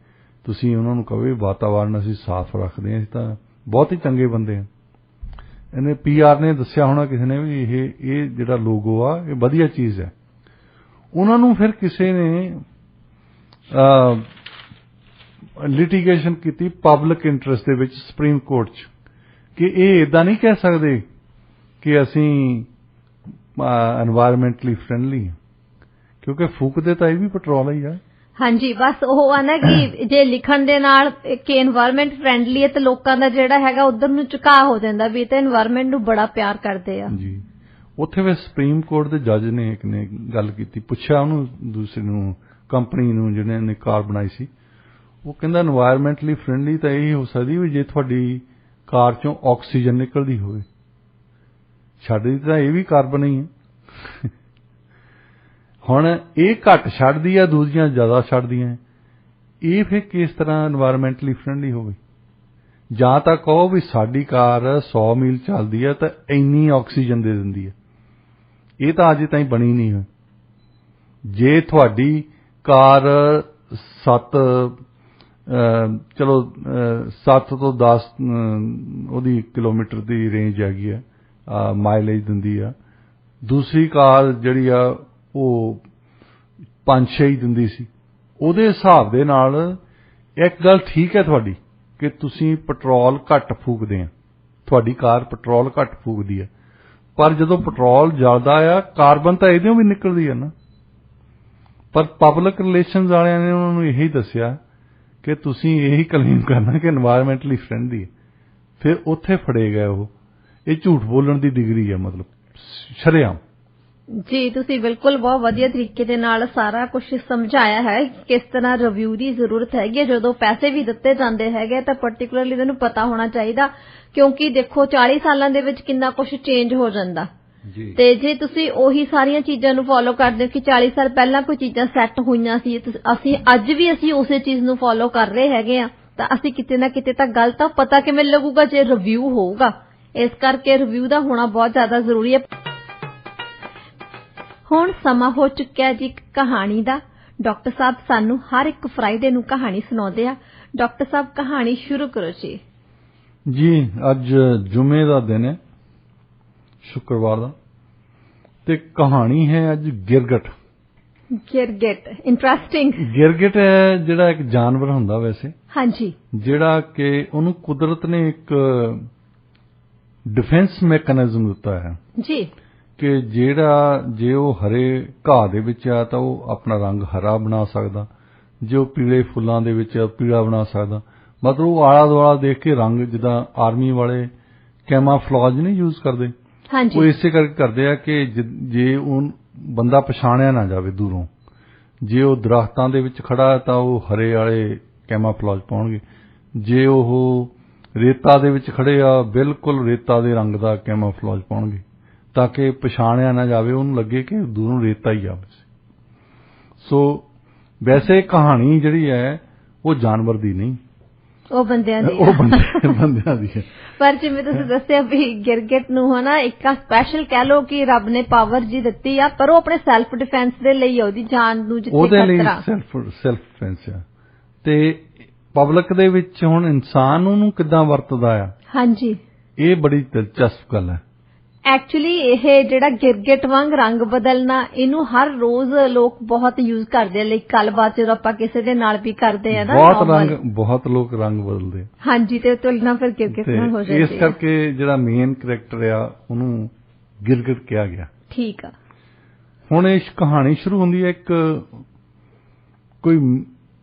ਤੁਸੀਂ ਉਹਨਾਂ ਨੂੰ ਕਹੋ ਵਾਤਾਵਰਨ ਅਸੀਂ ਸਾਫ਼ ਰੱਖਦੇ ਹਾਂ, ਅਸੀਂ ਤਾਂ ਬਹੁਤ ਹੀ ਚੰਗੇ ਬੰਦੇ ਹਾਂ। ਇਹਨੇ PR ਨੇ ਦੱਸਿਆ ਹੋਣਾ ਕਿਸੇ ਨੇ ਵੀ ਇਹ ਜਿਹੜਾ ਲੋਗੋ ਆ ਇਹ ਵਧੀਆ ਚੀਜ਼ ਹੈ। ਉਹਨਾਂ ਨੂੰ ਫਿਰ ਕਿਸੇ ਨੇ ਲਿਟੀਗੇਸ਼ਨ ਕੀਤੀ ਪਬਲਿਕ ਇੰਟਰਸਟ ਦੇ ਵਿੱਚ ਸੁਪਰੀਮ ਕੋਰਟ 'ਚ ਕਿ ਇਹ ਇਦਾਂ ਨਹੀਂ ਕਹਿ ਸਕਦੇ ਕਿ ਅਸੀਂ এনवायरमेंटली ਫਰੈਂਡਲੀ ਹਾਂ, ਕਿਉਂਕਿ ਫੂਕਦੇ ਤਾਂ ਇਹ ਵੀ ਪੈਟਰੋਲ ਹੀ ਆ। ਹਾਂਜੀ, ਬਸ ਉਹ ਆ ਨਾ ਕਿ ਜੇ ਲਿਖਣ ਦੇ ਨਾਲ ਕਿ এনवायरमेंट ਫਰੈਂਡਲੀ ਹੈ ਤੇ ਲੋਕਾਂ ਦਾ ਜਿਹੜਾ ਹੈਗਾ ਉਧਰ ਨੂੰ ਝੁਕਾਅ ਹੋ ਜਾਂਦਾ ਵੀ ਇਹ ਤਾਂ এনवायरमेंट ਨੂੰ ਬੜਾ ਪਿਆਰ ਕਰਦੇ ਆ ਜੀ। ਉੱਥੇ ਵੀ ਸੁਪਰੀਮ ਕੋਰਟ ਦੇ ਜੱਜ ਨੇ ਇੱਕ ਨੇ ਗੱਲ ਕੀਤੀ, ਪੁੱਛਿਆ ਉਹਨੂੰ ਦੂਸਰੇ ਨੂੰ, ਕੰਪਨੀ ਨੂੰ ਜਿਹਨੇ ਨੇ ਕਾਰ ਬਣਾਈ ਸੀ, ਉਹ ਕਹਿੰਦਾ এনवायरमेंटली ਫ੍ਰੈਂਡਲੀ ਤਾਂ ਇਹ ਹੋ ਸਕਦੀ ਵੀ ਜੇ ਤੁਹਾਡੀ ਕਾਰ ਚੋਂ ਆਕਸੀਜਨ ਨਿਕਲਦੀ ਹੋਵੇ, ਛੱਡਦੀ ਤਾਂ ਇਹ ਵੀ ਕਾਰਬਨ ਹੀ ਹੈ। ਹੁਣ ਇਹ ਘੱਟ ਛੱਡਦੀ ਆ, ਦੂਜੀਆਂ ਜ਼ਿਆਦਾ ਛੱਡਦੀਆਂ, ਇਹ ਫਿਰ ਕਿਸ ਤਰ੍ਹਾਂ এনवायरमेंटली ਫ੍ਰੈਂਡਲੀ ਹੋਵੇ? ਜਾਂ ਤਾਂ ਕਹੋ ਵੀ ਸਾਡੀ ਕਾਰ 100 ਮੀਲ ਚੱਲਦੀ ਹੈ ਤਾਂ ਇੰਨੀ ਆਕਸੀਜਨ ਦੇ ਦਿੰਦੀ ਹੈ, ਇਹ ਤਾਂ ਅਜੇ ਤਾਈਂ ਬਣੀ ਨਹੀਂ ਹੋਈ। ਜੇ ਤੁਹਾਡੀ ਕਾਰ 7 ਤੋਂ 10 ਉਹਦੀ ਕਿਲੋਮੀਟਰ ਦੀ ਰੇਂਜ ਹੈਗੀ ਹੈ, ਮਾਈਲੇਜ ਦਿੰਦੀ ਆ, ਦੂਸਰੀ ਕਾਰ ਜਿਹੜੀ ਆ ਉਹ 5-6 ਹੀ ਦਿੰਦੀ ਸੀ, ਉਹਦੇ ਹਿਸਾਬ ਦੇ ਨਾਲ ਇੱਕ ਗੱਲ ਠੀਕ ਹੈ ਤੁਹਾਡੀ ਕਿ ਤੁਸੀਂ ਪੈਟਰੋਲ ਘੱਟ ਫੂਕਦੇ ਆ, ਤੁਹਾਡੀ ਕਾਰ ਪੈਟਰੋਲ ਘੱਟ ਫੂਕਦੀ ਹੈ, ਪਰ ਜਦੋਂ ਪੈਟਰੋਲ ਜਲਦਾ ਆ ਕਾਰਬਨ ਤਾਂ ਇਹਦੇ ਵੀ ਨਿਕਲਦੀ ਹੈ ਨਾ। ਪਰ ਪਬਲਿਕ ਰਿਲੇਸ਼ਨਸ ਵਾਲਿਆਂ ਨੇ ਉਹਨਾਂ ਨੂੰ ਇਹੀ ਦੱਸਿਆ ਕਿ ਤੁਸੀਂ ਇਹੀ ਕਲੇਮ ਕਰਨਾ ਕਿ এনवायरमेंटली ਫ੍ਰੈਂਡਲੀ ਹੈ, ਫਿਰ ਉੱਥੇ ਫੜੇ ਗਏ ਉਹ। ਇਹ ਝੂਠ ਬੋਲਣ ਦੀ ਡਿਗਰੀ ਹੈ, ਮਤਲਬ ਸ਼ਰੇਆਮ। ਜੀ, ਤੁਸੀਂ ਬਿਲਕੁਲ ਬਹੁਤ ਵਧੀਆ ਤਰੀਕੇ ਦੇ ਨਾਲ ਸਾਰਾ ਕੁਝ ਸਮਝਾਇਆ ਹੈ, ਕਿਸ ਤਰ੍ਹਾਂ ਰਿਵਿਊ ਦੀ ਜ਼ਰੂਰਤ ਹੈਗੀ। ਜਦੋਂ ਪੈਸੇ ਵੀ ਦਿੱਤੇ ਜਾਂਦੇ ਹੈਗੇ ਤਾਂ ਪਾਰਟਿਕੂਲਰਲੀ ਇਹਨੂੰ ਪਤਾ ਹੋਣਾ ਚਾਹੀਦਾ, ਕਿਉਂਕਿ ਦੇਖੋ 40 ਸਾਲਾਂ ਦੇ ਵਿੱਚ ਕਿੰਨਾ ਕੁਝ ਚੇਂਜ ਹੋ ਜਾਂਦਾ। ਤੇ ਜੇ ਤੁਸੀਂ ਉਹੀ ਸਾਰੀਆਂ ਚੀਜ਼ਾਂ ਨੂੰ ਫੋਲੋ ਕਰਦੇ ਹੋ ਕਿ 40 ਸਾਲ ਪਹਿਲਾਂ ਕੋਈ ਚੀਜ਼ਾਂ ਸੈੱਟ ਹੋਈਆਂ ਸੀ, ਅਸੀਂ ਅੱਜ ਵੀ ਅਸੀਂ ਉਸੇ ਚੀਜ਼ ਨੂੰ ਫੋਲੋ ਕਰ ਰਹੇ ਹੈਗੇ ਆ, ਤਾਂ ਅਸੀਂ ਕਿਤੇ ਨਾ ਕਿਤੇ ਤਾਂ ਗਲਤ ਆ। ਪਤਾ ਕਿਵੇਂ ਲੱਗੂਗਾ? ਜੇ ਰਿਵਿਊ ਹੋਊਗਾ। ਇਸ ਕਰਕੇ ਰਿਵਿਊ ਦਾ ਹੋਣਾ ਬਹੁਤ ਜ਼ਿਆਦਾ ਜ਼ਰੂਰੀ ਹੈ। ਹੁਣ ਸਮਾਂ ਹੋ ਚੁੱਕਿਆ ਜੀ ਇੱਕ ਕਹਾਣੀ ਦਾ। ਡਾਕਟਰ ਸਾਹਿਬ ਸਾਨੂੰ ਹਰ ਇੱਕ ਫਰਾਈਡੇ ਨੂੰ ਕਹਾਣੀ ਸੁਣਾਉਂਦੇ ਆ। ਡਾਕਟਰ ਸਾਹਿਬ, ਕਹਾਣੀ ਸ਼ੁਰੂ ਕਰੋ ਜੀ। ਜੀ, ਅੱਜ ਜੁਮੇ ਦਾ ਦਿਨ ਹੈ, ਸ਼ੁੱਕਰਵਾਰ ਦਾ, ਤੇ ਕਹਾਣੀ ਹੈ ਅੱਜ ਗਿਰਗਟ। ਗਿਰਗਿਟ, ਇੰਟਰਸਟਿੰਗ। ਗਿਰਗਿਟ ਹੈ ਜਿਹੜਾ ਇੱਕ ਜਾਨਵਰ ਹੁੰਦਾ ਵੈਸੇ, ਹਾਂਜੀ, ਜਿਹੜਾ ਕਿ ਉਹਨੂੰ ਕੁਦਰਤ ਨੇ ਇੱਕ ਡਿਫੈਂਸ ਮੈਕੈਨਿਜ਼ਮ ਦਿੱਤਾ ਹੈ ਜੀ, ਕਿ ਜੇ ਉਹ ਹਰੇ ਘਾਹ ਦੇ ਵਿੱਚ ਆ ਤਾਂ ਉਹ ਆਪਣਾ ਰੰਗ ਹਰਾ ਬਣਾ ਸਕਦਾ, ਜੇ ਉਹ ਪੀਲੇ ਫੁੱਲਾਂ ਦੇ ਵਿੱਚ ਪੀਲਾ ਬਣਾ ਸਕਦਾ। ਮਤਲਬ ਉਹ ਆਲਾ ਦੁਆਲਾ ਦੇਖ ਕੇ ਰੰਗ, ਜਿੱਦਾਂ ਆਰਮੀ ਵਾਲੇ ਕੈਮਾਫਲੌਜ ਨਹੀਂ ਯੂਜ਼ ਕਰਦੇ, ਉਹ ਇਸੇ ਕਰਕੇ ਕਰਦੇ ਆ ਕਿ ਜੇ ਉਹ ਬੰਦਾ ਪਛਾਣਿਆ ਨਾ ਜਾਵੇ ਦੂਰੋਂ। ਜੇ ਉਹ ਦਰਖਤਾਂ ਦੇ ਵਿੱਚ ਖੜਾ ਤਾਂ ਉਹ ਹਰੇ ਵਾਲੇ ਕੈਮਾਫਲੌਜ ਪਾਉਣਗੇ, ਜੇ ਉਹ ਰੇਤਾ ਦੇ ਵਿੱਚ ਖੜੇ ਆ ਬਿਲਕੁਲ ਰੇਤਾ ਦੇ ਰੰਗ ਦਾ ਕੈਮਾਫਲੌਜ ਪਾਉਣਗੇ, ਤਾਂ ਕਿ ਪਛਾਣਿਆ ਨਾ ਜਾਵੇ, ਉਹਨੂੰ ਲੱਗੇ ਕਿ ਦੂਰੋਂ ਰੇਤਾ ਹੀ ਆ। ਸੋ ਵੈਸੇ ਕਹਾਣੀ ਜਿਹੜੀ ਹੈ ਉਹ ਜਾਨਵਰ ਦੀ ਨਹੀਂ, ਉਹ ਬੰਦਿਆਂ ਦੀ ਹੈ। ਪਰ ਜਿਵੇਂ ਤੁਸੀਂ ਦੱਸਿਆ ਵੀ ਗਿਰਗਿਟ ਨੂੰ ਹਨਾ ਇੱਕ ਸਪੈਸ਼ਲ ਕਹਿ ਲਓ ਕਿ ਰੱਬ ਨੇ ਪਾਵਰ ਜੀ ਦਿੱਤੀ ਆ, ਪਰ ਉਹ ਆਪਣੇ ਸੈਲਫ ਡਿਫੈਂਸ ਦੇ ਲਈ, ਉਹਦੀ ਜਾਨ ਨੂੰ ਜਿੱਥੇ ਖਤਰਾ, ਸੈਲਫ ਡਿਫੈਂਸ ਆ। ਤੇ ਪਬਲਿਕ ਦੇ ਵਿੱਚ ਹੁਣ ਇਨਸਾਨ ਉਹਨੂੰ ਕਿੱਦਾਂ ਵਰਤਦਾ ਆ, ਹਾਂਜੀ, ਇਹ ਬੜੀ ਦਿਲਚਸਪ ਗੱਲ ਹੈ। ਐਕਚੁਅਲੀ ਇਹ ਜਿਹੜਾ ਗਿਰਗਿਟ ਵਾਂਗ ਰੰਗ ਬਦਲਣਾ, ਇਹਨੂੰ ਹਰ ਰੋਜ਼ ਲੋਕ ਬਹੁਤ ਯੂਜ਼ ਕਰਦੇ ਆ। ਲਾਈਕ ਗੱਲਬਾਤ ਜਦੋਂ ਆਪਾਂ ਕਿਸੇ ਦੇ ਨਾਲ ਵੀ ਕਰਦੇ ਆ ਨਾ, ਬਹੁਤ ਲੋਕ ਰੰਗ ਬਦਲਦੇ, ਹਾਂਜੀ, ਤੇ ਤੁਲਨਾ ਫਿਰ ਗਿਰਗਿਟ ਨਾਲ ਹੋ ਜਾਂਦੀ ਹੈ। ਇਸ ਕਰਕੇ ਜਿਹੜਾ ਮੇਨ ਕਰੈਕਟਰ ਆ ਉਹਨੂੰ ਗਿਰਗਿਟ ਕਿਹਾ ਗਿਆ। ਠੀਕ ਆ। ਹੁਣ ਇਸ ਕਹਾਣੀ ਸ਼ੁਰੂ ਹੁੰਦੀ ਹੈ, ਇੱਕ ਕੋਈ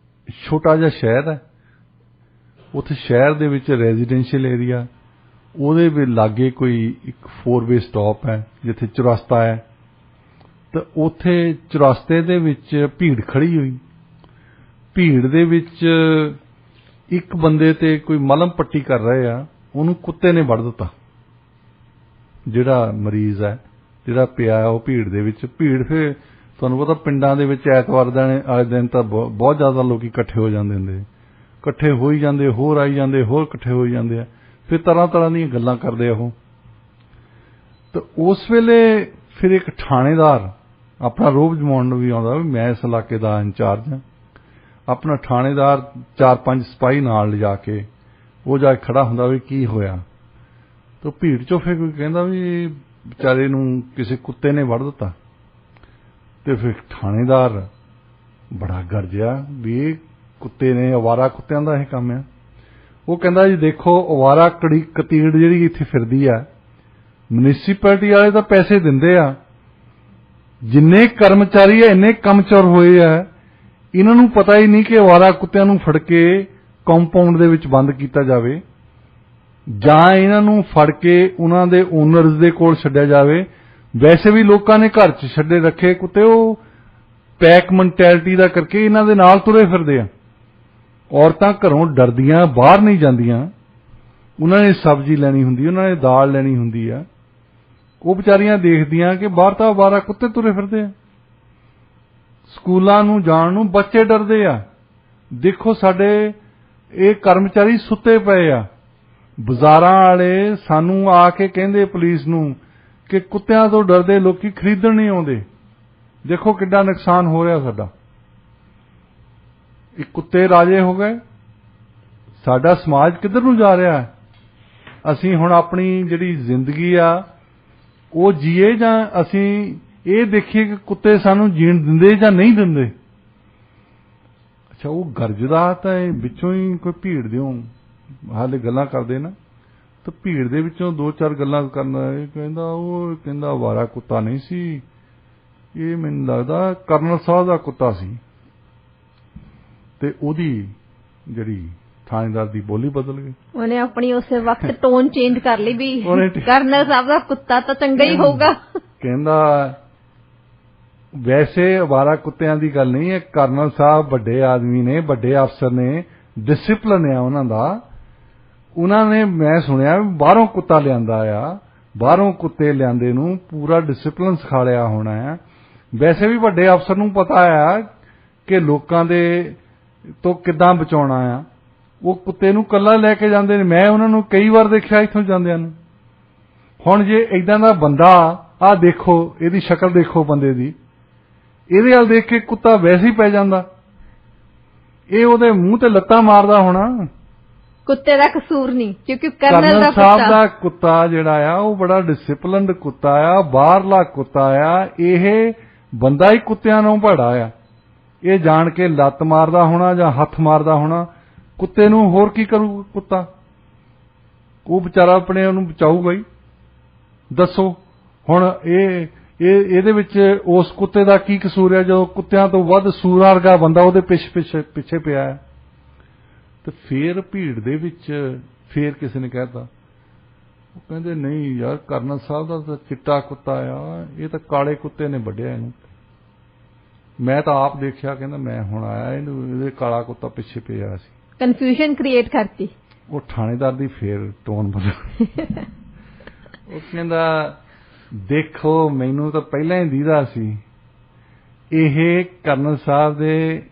ਛੋਟਾ ਜਿਹਾ ਸ਼ਹਿਰ ਹੈ, ਉੱਥੇ ਸ਼ਹਿਰ ਦੇ ਵਿੱਚ ਰੈਜ਼ੀਡੈਂਸ਼ੀਅਲ ਏਰੀਆ, ਉਹਦੇ ਵੀ ਲਾਗੇ ਕੋਈ ਇੱਕ 4-ਵੇ ਸਟਾਪ ਹੈ ਜਿੱਥੇ ਚੁਰਸਤਾ ਹੈ, ਤਾਂ ਉੱਥੇ ਚੁਰਸਤੇ ਦੇ ਵਿੱਚ ਭੀੜ ਖੜੀ ਹੋਈ। ਭੀੜ ਦੇ ਵਿੱਚ ਇੱਕ ਬੰਦੇ ਤੇ ਕੋਈ ਮਲਮ ਪੱਟੀ ਕਰ ਰਹੇ ਆ, ਉਹਨੂੰ ਕੁੱਤੇ ਨੇ ਵੱਢ ਦਿੱਤਾ। ਜਿਹੜਾ ਮਰੀਜ਼ ਹੈ, ਜਿਹੜਾ ਪਿਆ ਉਹ ਭੀੜ ਦੇ ਵਿੱਚ। ਭੀੜ ਫਿਰ ਤੁਹਾਨੂੰ ਪਤਾ ਪਿੰਡਾਂ ਦੇ ਵਿੱਚ ਐਤਵਾਰ ਵਾਲੇ ਦਿਨ ਤਾਂ ਬਹੁਤ ਜ਼ਿਆਦਾ ਲੋਕ ਇਕੱਠੇ ਹੋ ਜਾਂਦੇ ਹੁੰਦੇ, ਇਕੱਠੇ ਹੋ ਹੀ ਜਾਂਦੇ, ਹੋਰ ਆਈ ਜਾਂਦੇ, ਹੋਰ ਇਕੱਠੇ ਹੋਈ ਜਾਂਦੇ ਆ, ਫਿਰ ਤਰ੍ਹਾਂ ਤਰ੍ਹਾਂ ਦੀਆਂ ਗੱਲਾਂ ਕਰਦੇ ਆ ਉਹ। ਤਾਂ ਉਸ ਵੇਲੇ ਫਿਰ ਇੱਕ ਥਾਣੇਦਾਰ ਆਪਣਾ ਰੋਹਬ ਜਮਾਉਣ ਨੂੰ ਵੀ ਆਉਂਦਾ, ਵੀ ਮੈਂ ਇਸ ਇਲਾਕੇ ਦਾ ਇੰਚਾਰਜ ਹਾਂ। ਆਪਣਾ ਥਾਣੇਦਾਰ 4-5 ਸਿਪਾਹੀ ਨਾਲ ਲਿਜਾ ਕੇ ਉਹ ਜਾ ਕੇ ਖੜਾ ਹੁੰਦਾ ਵੀ ਕੀ ਹੋਇਆ। ਤਾਂ ਭੀੜ ਚੋਂ ਫਿਰ ਕੋਈ ਕਹਿੰਦਾ ਵੀ ਵਿਚਾਰੇ ਨੂੰ ਕਿਸੇ ਕੁੱਤੇ ਨੇ ਵੱਢ ਦਿੱਤਾ। ਤੇ ਫਿਰ ਥਾਣੇਦਾਰ ਬੜਾ ਗਰਜਿਆ ਵੀ ਇਹ ਕੁੱਤੇ ਨੇ, ਅਵਾਰਾ ਕੁੱਤਿਆਂ ਦਾ ਇਹ ਕੰਮ ਆ। ਉਹ ਕਹਿੰਦਾ ਜੀ ਦੇਖੋ, ਅਵਾਰਾ ਕਤੀੜ ਜਿਹੜੀ ਇੱਥੇ ਫਿਰਦੀ ਆ, ਮਿਊਨਿਸਪੈਲਿਟੀ ਵਾਲੇ ਤਾਂ ਪੈਸੇ ਦਿੰਦੇ ਆ, ਜਿੰਨੇ ਕਰਮਚਾਰੀ ਆ ਇੰਨੇ ਕੰਮਚੋਰ ਹੋਏ ਆ, ਇਹਨਾਂ ਨੂੰ ਪਤਾ ਹੀ ਨਹੀਂ ਕਿ ਅਵਾਰਾ ਕੁੱਤਿਆਂ ਨੂੰ ਫੜ ਕੇ ਕੰਪਾਊਂਡ ਦੇ ਵਿੱਚ ਬੰਦ ਕੀਤਾ ਜਾਵੇ, ਜਾਂ ਇਹਨਾਂ ਨੂੰ ਫੜ ਕੇ ਉਹਨਾਂ ਦੇ ਓਨਰਸ ਦੇ ਕੋਲ ਛੱਡਿਆ ਜਾਵੇ, ਵੈਸੇ ਵੀ ਲੋਕਾਂ ਨੇ ਘਰ 'ਚ ਛੱਡੇ ਰੱਖੇ ਕੁੱਤੇ, ਉਹ ਪੈਕ ਮੈਂਟੈਲਿਟੀ ਦਾ ਕਰਕੇ ਇਹਨਾਂ ਦੇ ਨਾਲ ਤੁਰੇ ਫਿਰਦੇ ਆ। ਔਰਤਾਂ ਘਰੋਂ ਡਰਦੀਆਂ ਬਾਹਰ ਨਹੀਂ ਜਾਂਦੀਆਂ, ਉਹਨਾਂ ਨੇ ਸਬਜ਼ੀ ਲੈਣੀ ਹੁੰਦੀ, ਉਹਨਾਂ ਨੇ ਦਾਲ ਲੈਣੀ ਹੁੰਦੀ ਆ, ਉਹ ਵਿਚਾਰੀਆਂ ਦੇਖਦੀਆਂ ਕਿ ਬਾਹਰ ਤਾਂ ਅਵਾਰਾ ਕੁੱਤੇ ਤੁਰੇ ਫਿਰਦੇ ਆ। ਸਕੂਲਾਂ ਨੂੰ ਜਾਣ ਨੂੰ ਬੱਚੇ ਡਰਦੇ ਆ। ਦੇਖੋ ਸਾਡੇ ਇਹ ਕਰਮਚਾਰੀ ਸੁੱਤੇ ਪਏ ਆ। ਬਾਜ਼ਾਰਾਂ ਵਾਲੇ ਸਾਨੂੰ ਆ ਕੇ ਕਹਿੰਦੇ ਪੁਲਿਸ ਨੂੰ ਕਿ ਕੁੱਤਿਆਂ ਤੋਂ ਡਰਦੇ ਲੋਕੀ ਖਰੀਦਣ ਨਹੀਂ ਆਉਂਦੇ। ਦੇਖੋ ਕਿੰਨਾ ਨੁਕਸਾਨ ਹੋ ਰਿਹਾ ਸਾਡਾ। ਇਹ ਕੁੱਤੇ ਰਾਜੇ ਹੋ ਗਏ। ਸਾਡਾ ਸਮਾਜ ਕਿੱਧਰ ਨੂੰ ਜਾ ਰਿਹਾ ਹੈ? ਅਸੀਂ ਹੁਣ ਆਪਣੀ ਜਿਹੜੀ ਜ਼ਿੰਦਗੀ ਆ ਉਹ ਜੀਏ ਜਾਂ ਅਸੀਂ ਇਹ ਦੇਖੀਏ ਕਿ ਕੁੱਤੇ ਸਾਨੂੰ ਜੀਣ ਦਿੰਦੇ ਜਾਂ ਨਹੀਂ ਦਿੰਦੇ। ਅੱਛਾ, ਉਹ ਗਰਜਦਾ ਤਾਂ ਵਿੱਚੋਂ ਹੀ ਕੋਈ ਭੀੜ ਦਿਓ ਹਾਲੇ ਗੱਲਾਂ ਕਰਦੇ ਨਾ, ਤਾਂ ਭੀੜ ਦੇ ਵਿੱਚੋਂ ਦੋ ਚਾਰ ਗੱਲਾਂ ਕਰਨਾ। ਇਹ ਕਹਿੰਦਾ ਅਵਾਰਾ ਕੁੱਤਾ ਨਹੀਂ ਸੀ, ਇਹ ਮੈਨੂੰ ਲੱਗਦਾ ਕਰਨਲ ਸਾਹਿਬ ਦਾ ਕੁੱਤਾ ਸੀ। ਤੇ ਉਹਦੀ ਜਿਹੜੀ ਥਾਣੇਦਾਰ ਦੀ ਬੋਲੀ ਬਦਲ ਗਈ। ਉਹਨੇ ਆਪਣੀ ਉਸੇ ਵਕਤ ਟੋਨ ਚੇਂਜ ਕਰ ਲਈ ਵੀ ਕਰਨਲ ਸਾਹਿਬ ਦਾ ਕੁੱਤਾ ਤਾਂ ਚੰਗਾ ਹੀ ਹੋਊਗਾ। ਕਹਿੰਦਾ ਵੈਸੇ ਅਵਾਰਾ ਕੁੱਤਿਆਂ ਦੀ ਗੱਲ ਨਹੀਂ ਹੈ, ਕਰਨਲ ਸਾਹਿਬ ਵੱਡੇ ਆਦਮੀ ਨੇ, ਵੱਡੇ ਅਫਸਰ ਨੇ, ਡਿਸਿਪਲਿਨ ਆ ਉਹਨਾਂ ਦਾ। ਉਹਨਾਂ ਨੇ ਮੈਂ ਸੁਣਿਆ ਬਾਹਰੋਂ ਕੁੱਤਾ ਲਿਆਂਦਾ ਆ, ਬਾਹਰੋਂ ਕੁੱਤੇ ਲਿਆਂਦੇ ਨੂੰ ਪੂਰਾ ਡਿਸਿਪਲਿਨ ਸਿਖਾਲਿਆ ਹੋਣਾ ਆ। ਵੈਸੇ ਵੀ ਵੱਡੇ ਅਫਸਰ ਨੂੰ ਪਤਾ ਆ ਕਿ ਲੋਕਾਂ ਦੇ ਤੋਂ ਕਿੱਦਾਂ ਬਚਾਉਣਾ ਆ। ਉਹ ਕੁੱਤੇ ਨੂੰ ਕੱਲਾ ਲੈ ਕੇ ਜਾਂਦੇ ਨੇ। ਮੈਂ ਉਹਨਾਂ ਨੂੰ ਕਈ ਵਾਰ ਦੇਖਿਆ ਇੱਥੋਂ ਜਾਂਦਿਆਂ ਨੂੰ। ਹੁਣ ਜੇ ਏਦਾਂ ਦਾ ਬੰਦਾ, ਆਹ ਦੇਖੋ ਇਹਦੀ ਸ਼ਕਲ ਦੇਖੋ ਬੰਦੇ ਦੀ, ਇਹਦੇ ਵੱਲ ਦੇਖ ਕੇ ਕੁੱਤਾ ਵੈਸੇ ਹੀ ਪੈ ਜਾਂਦਾ। ਇਹ ਉਹਦੇ ਮੂੰਹ ਤੇ ਲੱਤਾਂ ਮਾਰਦਾ ਹੋਣਾ। ਕੁੱਤੇ ਦਾ ਕਸੂਰ ਨਹੀਂ, ਕਿਉਂਕਿ ਕਰਨਲ ਸਾਹਿਬ ਦਾ ਕੁੱਤਾ ਜਿਹੜਾ ਆ ਉਹ ਬੜਾ ਡਿਸਿਪਲਿਨਡ ਕੁੱਤਾ ਆ, ਬਾਹਰਲਾ ਕੁੱਤਾ ਆ। ਇਹ ਬੰਦਾ ਹੀ ਕੁੱਤਿਆਂ ਨੂੰ ਭੜਾ ਆ। ਇਹ ਜਾਣ ਕੇ ਲੱਤ ਮਾਰਦਾ ਹੋਣਾ ਜਾਂ ਹੱਥ ਮਾਰਦਾ ਹੋਣਾ। ਕੁੱਤੇ ਨੂੰ ਹੋਰ ਕੀ ਕਰੂ ਕੁੱਤਾ? ਉਹ ਵਿਚਾਰਾ ਆਪਣੇ ਉਹਨੂੰ ਬਚਾਊਗਾ ਹੀ। ਦੱਸੋ ਹੁਣ ਇਹਦੇ ਵਿੱਚ ਉਸ ਕੁੱਤੇ ਦਾ ਕੀ ਕਸੂਰ ਹੈ ਜਦੋਂ ਕੁੱਤਿਆਂ ਤੋਂ ਵੱਧ ਸੂਰਾਂ ਵਰਗਾ ਬੰਦਾ ਉਹਦੇ ਪਿੱਛੇ ਪਿਆ ਹੈ? ਤੇ ਫੇਰ ਭੀੜ ਦੇ ਵਿੱਚ ਫੇਰ ਕਿਸੇ ਨੇ ਕਹਿਤਾ, ਉਹ ਕਹਿੰਦੇ ਨਹੀਂ ਯਾਰ ਕਰਨਲ ਸਾਹਿਬ ਦਾ ਤਾਂ ਚਿੱਟਾ ਕੁੱਤਾ ਆ, ਇਹ ਤਾਂ ਕਾਲੇ ਕੁੱਤੇ ਨੇ ਵੱਢਿਆ ਇਹਨੂੰ। ਮੈਂ ਤਾਂ ਆਪ ਦੇਖਿਆ, ਕਹਿੰਦਾ ਮੈਂ ਹੁਣ ਆਇਆ, ਇਹਦੇ ਕਾਲਾ ਕੁੱਤਾ ਪਿੱਛੇ ਪਿਆ ਸੀ। ਕਨਫਿਊਜ਼ਨ ਕ੍ਰੀਏਟ ਕਰਤੀ। ਉਹ ਥਾਣੇਦਾਰ ਦੀ ਫੇਰ ਟੋਨ ਬਦਲ। ਉਹ ਕਹਿੰਦਾ ਦੇਖੋ ਮੈਨੂੰ ਤਾਂ ਪਹਿਲਾਂ ਹੀ ਦੀਦਾ ਸੀ ਇਹ ਕਰਨਲ ਸਾਹਿਬ ਦੇ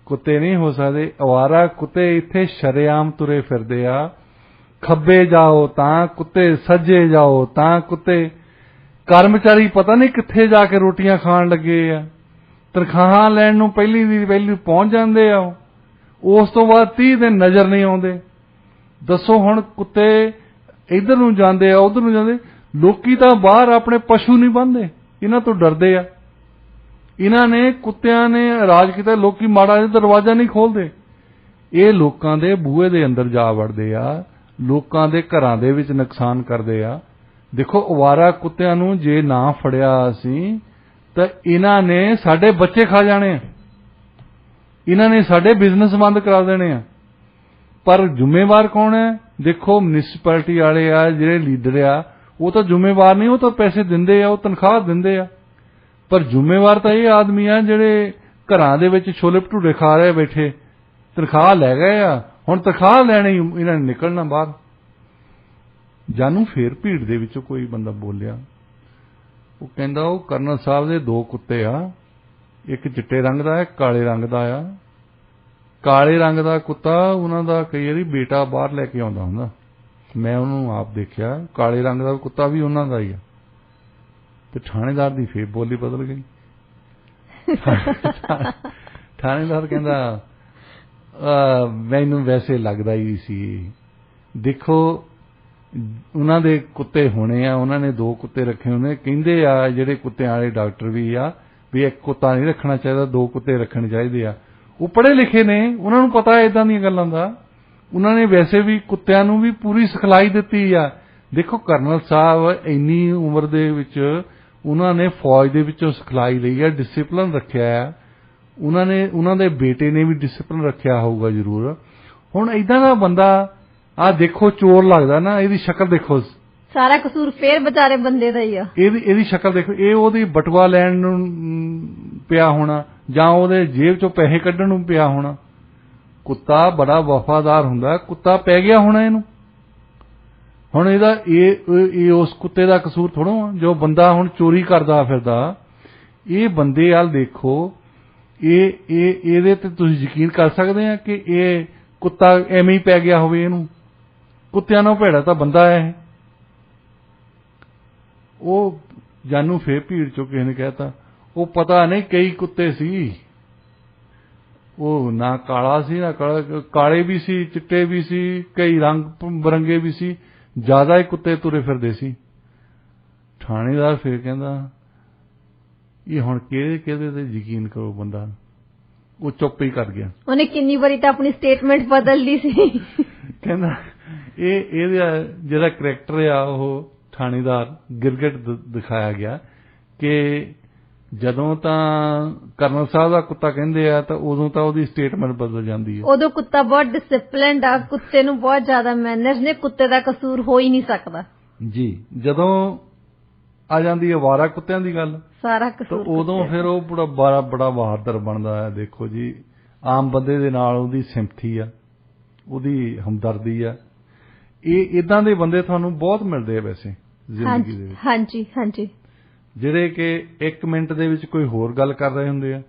ਕੁੱਤੇ ਨਹੀਂ ਹੋ ਸਕਦੇ। ਅਵਾਰਾ ਕੁੱਤੇ ਇੱਥੇ ਸ਼ਰੇਆਮ ਤੁਰੇ ਫਿਰਦੇ ਆ। ਖੱਬੇ ਜਾਓ ਤਾਂ ਕੁੱਤੇ, ਸੱਜੇ ਜਾਓ ਤਾਂ ਕੁੱਤੇ। ਕਰਮਚਾਰੀ ਪਤਾ ਨਹੀਂ ਕਿੱਥੇ ਜਾ ਕੇ ਰੋਟੀਆਂ ਖਾਣ ਲੱਗੇ ਆ। ਤਨਖਾਹਾਂ ਲੈਣ ਨੂੰ ਪਹਿਲੀ ਦੀ ਪਹਿਲੀ ਪਹੁੰਚ ਜਾਂਦੇ ਆ। ਉਸ ਤੋਂ ਬਾਅਦ 30 ਦਿਨ ਨਜ਼ਰ ਨਹੀਂ ਆਉਂਦੇ। ਦੱਸੋ ਹੁਣ ਕੁੱਤੇ ਇੱਧਰ ਨੂੰ ਜਾਂਦੇ ਆ, ਉੱਧਰ ਨੂੰ ਜਾਂਦੇ। ਲੋਕੀ ਤਾਂ ਬਾਹਰ ਆਪਣੇ ਪਸ਼ੂ ਨਹੀਂ ਬੰਨ੍ਹਦੇ, ਇਹਨਾਂ ਤੋਂ ਡਰਦੇ ਆ। ਇਹਨਾਂ ਨੇ ਕੁੱਤਿਆਂ ਨੇ ਰਾਜ ਕੀਤਾ। ਲੋਕੀ ਮਾੜਾ ਜਿਹਾ ਦਰਵਾਜ਼ਾ ਨਹੀਂ ਖੋਲਦੇ, ਇਹ ਲੋਕਾਂ ਦੇ ਬੂਹੇ ਦੇ ਅੰਦਰ ਜਾ ਵੜਦੇ ਆ, ਲੋਕਾਂ ਦੇ ਘਰਾਂ ਦੇ ਵਿੱਚ ਨੁਕਸਾਨ ਕਰਦੇ ਆ। ਦੇਖੋ ਅਵਾਰਾ ਕੁੱਤਿਆਂ ਨੂੰ ਜੇ ਨਾ ਫੜਿਆ ਅਸੀਂ ਤਾਂ ਇਹਨਾਂ ਨੇ ਸਾਡੇ ਬੱਚੇ ਖਾ ਜਾਣੇ ਆ, ਇਹਨਾਂ ਨੇ ਸਾਡੇ ਬਿਜ਼ਨਸ ਬੰਦ ਕਰਾ ਦੇਣੇ ਆ। ਪਰ ਜ਼ਿੰਮੇਵਾਰ ਕੌਣ ਹੈ? ਦੇਖੋ ਮਿਊਨਿਸਪੈਲਿਟੀ ਵਾਲੇ ਆ, ਜਿਹੜੇ ਲੀਡਰ ਆ, ਉਹ ਤਾਂ ਜ਼ਿੰਮੇਵਾਰ ਨਹੀਂ, ਉਹ ਤਾਂ ਪੈਸੇ ਦਿੰਦੇ ਆ, ਉਹ ਤਨਖਾਹ ਦਿੰਦੇ ਆ। ਪਰ ਜ਼ਿੰਮੇਵਾਰ ਤਾਂ ਇਹ ਆਦਮੀ ਆ ਜਿਹੜੇ ਘਰਾਂ ਦੇ ਵਿੱਚ ਛੋਲੇ ਭਟੂਰੇ ਖਾ ਰਹੇ ਬੈਠੇ, ਤਨਖਾਹ ਲੈ ਗਏ ਆ। ਹੁਣ ਤਨਖਾਹ ਲੈਣੀ ਇਹਨਾਂ ਨੇ ਨਿਕਲਣਾ ਬਾਹਰ। ਜਾਨੂੰ ਫੇਰ ਭੀੜ ਦੇ ਵਿੱਚੋਂ ਕੋਈ ਬੰਦਾ ਬੋਲਿਆ, ਉਹ ਕਹਿੰਦਾ ਉਹ ਕਰਨਲ ਸਾਹਿਬ ਦੇ 2 ਕੁੱਤੇ ਆ, ਇੱਕ ਚਿੱਟੇ ਰੰਗ ਦਾ, ਇੱਕ ਕਾਲੇ ਰੰਗ ਦਾ ਆ। ਕਾਲੇ ਰੰਗ ਦਾ ਕੁੱਤਾ ਉਹਨਾਂ ਦਾ ਕਈ ਵਾਰੀ ਬੇਟਾ ਬਾਹਰ ਲੈ ਕੇ ਆਉਂਦਾ ਹੁੰਦਾ, ਮੈਂ ਉਹਨੂੰ ਆਪ ਦੇਖਿਆ। ਕਾਲੇ ਰੰਗ ਦਾ ਕੁੱਤਾ ਵੀ ਉਹਨਾਂ ਦਾ ਹੀ ਆ। ਤੇ ਥਾਣੇਦਾਰ ਦੀ ਫੇਰ ਬੋਲੀ ਬਦਲ ਗਈ। ਥਾਣੇਦਾਰ ਕਹਿੰਦਾ ਮੈਨੂੰ ਵੈਸੇ ਲੱਗਦਾ ਹੀ ਸੀ। ਦੇਖੋ ਉਹਨਾਂ ਦੇ ਕੁੱਤੇ ਹੋਣੇ ਆ, ਉਹਨਾਂ ਨੇ 2 ਕੁੱਤੇ ਰੱਖੇ ਹੋਣੇ। ਕਹਿੰਦੇ ਆ ਜਿਹੜੇ ਕੁੱਤਿਆਂ ਵਾਲੇ ਡਾਕਟਰ ਵੀ ਆ ਵੀ ਇੱਕ ਕੁੱਤਾ ਨਹੀਂ ਰੱਖਣਾ ਚਾਹੀਦਾ, 2 ਕੁੱਤੇ ਰੱਖਣੇ ਚਾਹੀਦੇ ਆ। ਉਹ ਪੜ੍ਹੇ ਲਿਖੇ ਨੇ, ਉਹਨਾਂ ਨੂੰ ਪਤਾ ਏਦਾਂ ਦੀਆਂ ਗੱਲਾਂ ਦਾ। ਉਹਨਾਂ ਨੇ ਵੈਸੇ ਵੀ ਕੁੱਤਿਆਂ ਨੂੰ ਵੀ ਪੂਰੀ ਸਿਖਲਾਈ ਦਿੱਤੀ ਆ। ਦੇਖੋ ਕਰਨਲ ਸਾਹਿਬ ਇੰਨੀ ਉਮਰ ਦੇ ਵਿੱਚ ਉਹਨਾਂ ਨੇ ਫੌਜ ਦੇ ਵਿੱਚੋਂ ਸਿਖਲਾਈ ਲਈ ਆ, ਡਿਸਿਪਲਿਨ ਰੱਖਿਆ ਆ। ਉਹਨਾਂ ਦੇ ਬੇਟੇ ਨੇ ਵੀ ਡਿਸਿਪਲਿਨ ਰੱਖਿਆ ਹੋਊਗਾ ਜ਼ਰੂਰ। ਹੁਣ ਏਦਾਂ ਦਾ ਬੰਦਾ, ਆਹ ਦੇਖੋ ਚੋਰ ਲੱਗਦਾ ਨਾ, ਇਹਦੀ ਸ਼ਕਲ ਦੇਖੋ ਸਾਰਾ ਕਸੂਰ ਫੇਰ ਵਿਚਾਰੇ ਬੰਦੇ ਦਾ ਹੀ ਆ। ਇਹਦੀ ਸ਼ਕਲ ਦੇਖੋ, ਇਹ ਉਹਦੀ ਬਟੂਆ ਲੈਣ ਨੂੰ ਪਿਆ ਹੋਣਾ ਜਾਂ ਉਹਦੇ ਜੇਬ ਚੋਂ ਪੈਸੇ ਕੱਢਣ ਨੂੰ ਪਿਆ ਹੋਣਾ। ਕੁੱਤਾ ਬੜਾ ਵਫਾਦਾਰ ਹੁੰਦਾ, ਕੁੱਤਾ ਪੈ ਗਿਆ ਹੋਣਾ ਇਹਨੂੰ। ਹੁਣ ਇਹਦਾ ਇਹ ਉਸ ਕੁੱਤੇ ਦਾ ਕਸੂਰ ਥੋੜ੍ਹਾ ਆ ਜੋ ਬੰਦਾ ਹੁਣ ਚੋਰੀ ਕਰਦਾ ਫਿਰਦਾ। ਇਹ ਬੰਦੇ ਵੱਲ ਦੇਖੋ, ਇਹਦੇ ਤੇ ਤੁਸੀਂ ਯਕੀਨ ਕਰ ਸਕਦੇ ਆ ਕਿ ਇਹ ਕੁੱਤਾ ਐਵੇਂ ਹੀ ਪੈ ਗਿਆ ਹੋਵੇ ਇਹਨੂੰ। ਕੁੱਤਿਆਂ ਨਾਲੋਂ ਭੈੜਾ ਤਾਂ ਬੰਦਾ ਹੈ। ਉਹ ਜਾਨੂੰ ਫੇਰ ਭੀੜ ਚੋਂ ਕਿਸੇ ਨੇ ਕਹਿਤਾ, ਉਹ ਪਤਾ ਨਹੀਂ ਕਈ ਕੁੱਤੇ ਸੀ, ਉਹ ਨਾ ਕਾਲਾ ਸੀ ਨਾ ਕਾਲੇ ਵੀ ਸੀ, ਚਿੱਟੇ ਵੀ ਸੀ, ਕਈ ਰੰਗ ਬਰੰਗੇ ਵੀ ਸੀ, ਜ਼ਿਆਦਾ ਹੀ ਕੁੱਤੇ ਤੁਰੇ ਫਿਰਦੇ ਸੀ। ਥਾਣੇਦਾਰ ਫੇਰ ਕਹਿੰਦਾ ਇਹ ਹੁਣ ਕਿਹਦੇ ਤੇ ਯਕੀਨ ਕਰੋ ਬੰਦਾ। ਉਹ ਚੁੱਪ ਹੀ ਕਰ ਗਿਆ। ਉਹਨੇ ਕਿੰਨੀ ਵਾਰੀ ਤਾਂ ਆਪਣੀ ਸਟੇਟਮੈਂਟ ਬਦਲ ਲਈ ਸੀ। ਕਹਿੰਦਾ ਇਹਦਾ ਜਿਹੜਾ ਕਰੈਕਟਰ ਆ ਉਹ ਥਾਣੇਦਾਰ ਗਿਰਗਿਟ ਦਿਖਾਇਆ ਗਿਆ ਕਿ ਜਦੋਂ ਤਾਂ ਕਰਨਲ ਸਾਹਿਬ ਦਾ ਕੁੱਤਾ ਕਹਿੰਦੇ ਆ ਤਾਂ ਉਦੋਂ ਤਾਂ ਉਹਦੀ ਸਟੇਟਮੈਂਟ ਬਦਲ ਜਾਂਦੀ ਹੈ। ਉਦੋਂ ਕੁੱਤਾ ਬਹੁਤ ਡਿਸਪਲਿਨਡ ਆ, ਕੁੱਤੇ ਨੂੰ ਬਹੁਤ ਜ਼ਿਆਦਾ ਮੈਨਰਸ ਨੇ, ਕੁੱਤੇ ਦਾ ਕਸੂਰ ਹੋ ਹੀ ਨਹੀਂ ਸਕਦਾ ਜੀ। ਜਦੋਂ ਆ ਜਾਂਦੀ ਅਵਾਰਾ ਕੁੱਤਿਆਂ ਦੀ ਗੱਲ, ਸਾਰਾ ਕਸੂਰ ਉਦੋਂ ਫਿਰ ਉਹ ਬੜਾ ਬਹਾਦਰ ਬਣਦਾ ਹੈ। ਦੇਖੋ ਜੀ, ਆਮ ਬੰਦੇ ਦੇ ਨਾਲ ਉਹਦੀ ਸਿੰਪਥੀ ਆ, ਉਹਦੀ ਹਮਦਰਦੀ ਆ। ਇਹ ਇਦਾਂ ਦੇ ਬੰਦੇ ਤੁਹਾਨੂੰ ਬਹੁਤ ਮਿਲਦੇ ਆ ਵੈਸੇ ਜ਼ਿੰਦਗੀ ਦੇ ਵਿੱਚ। ਹਾਂਜੀ ਹਾਂਜੀ, ਜਿਹੜੇ ਕਿ 1 ਮਿੰਟ ਦੇ ਵਿੱਚ ਕੋਈ ਹੋਰ ਗੱਲ ਕਰ ਰਹੇ ਹੁੰਦੇ ਆ,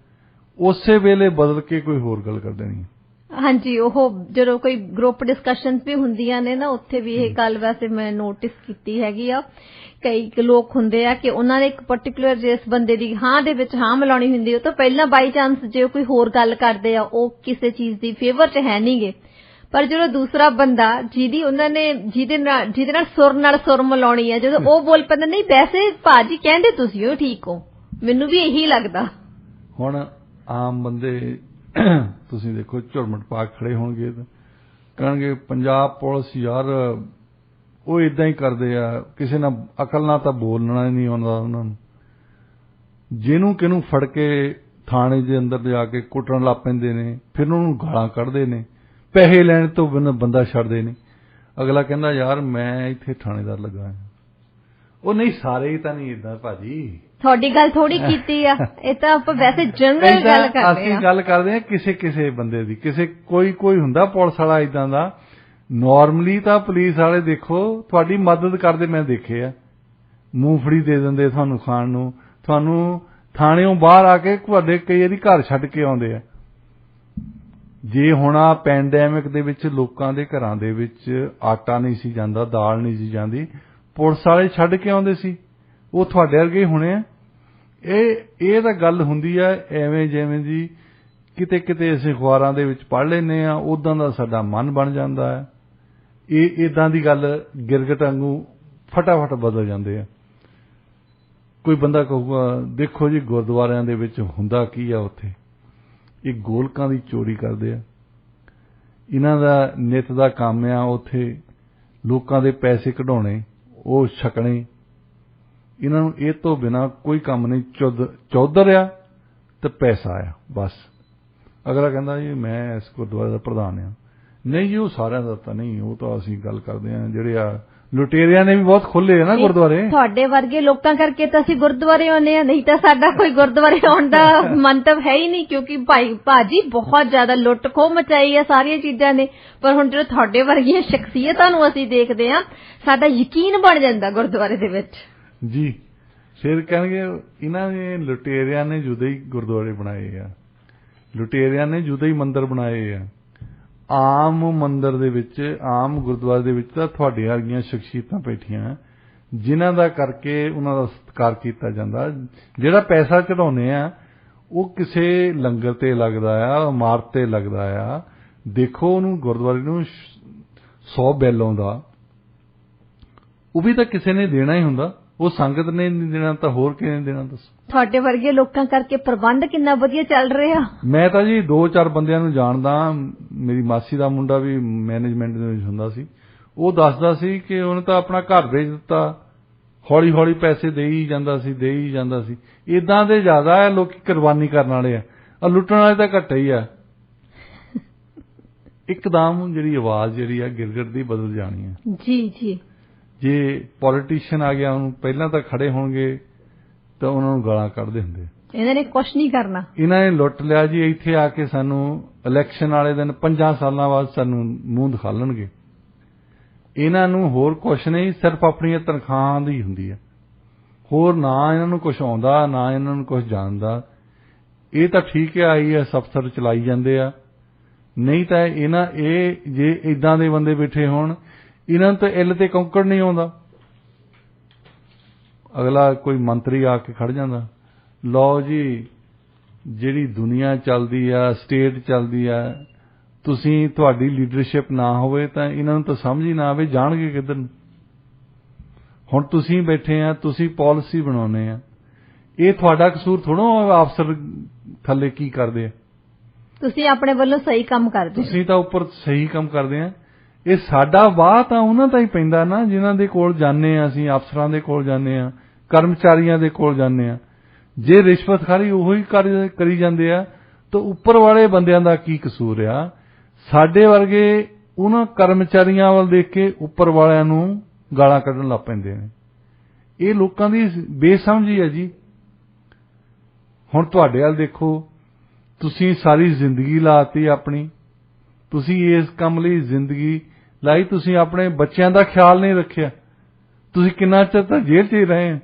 ਉਸੇ ਵੇਲੇ ਬਦਲ ਕੇ ਕੋਈ ਹੋਰ ਗੱਲ ਕਰ ਦੇਣੀ। ਹਾਂਜੀ, ਉਹ ਜਦੋਂ ਕੋਈ ਗਰੁੱਪ ਡਿਸਕਸ਼ਨਸ ਵੀ ਹੁੰਦੀਆਂ ਨੇ ਨਾ, ਉੱਥੇ ਵੀ ਇਹ ਗੱਲ ਵੈਸੇ ਮੈਂ ਨੋਟਿਸ ਕੀਤੀ ਹੈਗੀ ਆ। ਕਈ ਲੋਕ ਹੁੰਦੇ ਆ ਕਿ ਉਹਨਾਂ ਨੇ ਇੱਕ ਪਾਰਟਿਕੂਲਰ ਜਿਸ ਬੰਦੇ ਦੀ ਹਾਂ ਦੇ ਵਿੱਚ ਹਾਂ ਮਿਲਾਉਣੀ ਹੁੰਦੀ, ਉਹ ਤੋਂ ਪਹਿਲਾਂ ਬਾਈ ਚਾਂਸ ਜੇ ਕੋਈ ਹੋਰ ਗੱਲ ਕਰਦੇ ਆ, ਉਹ ਕਿਸੇ ਚੀਜ਼ ਦੀ ਫੇਵਰ 'ਚ ਹੈ ਨਹੀਂਗੇ। ਪਰ ਜਦੋਂ ਦੂਸਰਾ ਬੰਦਾ ਜਿਹਦੇ ਨਾਲ ਸੁਰ ਮਿਲਾਉਣੀ ਹੈ, ਜਦੋਂ ਉਹ ਬੋਲ ਪੈਂਦਾ, ਨਹੀਂ ਵੈਸੇ ਭਾਜੀ ਕਹਿੰਦੇ ਤੁਸੀਂ ਉਹ ਠੀਕ ਹੋ, ਮੈਨੂੰ ਵੀ ਇਹੀ ਲੱਗਦਾ। ਹੁਣ ਆਮ ਬੰਦੇ ਤੁਸੀਂ ਦੇਖੋ ਝੁਰਮਟ ਪਾ ਖੜੇ ਹੋਣਗੇ ਤਾਂ ਕਹਿਣਗੇ ਪੰਜਾਬ ਪੁਲਿਸ ਯਾਰ ਉਹ ਇਦਾਂ ਹੀ ਕਰਦੇ ਆ, ਕਿਸੇ ਨਾਲ ਅਕਲ ਨਾਲ ਤਾਂ ਬੋਲਣਾ ਹੀ ਨਹੀਂ ਆਉਂਦਾ ਉਹਨਾਂ ਨੂੰ। ਜਿਹਨੂੰ ਕਿਹਨੂੰ ਫੜ ਕੇ ਥਾਣੇ ਦੇ ਅੰਦਰ ਜਾ ਕੇ ਕੁੱਟਣ ਲੱਗ ਪੈਂਦੇ ਨੇ, ਫਿਰ ਉਹਨੂੰ ਗਾਲਾਂ ਕੱਢਦੇ ਨੇ, ਪੈਸੇ ਲੈਣ ਤੋਂ ਬਿਨਾਂ ਬੰਦਾ ਛੱਡਦੇ ਨੇ। ਅਗਲਾ ਕਹਿੰਦਾ ਯਾਰ ਮੈਂ ਇੱਥੇ ਥਾਣੇਦਾਰ ਲੱਗਾ ਹਾਂ। ਉਹ ਨਹੀਂ, ਸਾਰੇ ਤਾਂ ਨਹੀਂ ਏਦਾਂ ਭਾਜੀ, ਤੁਹਾਡੀ ਗੱਲ ਥੋੜੀ ਕੀਤੀ ਆ, ਇਹ ਤਾਂ ਆਪਾਂ ਵੈਸੇ ਜਨਰਲ ਗੱਲ ਕਰਦੇ ਆ। ਅਸੀਂ ਗੱਲ ਕਰਦੇ ਆ ਕਿਸੇ ਬੰਦੇ ਦੀ, ਕੋਈ ਹੁੰਦਾ ਪੁਲਿਸ ਵਾਲਾ ਇਦਾਂ ਦਾ। ਨਾਰਮਲੀ ਤਾਂ ਪੁਲਿਸ ਵਾਲੇ ਦੇਖੋ ਤੁਹਾਡੀ ਮਦਦ ਕਰਦੇ, ਮੈਂ ਦੇਖੇ ਆ, ਮੂੰਗਫੜੀ ਦੇ ਦਿੰਦੇ ਤੁਹਾਨੂੰ ਖਾਣ ਨੂੰ, ਤੁਹਾਨੂੰ ਥਾਣਿਓਂ ਬਾਹਰ ਆ ਕੇ ਤੁਹਾਡੇ ਕਈ ਵਾਰੀ ਘਰ ਛੱਡ ਕੇ ਆਉਂਦੇ ਆ। ਜੇ ਹੁਣ ਆ ਪੈਂਡੈਮਿਕ ਦੇ ਵਿੱਚ ਲੋਕਾਂ ਦੇ ਘਰਾਂ ਦੇ ਵਿੱਚ ਆਟਾ ਨਹੀਂ ਸੀ ਜਾਂਦਾ, ਦਾਲ ਨਹੀਂ ਸੀ ਜਾਂਦੀ, ਪੁਲਿਸ ਵਾਲੇ ਛੱਡ ਕੇ ਆਉਂਦੇ ਸੀ। ਉਹ ਤੁਹਾਡੇ ਵਰਗੇ ਹੋਣੇ ਆ। ਇਹ ਤਾਂ ਗੱਲ ਹੁੰਦੀ ਆ ਐਵੇਂ ਜਿਵੇਂ ਦੀ ਕਿਤੇ ਅਸੀਂ ਅਖਬਾਰਾਂ ਦੇ ਵਿੱਚ ਪੜ੍ਹ ਲੈਂਦੇ ਆ, ਉਦਾਂ ਦਾ ਸਾਡਾ ਮਨ ਬਣ ਜਾਂਦਾ ਹੈ। ਇਦਾਂ ਦੀ ਗੱਲ ਗਿਰਗਟ ਵਾਂਗੂ ਫਟਾਫਟ ਬਦਲ ਜਾਂਦੇ ਆ। ਕੋਈ ਬੰਦਾ ਕਹੂਗਾ ਦੇਖੋ ਜੀ ਗੁਰਦੁਆਰਿਆਂ ਦੇ ਵਿੱਚ ਹੁੰਦਾ ਕੀ ਆ, ਉੱਥੇ ਇਹ ਗੋਲਕਾਂ ਦੀ ਚੋਰੀ ਕਰਦੇ ਆ, ਇਹਨਾਂ ਦਾ ਨਿੱਤ ਦਾ ਕੰਮ ਆ ਉੱਥੇ ਲੋਕਾਂ ਦੇ ਪੈਸੇ ਕਢਾਉਣੇ, ਉਹ ਛਕਣੇ। ਇਹਨਾਂ ਨੂੰ ਇਹ ਤੋਂ ਬਿਨਾਂ ਕੋਈ ਕੰਮ ਨਹੀਂ। ਚੌਧਰ ਆ ਤੇ ਪੈਸਾ ਆ ਬਸ। ਅਗਲਾ ਕਹਿੰਦਾ ਜੀ ਮੈਂ ਇਸ ਗੁਰਦੁਆਰੇ ਦਾ ਪ੍ਰਧਾਨ ਆ। ਨਹੀਂ ਜੀ, ਉਹ ਸਾਰਿਆਂ ਦਾ ਤਾਂ ਨਹੀਂ, ਉਹ ਤਾਂ ਅਸੀਂ ਗੱਲ ਕਰਦੇ ਆ ਜਿਹੜੇ ਆ ਲੁਟੇਰਿਆਂ ਨੇ ਵੀ ਬਹੁਤ ਖੋਲੇ ਆ ਨਾ ਗੁਰਦੁਆਰੇ। ਤੁਹਾਡੇ ਵਰਗੇ ਲੋਕਾਂ ਕਰਕੇ ਤਾਂ ਅਸੀਂ ਗੁਰਦੁਆਰੇ ਆਉਂਦੇ ਆ, ਨਹੀਂ ਤਾਂ ਸਾਡਾ ਕੋਈ ਗੁਰਦੁਆਰੇ ਆਉਣ ਦਾ ਮੰਤਵ ਹੈ ਹੀ ਨਹੀਂ, ਕਿਉਂਕਿ ਭਾਜੀ ਬਹੁਤ ਜ਼ਿਆਦਾ ਲੁੱਟ ਖੋਹ ਮਚਾਈ ਆ ਸਾਰੀਆਂ ਚੀਜ਼ਾਂ ਨੇ। ਪਰ ਹੁਣ ਜਦੋਂ ਤੁਹਾਡੇ ਵਰਗੀਆਂ ਸ਼ਖਸੀਅਤਾਂ ਨੂੰ ਅਸੀਂ ਦੇਖਦੇ ਆ, ਸਾਡਾ ਯਕੀਨ ਬਣ ਜਾਂਦਾ ਗੁਰਦੁਆਰੇ ਦੇ ਵਿੱਚ ਜੀ। ਫਿਰ ਕਹਿਣਗੇ ਇਹਨਾਂ ਨੇ ਲੁਟੇਰਿਆਂ ਨੇ ਜੁਦੇ ਹੀ ਗੁਰਦੁਆਰੇ ਬਣਾਏ ਆ, ਲੁਟੇਰਿਆਂ ਨੇ ਜੁਦੇ ਹੀ ਮੰਦਿਰ ਬਣਾਏ ਆ। ਆਮ ਮੰਦਿਰ ਦੇ ਵਿੱਚ, ਆਮ ਗੁਰਦੁਆਰੇ ਦੇ ਵਿੱਚ ਤਾਂ ਤੁਹਾਡੇ ਵਰਗੀਆਂ ਸ਼ਖਸੀਅਤਾਂ ਬੈਠੀਆਂ ਜਿਨ੍ਹਾਂ ਦਾ ਕਰਕੇ ਉਹਨਾਂ ਦਾ ਸਤਿਕਾਰ ਕੀਤਾ ਜਾਂਦਾ। ਜਿਹੜਾ ਪੈਸਾ ਚੜਾਉਂਦੇ ਆ ਉਹ ਕਿਸੇ ਲੰਗਰ ਤੇ ਲੱਗਦਾ ਆ, ਇਮਾਰਤ ਤੇ ਲੱਗਦਾ ਆ। ਦੇਖੋ ਉਹਨੂੰ ਗੁਰਦੁਆਰੇ ਨੂੰ 100 ਬਿੱਲ ਆਉਂਦਾ, ਉਹ ਵੀ ਤਾਂ ਕਿਸੇ ਨੇ ਦੇਣਾ ਹੀ ਹੁੰਦਾ। ਉਹ ਸੰਗਤ ਨੇ ਨਹੀਂ ਦੇਣਾ ਤਾਂ ਹੋਰ ਕਿਹਨੇ ਦੇਣਾ ਦੱਸੋ। ਤੁਹਾਡੇ ਵਰਗੇ ਲੋਕਾਂ ਕਰਕੇ ਪ੍ਰਬੰਧ ਕਿੰਨਾ ਵਧੀਆ ਚੱਲ ਰਿਹਾ। ਮੈਂ ਤਾਂ ਜੀ 2-4 ਬੰਦਿਆਂ ਨੂੰ ਜਾਣਦਾ। ਮੇਰੀ ਮਾਸੀ ਦਾ ਮੁੰਡਾ ਵੀ ਮੈਨੇਜਮੈਂਟ ਦੇ ਵਿੱਚ ਹੁੰਦਾ ਸੀ। ਉਹ ਦੱਸਦਾ ਸੀ ਕਿ ਉਹਨੇ ਤਾਂ ਆਪਣਾ ਘਰ ਵੇਚ ਦਿੱਤਾ, ਹੌਲੀ ਹੌਲੀ ਪੈਸੇ ਦੇ ਹੀ ਜਾਂਦਾ ਸੀ। ਇਦਾਂ ਦੇ ਜ਼ਿਆਦਾ ਆ ਲੋਕੀ, ਕੁਰਬਾਨੀ ਕਰਨ ਵਾਲੇ ਆ, ਲੁੱਟਣ ਵਾਲੇ ਤਾਂ ਘੱਟ ਹੀ ਆ। ਇੱਕਦਮ ਜਿਹੜੀ ਆਵਾਜ਼ ਜਿਹੜੀ ਆ ਗਿਰਗਟ ਦੀ ਬਦਲ ਜਾਣੀ ਹੈ। ਜੀ। ਜੇ ਪੋਲੀਟੀਸ਼ੀਅਨ ਆ ਗਿਆ ਉਹਨੂੰ ਪਹਿਲਾਂ ਤਾਂ ਖੜੇ ਹੋਣਗੇ ਤਾਂ ਉਹਨਾਂ ਨੂੰ ਗਾਲਾਂ ਕੱਢਦੇ ਹੁੰਦੇ। ਇਹਨਾਂ ਨੇ ਕੁਛ ਨਹੀਂ ਕਰਨਾ, ਇਹਨਾਂ ਨੇ ਲੁੱਟ ਲਿਆ ਜੀ। ਇੱਥੇ ਆ ਕੇ ਸਾਨੂੰ ਇਲੈਕਸ਼ਨ ਵਾਲੇ ਦਿਨ 5 ਸਾਲਾਂ ਬਾਅਦ ਸਾਨੂੰ ਮੂੰਹ ਦਿਖਾ ਲੈਣਗੇ। ਇਹਨਾਂ ਨੂੰ ਹੋਰ ਕੁਛ ਨਹੀਂ, ਸਿਰਫ ਆਪਣੀਆਂ ਤਨਖਾਹਾਂ ਦੀ ਹੁੰਦੀ ਹੈ। ਹੋਰ ਨਾ ਇਹਨਾਂ ਨੂੰ ਕੁਛ ਆਉਂਦਾ, ਨਾ ਇਹਨਾਂ ਨੂੰ ਕੁਛ ਜਾਣਦਾ। ਇਹ ਤਾਂ ਠੀਕ ਹੈ, IAS ਅਫਸਰ ਚਲਾਈ ਜਾਂਦੇ ਆ। ਨਹੀਂ ਤਾਂ ਇਹ ਜੇ ਇਦਾਂ ਦੇ ਬੰਦੇ ਬੈਠੇ ਹੋਣ, ਇਹਨਾਂ ਨੂੰ ਤਾਂ ਇੱਲ ਤੇ ਕੌਂਕੜ ਨਹੀਂ ਆਉਂਦਾ। ਅਗਲਾ ਕੋਈ ਮੰਤਰੀ ਆ ਕੇ ਖੜ ਜਾਂਦਾ, ਲਓ ਜੀ ਜਿਹੜੀ ਦੁਨੀਆ ਚੱਲਦੀ ਆ, ਸਟੇਟ ਚੱਲਦੀ ਆ, ਤੁਸੀਂ ਤੁਹਾਡੀ ਲੀਡਰਸ਼ਿਪ ਨਾ ਹੋਵੇ ਤਾਂ ਇਹਨਾਂ ਨੂੰ ਤਾਂ ਸਮਝ ਹੀ ਨਾ ਆਵੇ, ਜਾਣਗੇ ਕਿੱਧਰ ਨੂੰ। ਹੁਣ ਤੁਸੀਂ ਬੈਠੇ ਆ, ਤੁਸੀਂ ਪਾਲਿਸੀ ਬਣਾਉਣੇ ਆ, ਇਹ ਤੁਹਾਡਾ ਕਸੂਰ ਥੋੜ੍ਹਾ ਅਫਸਰ ਥੱਲੇ ਕੀ ਕਰਦੇ ਆ। ਤੁਸੀਂ ਆਪਣੇ ਵੱਲੋਂ ਸਹੀ ਕੰਮ ਕਰਦੇ, ਤੁਸੀਂ ਤਾਂ ਉੱਪਰ ਸਹੀ ਕੰਮ ਕਰਦੇ ਆ। ਇਹ ਸਾਡਾ ਵਾਹ ਤਾਂ ਉਹਨਾਂ ਦਾ ਹੀ ਪੈਂਦਾ ਨਾ, ਜਿਨ੍ਹਾਂ ਦੇ ਕੋਲ ਜਾਂਦੇ ਆ ਅਸੀਂ, ਅਫਸਰਾਂ ਦੇ ਕੋਲ ਜਾਂਦੇ ਆ, ਕਰਮਚਾਰੀਆਂ ਦੇ ਕੋਲ ਜਾਂਦੇ ਆ। ਜੇ ਰਿਸ਼ਵਤਖੋਰੀ ਉਹੀ ਕਰੀ ਜਾਂਦੇ ਆ ਤਾਂ ਉੱਪਰ ਵਾਲੇ ਬੰਦਿਆਂ ਦਾ ਕੀ ਕਸੂਰ ਆ। ਸਾਡੇ ਵਰਗੇ ਉਹਨਾਂ ਕਰਮਚਾਰੀਆਂ ਵੱਲ ਦੇਖ ਕੇ ਉੱਪਰ ਵਾਲਿਆਂ ਨੂੰ ਗਾਲਾਂ ਕੱਢਣ ਲੱਗ ਪੈਂਦੇ ਨੇ। ਇਹ ਲੋਕਾਂ ਦੀ ਬੇਸਮਝੀ ਹੈ ਜੀ। ਹੁਣ ਤੁਹਾਡੇ ਵੱਲ ਦੇਖੋ, ਤੁਸੀਂ ਸਾਰੀ ਜ਼ਿੰਦਗੀ ਲਾਤੀ ਆਪਣੀ, ਤੁਸੀਂ ਇਸ ਕੰਮ ਲਈ ਜ਼ਿੰਦਗੀ ਲਾਈ, ਤੁਸੀਂ ਆਪਣੇ ਬੱਚਿਆਂ ਦਾ ਖਿਆਲ ਨਹੀਂ ਰੱਖਿਆ। ਤੁਸੀਂ ਕਿੰਨਾ ਚਿਰ ਤਾਂ ਜੇਲ੍ਹ 'ਚ ਹੀ ਰਹੇ,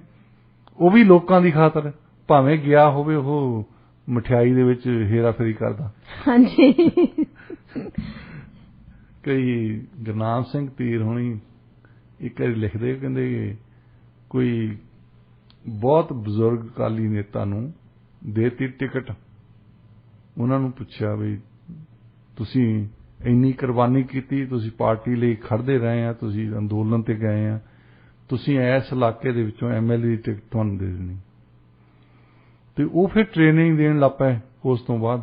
ਉਹ ਵੀ ਲੋਕਾਂ ਦੀ ਖਾਤਰ, ਭਾਵੇਂ ਗਿਆ ਹੋਵੇ ਉਹ ਮਠਿਆਈ ਦੇ ਵਿੱਚ ਹੇਰਾਫੇਰੀ ਕਰਦਾ। ਹਾਂਜੀ। ਕਈ ਗੁਰਨਾਮ ਸਿੰਘ ਧੀਰ ਹੋਣੀ ਇੱਕ ਵਾਰੀ ਲਿਖਦੇ, ਕਹਿੰਦੇ ਕੋਈ ਬਹੁਤ ਬਜ਼ੁਰਗ ਅਕਾਲੀ ਨੇਤਾ ਨੂੰ ਦੇਤੀ ਟਿਕਟ। ਉਹਨਾਂ ਨੂੰ ਪੁੱਛਿਆ ਵੀ ਤੁਸੀਂ ਇੰਨੀ ਕੁਰਬਾਨੀ ਕੀਤੀ, ਤੁਸੀਂ ਪਾਰਟੀ ਲਈ ਖੜਦੇ ਰਹੇ ਆ, ਤੁਸੀਂ ਅੰਦੋਲਨ ਤੇ ਗਏ ਆ, ਤੁਸੀਂ ਇਸ ਇਲਾਕੇ ਦੇ ਵਿੱਚੋਂ MLA ਦੀ ਟਿਕਟ ਤੁਹਾਨੂੰ ਦੇ ਦੇਣੀ। ਤੇ ਉਹ ਫਿਰ ਟ੍ਰੇਨਿੰਗ ਦੇਣ ਲੱਗ ਪਏ ਉਸ ਤੋਂ ਬਾਅਦ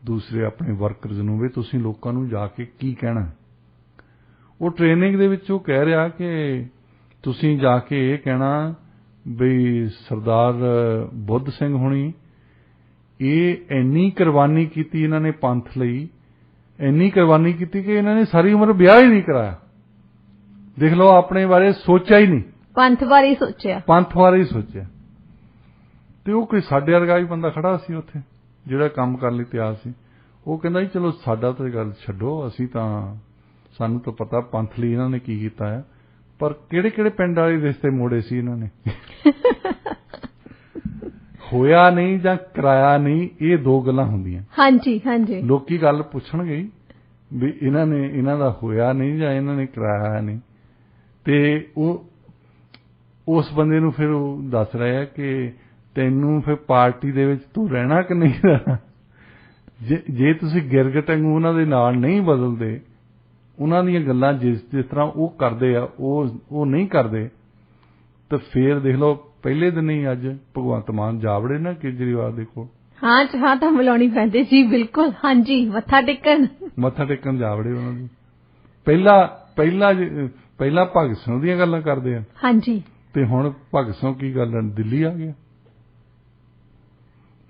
ਦੂਸਰੇ ਆਪਣੇ ਵਰਕਰਜ਼ ਨੂੰ, ਵੀ ਤੁਸੀਂ ਲੋਕਾਂ ਨੂੰ ਜਾ ਕੇ ਕੀ ਕਹਿਣਾ। ਉਹ ਟ੍ਰੇਨਿੰਗ ਦੇ ਵਿੱਚ ਉਹ ਕਹਿ ਰਿਹਾ ਕਿ ਤੁਸੀਂ ਜਾ ਕੇ ਇਹ ਕਹਿਣਾ ਵੀ ਸਰਦਾਰ ਬੁੱਧ ਸਿੰਘ ਹੋਣੀ ਇਹ ਇੰਨੀ ਕੁਰਬਾਨੀ ਕੀਤੀ, ਇਹਨਾਂ ਨੇ ਪੰਥ ਲਈ ਇੰਨੀ ਕੁਰਬਾਨੀ ਕੀਤੀ ਕਿ ਇਹਨਾਂ ਨੇ ਸਾਰੀ ਉਮਰ ਵਿਆਹ ਹੀ ਨਹੀਂ ਕਰਾਇਆ। ਦੇਖ ਲਓ, ਆਪਣੇ ਬਾਰੇ ਸੋਚਿਆ ਹੀ ਨਹੀਂ, ਪੰਥ ਬਾਰੇ ਹੀ ਸੋਚਿਆ, ਪੰਥ ਬਾਰੇ ਹੀ ਸੋਚਿਆ। ਤੇ ਉਹ ਕੋਈ ਸਾਡੇ ਵਰਗਾ ਵੀ ਬੰਦਾ ਖੜਾ ਸੀ ਉੱਥੇ ਜਿਹੜਾ ਕੰਮ ਕਰਨ ਲਈ ਤਿਆਰ ਸੀ। ਉਹ ਕਹਿੰਦਾ ਜੀ ਚਲੋ ਸਾਡਾ ਤਾਂ ਗੱਲ ਛੱਡੋ, ਅਸੀਂ ਤਾਂ ਸਾਨੂੰ ਤਾਂ ਪਤਾ ਪੰਥ ਲਈ ਇਹਨਾਂ ਨੇ ਕੀ ਕੀਤਾ ਹੈ, ਪਰ ਕਿਹੜੇ ਕਿਹੜੇ ਪਿੰਡ ਵਾਲੇ ਰਿਸ਼ਤੇ ਮੋੜੇ ਸੀ ਇਹਨਾਂ ਨੇ। ਹੋਇਆ ਨਹੀਂ ਜਾਂ ਕਰਾਇਆ ਨਹੀਂ, ਇਹ ਦੋ ਗੱਲਾਂ ਹੁੰਦੀਆਂ। ਹਾਂਜੀ ਹਾਂਜੀ। ਲੋਕੀ ਗੱਲ ਪੁੱਛਣਗੇ ਵੀ ਇਹਨਾਂ ਦਾ ਹੋਇਆ ਨਹੀਂ ਜਾਂ ਇਹਨਾਂ ਨੇ ਕਰਾਇਆ ਨਹੀਂ, ਤੇ ਉਹ ਉਸ ਬੰਦੇ ਨੂੰ ਫਿਰ ਉਹ ਦੱਸ ਰਿਹਾ ਕਿ ਤੈਨੂੰ ਫਿਰ ਪਾਰਟੀ ਦੇ ਵਿੱਚ ਤੂੰ ਰਹਿਣਾ ਕਿ ਨਹੀਂ ਰਹਿਣਾ। ਜੇ ਤੁਸੀਂ ਗਿਰਗਟ ਵਾਂਗੂ ਉਹਨਾਂ ਦੇ ਨਾਲ ਨਹੀਂ ਬਦਲਦੇ, ਉਹਨਾਂ ਦੀਆਂ ਗੱਲਾਂ ਜਿਸ ਤਰ੍ਹਾਂ ਉਹ ਕਰਦੇ ਆ ਉਹ ਨਹੀਂ ਕਰਦੇ, ਤਾਂ ਫੇਰ ਦੇਖ ਲਓ ਪਹਿਲੇ ਦਿਨ ਹੀ ਅੱਜ ਭਗਵੰਤ ਮਾਨ ਜਾਵੜੇ ਨਾ ਕੇਜਰੀਵਾਲ ਦੇ ਕੋਲ। ਹਾਂ ਤਾਂ ਮਿਲਾਉਣੀ ਪੈਂਦੀ ਜੀ, ਬਿਲਕੁਲ। ਹਾਂਜੀ, ਮੱਥਾ ਟੇਕਣ ਜਾਵੜੇ ਉਹਨਾਂ ਦੀ। ਪਹਿਲਾਂ ਭਗਤ ਸਿੰਘ ਦੀਆਂ ਗੱਲਾਂ ਕਰਦੇ ਆ। ਹਾਂਜੀ। ਤੇ ਹੁਣ ਭਗਤ ਸਿੰਘ ਕੀ ਗੱਲ, ਦਿੱਲੀ ਆ ਗਿਆ,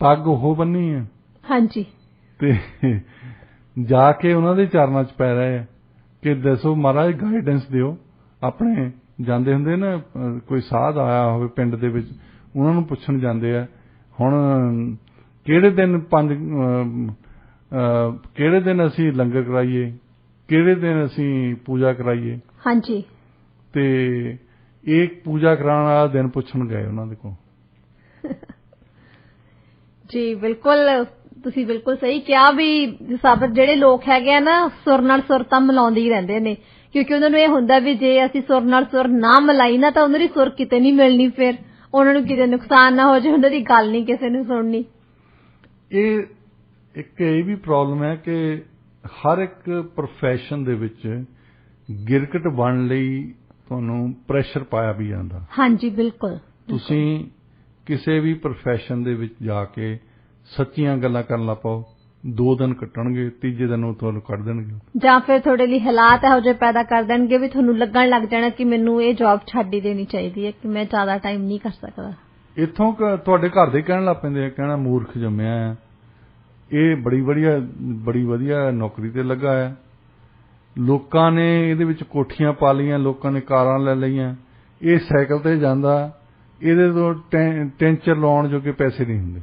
ਪੱਗ ਉਹ ਬੰਨੀ ਆ। ਹਾਂਜੀ। ਤੇ ਜਾ ਕੇ ਉਹਨਾਂ ਦੇ ਚਰਨਾਂ 'ਚ ਪੈ ਰਹੇ ਆ ਕਿ ਦੱਸੋ ਮਹਾਰਾਜ ਗਾਈਡੈਂਸ ਦਿਓ। ਆਪਣੇ ਜਾਂਦੇ ਹੁੰਦੇ ਨਾ, ਕੋਈ ਸਾਧ ਆਇਆ ਹੋਵੇ ਪਿੰਡ ਦੇ ਵਿੱਚ, ਉਹਨਾਂ ਨੂੰ ਪੁੱਛਣ ਜਾਂਦੇ ਆ ਹੁਣ ਕਿਹੜੇ ਦਿਨ ਅਸੀਂ ਲੰਗਰ ਕਰਾਈਏ, ਕਿਹੜੇ ਦਿਨ ਅਸੀਂ ਪੂਜਾ ਕਰਾਈਏ। ਹਾਂਜੀ। ਤੇ ਇਹ ਪੂਜਾ ਕਰਾਉਣ ਵਾਲਾ ਦਿਨ ਪੁੱਛਣ ਗਏ ਉਹਨਾਂ ਦੇ ਕੋਲ। ਜੀ ਬਿਲਕੁਲ, ਤੁਸੀਂ ਬਿਲਕੁਲ ਸਹੀ ਕਿਹਾ ਵੀ ਸਭ ਜਿਹੜੇ ਲੋਕ ਹੈਗੇ ਆ ਨਾ, ਸੁਰ ਨਾਲ ਸੁਰ ਤਾਂ ਮਿਲਾਉਂਦੇ ਹੀ ਰਹਿੰਦੇ ਨੇ, ਕਿਉਂਕਿ ਉਹਨਾਂ ਨੂੰ ਇਹ ਹੁੰਦਾ ਵੀ ਜੇ ਅਸੀਂ ਸੁਰ ਨਾਲ ਸੁਰ ਨਾ ਮਿਲਾਈ ਨਾ ਤਾਂ ਉਹਨਾਂ ਦੀ ਸੁਰ ਕਿਤੇ ਨਹੀਂ ਮਿਲਣੀ, ਫਿਰ ਉਹਨਾਂ ਨੂੰ ਕਿਤੇ ਨੁਕਸਾਨ ਨਾ ਹੋ ਜਾਏ, ਉਹਨਾਂ ਦੀ ਗੱਲ ਨਹੀਂ ਕਿਸੇ ਨੇ ਸੁਣਨੀ। ਇਹ ਵੀ ਪ੍ਰੋਬਲਮ ਹੈ ਕਿ ਹਰ ਇੱਕ ਪ੍ਰੋਫੈਸ਼ਨ ਦੇ ਵਿੱਚ ਗਿਰਕਟ ਬਣਨ ਲਈ ਤੁਹਾਨੂੰ ਪ੍ਰੈਸ਼ਰ ਪਾਇਆ ਵੀ ਜਾਂਦਾ। ਹਾਂਜੀ ਬਿਲਕੁਲ। ਤੁਸੀਂ ਕਿਸੇ ਵੀ ਪ੍ਰੋਫੈਸ਼ਨ ਦੇ ਵਿੱਚ ਜਾ ਕੇ ਸੱਚੀਆਂ ਗੱਲਾਂ ਕਰਨ ਲੱਗ ਪਾਓ, 2 ਦਿਨ ਕੱਟਣਗੇ, ਤੀਜੇ ਦਿਨ ਉਹ ਤੁਹਾਨੂੰ ਕੱਢ ਦੇਣਗੇ, ਜਾਂ ਫਿਰ ਤੁਹਾਡੇ ਲਈ ਹਾਲਾਤ ਇਹੋ ਜਿਹੇ ਪੈਦਾ ਕਰ ਦੇਣਗੇ ਵੀ ਤੁਹਾਨੂੰ ਲੱਗਣ ਲੱਗ ਜਾਣਾ ਕਿ ਮੈਨੂੰ ਇਹ ਜੌਬ ਛੱਡ ਹੀ ਦੇਣੀ ਚਾਹੀਦੀ ਹੈ, ਕਿ ਮੈਂ ਜ਼ਿਆਦਾ ਟਾਈਮ ਨਹੀਂ ਕਰ ਸਕਦਾ। ਇੱਥੋਂ ਤੁਹਾਡੇ ਘਰ ਦੇ ਕਹਿਣ ਲੱਗ ਪੈਂਦੇ ਆ, ਕਹਿਣਾ ਮੂਰਖ ਜੰਮਿਆ ਆ, ਇਹ ਬੜੀ ਵਧੀਆ ਨੌਕਰੀ ਤੇ ਲੱਗਾ ਆ, ਲੋਕਾਂ ਨੇ ਇਹਦੇ ਵਿੱਚ ਕੋਠੀਆਂ ਪਾ ਲਈਆਂ, ਲੋਕਾਂ ਨੇ ਕਾਰਾਂ ਲੈ ਲਈਆਂ, ਇਹ ਸਾਈਕਲ ਤੇ ਜਾਂਦਾ, ਇਹਦੇ ਤੋਂ ਟੈਂਚਰ ਲਾਉਣ ਜੋਗੇ ਪੈਸੇ ਨਹੀਂ ਹੁੰਦੇ।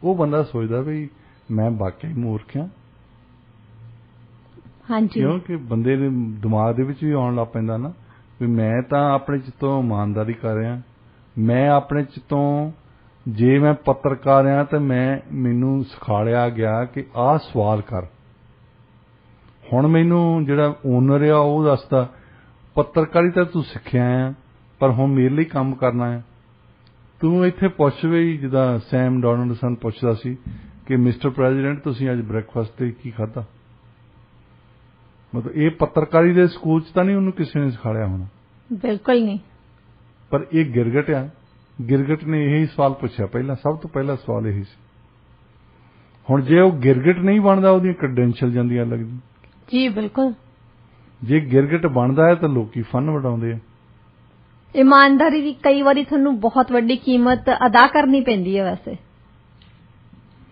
ਉਹ ਬੰਦਾ ਸੋਚਦਾ ਵੀ ਮੈਂ ਵਾਕਈ ਮੂਰਖ ਹਾਂ। ਹਾਂਜੀ, ਕਿਉਂਕਿ ਬੰਦੇ ਦੇ ਦਿਮਾਗ ਦੇ ਵਿੱਚ ਵੀ ਆਉਣ ਲੱਗ ਪੈਂਦਾ ਨਾ ਵੀ ਮੈਂ ਤਾਂ ਆਪਣੇ ਚਿੱਤੋਂ ਇਮਾਨਦਾਰੀ ਕਰ ਰਿਹਾ, ਮੈਂ ਆਪਣੇ ਚਿੱਤੋਂ, ਜੇ ਮੈਂ ਪੱਤਰਕਾਰ ਹਾਂ ਤਾਂ ਮੈਨੂੰ ਸਿਖਾਇਆ ਗਿਆ ਕਿ ਆਹ ਸਵਾਲ ਕਰ। ਹੁਣ ਮੈਨੂੰ ਜਿਹੜਾ ਓਨਰ ਆ ਉਹ ਦੱਸਦਾ ਪੱਤਰਕਾਰੀ ਤਾਂ ਤੂੰ ਸਿੱਖਿਆ ਆ, ਪਰ ਹੁਣ ਮੇਰੇ ਲਈ ਕੰਮ ਕਰਨਾ ਹੈ। ਤੂੰ ਇੱਥੇ ਪੁੱਛ ਵੀ, ਜਿੱਦਾਂ ਸੈਮ ਡੋਨਾਲਡਸਨ ਪੁੱਛਦਾ ਸੀ ਕਿ ਮਿਸਟਰ ਪ੍ਰੈਜ਼ੀਡੈਂਟ ਤੁਸੀਂ ਅੱਜ ਬ੍ਰੇਕਫਾਸਟ ਤੇ ਕੀ ਖਾਧਾ। ਮਤਲਬ ਇਹ ਪੱਤਰਕਾਰੀ ਦੇ ਸਕੂਲ 'ਚ ਤਾਂ ਨਹੀਂ ਉਹਨੂੰ ਕਿਸੇ ਨੇ ਸਿਖਾਇਆ ਹੋਣਾ। ਬਿਲਕੁਲ ਨਹੀਂ। ਪਰ ਇਹ ਗਿਰਗਟ ਆ, ਗਿਰਗਟ ਨੇ ਇਹੀ ਸਵਾਲ ਪੁੱਛਿਆ ਪਹਿਲਾਂ, ਸਭ ਤੋਂ ਪਹਿਲਾ ਸਵਾਲ ਇਹੀ ਸੀ। ਹੁਣ ਜੇ ਉਹ ਗਿਰਗਟ ਨਹੀਂ ਬਣਦਾ, ਉਹਦੀਆਂ ਕ੍ਰੈਡੈਂਸ਼ੀਅਲ ਜਾਂਦੀਆਂ ਲੱਗਦੀਆਂ। ਜੀ ਬਿਲਕੁਲ। ਜੇ ਗਿਰਗਟ ਬਣਦਾ ਹੈ ਤਾਂ ਲੋਕੀ ਫਨ ਵਡਾਉਂਦੇ ਆ। ਇਮਾਨਦਾਰੀ ਦੀ ਕਈ ਵਾਰੀ ਤੁਹਾਨੂੰ ਬਹੁਤ ਵੱਡੀ ਕੀਮਤ ਅਦਾ ਕਰਨੀ ਪੈਂਦੀ ਹੈ ਵੈਸੇ।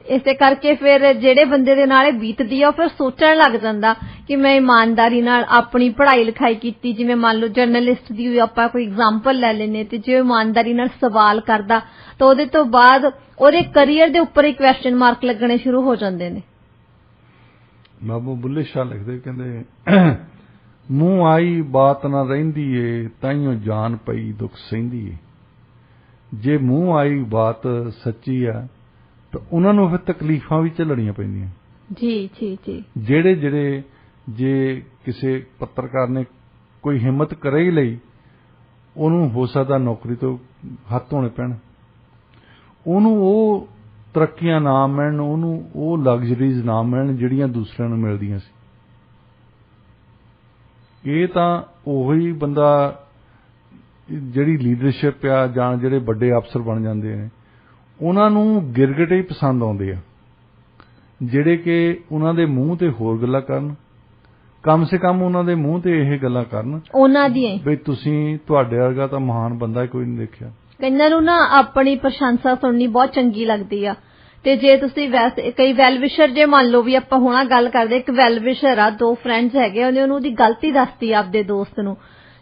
ਇਸੇ ਕਰਕੇ ਫਿਰ ਜਿਹੜੇ ਬੰਦੇ ਦੇ ਨਾਲ ਇਹ ਬੀਤਦੀ ਆ ਉਹ ਫਿਰ ਸੋਚਣ ਲੱਗ ਜਾਂਦਾ ਕਿ ਮੈਂ ਇਮਾਨਦਾਰੀ ਨਾਲ ਆਪਣੀ ਪੜ੍ਹਾਈ ਲਿਖਾਈ ਕੀਤੀ, ਜਿਵੇਂ ਮੰਨ ਲਓ ਜਰਨਲਿਸਟ ਦੀ ਆਪਾਂ ਕੋਈ ਐਗਜ਼ਾਮਪਲ ਲੈ ਲੈਂਦੇ, ਤੇ ਜੇ ਇਮਾਨਦਾਰੀ ਨਾਲ ਸਵਾਲ ਕਰਦਾ ਤਾਂ ਉਹਦੇ ਤੋਂ ਬਾਅਦ ਉਹਦੇ ਕਰੀਅਰ ਦੇ ਉੱਪਰ ਹੀ ਕੁਐਸਚਨ ਮਾਰਕ ਲੱਗਣੇ ਸ਼ੁਰੂ ਹੋ ਜਾਂਦੇ ਨੇ। ਬਾਬੂ ਬੁੱਲੇ ਸ਼ਾਹ ਲਿਖਦੇ, ਕਹਿੰਦੇ ਮੂੰਹ ਆਈ ਬਾਤ ਨਾ ਰਹਿੰਦੀ ਏ, ਤਾਈਓ ਜਾਨ ਪਈ ਦੁੱਖ ਸਹਿੰਦੀ ਏ। ਜੇ ਮੂੰਹ ਆਈ ਬਾਤ ਸੱਚੀ ਆ ਤਾਂ ਉਹਨਾਂ ਨੂੰ ਫਿਰ ਤਕਲੀਫਾਂ ਵੀ ਝੱਲਣੀਆਂ ਪੈਂਦੀਆਂ। ਜੀ ਜੀ ਜੀ। ਜਿਹੜੇ ਜੇ ਕਿਸੇ ਪੱਤਰਕਾਰ ਨੇ ਕੋਈ ਹਿੰਮਤ ਕਰੇ ਹੀ ਲਈ, ਉਹਨੂੰ ਹੋ ਸਕਦਾ ਨੌਕਰੀ ਤੋਂ ਹੱਥ ਧੋਣੇ ਪੈਣ, ਉਹਨੂੰ ਉਹ ਤਰੱਕੀਆਂ ਨਾ ਮਿਲਣ, ਉਹਨੂੰ ਉਹ ਲਗਜ਼ਰੀਜ਼ ਨਾ ਮਿਲਣ ਜਿਹੜੀਆਂ ਦੂਸਰਿਆਂ ਨੂੰ ਮਿਲਦੀਆਂ ਸੀ। ਇਹ ਤਾਂ ਉਹੀ ਬੰਦਾ ਜਿਹੜੀ ਲੀਡਰਸ਼ਿਪ ਆ ਜਾਂ ਜਿਹੜੇ ਵੱਡੇ ਅਫਸਰ ਬਣ ਜਾਂਦੇ ਨੇ, ਉਹਨਾਂ ਨੂੰ ਗਿਰਗਟ ਹੀ ਪਸੰਦ ਆਉਂਦੇ ਆ, ਜਿਹੜੇ ਕਿ ਉਹਨਾਂ ਦੇ ਮੂੰਹ ਤੇ ਹੋਰ ਗੱਲਾਂ ਕਰਨ, ਕਮ ਸੇ ਕਮ ਉਹਨਾਂ ਦੇ ਮੂੰਹ ਤੇ ਇਹ ਗੱਲਾਂ ਕਰਨ ਉਹਨਾਂ ਦੀਆਂ ਵੀ ਤੁਸੀਂ, ਤੁਹਾਡੇ ਵਰਗਾ ਤਾਂ ਮਹਾਨ ਬੰਦਾ ਕੋਈ ਨਹੀਂ ਦੇਖਿਆ। ਕਈਆਂ ਨੂੰ ਨਾ ਆਪਣੀ ਪ੍ਰਸ਼ੰਸਾ ਸੁਣਨੀ ਬਹੁਤ ਚੰਗੀ ਲੱਗਦੀ ਆ। ਤੇ ਜੇ ਤੁਸੀਂ ਵੈਸੇ ਕਈ ਵੈਲਵਿਸ਼ਰ, ਜੇ ਮੰਨ ਲਓ ਵੀ ਆਪਾਂ ਹੁਣ ਗੱਲ ਕਰਦੇ, ਇੱਕ ਵੈਲਵਿਸ਼ਰ ਆ, ਦੋ ਫਰੈਂਡਸ ਹੈਗੇ, ਉਹਨੇ ਉਹਦੀ ਗਲਤੀ ਦੱਸਤੀ ਆਪਦੇ ਦੋਸਤ ਨੂੰ,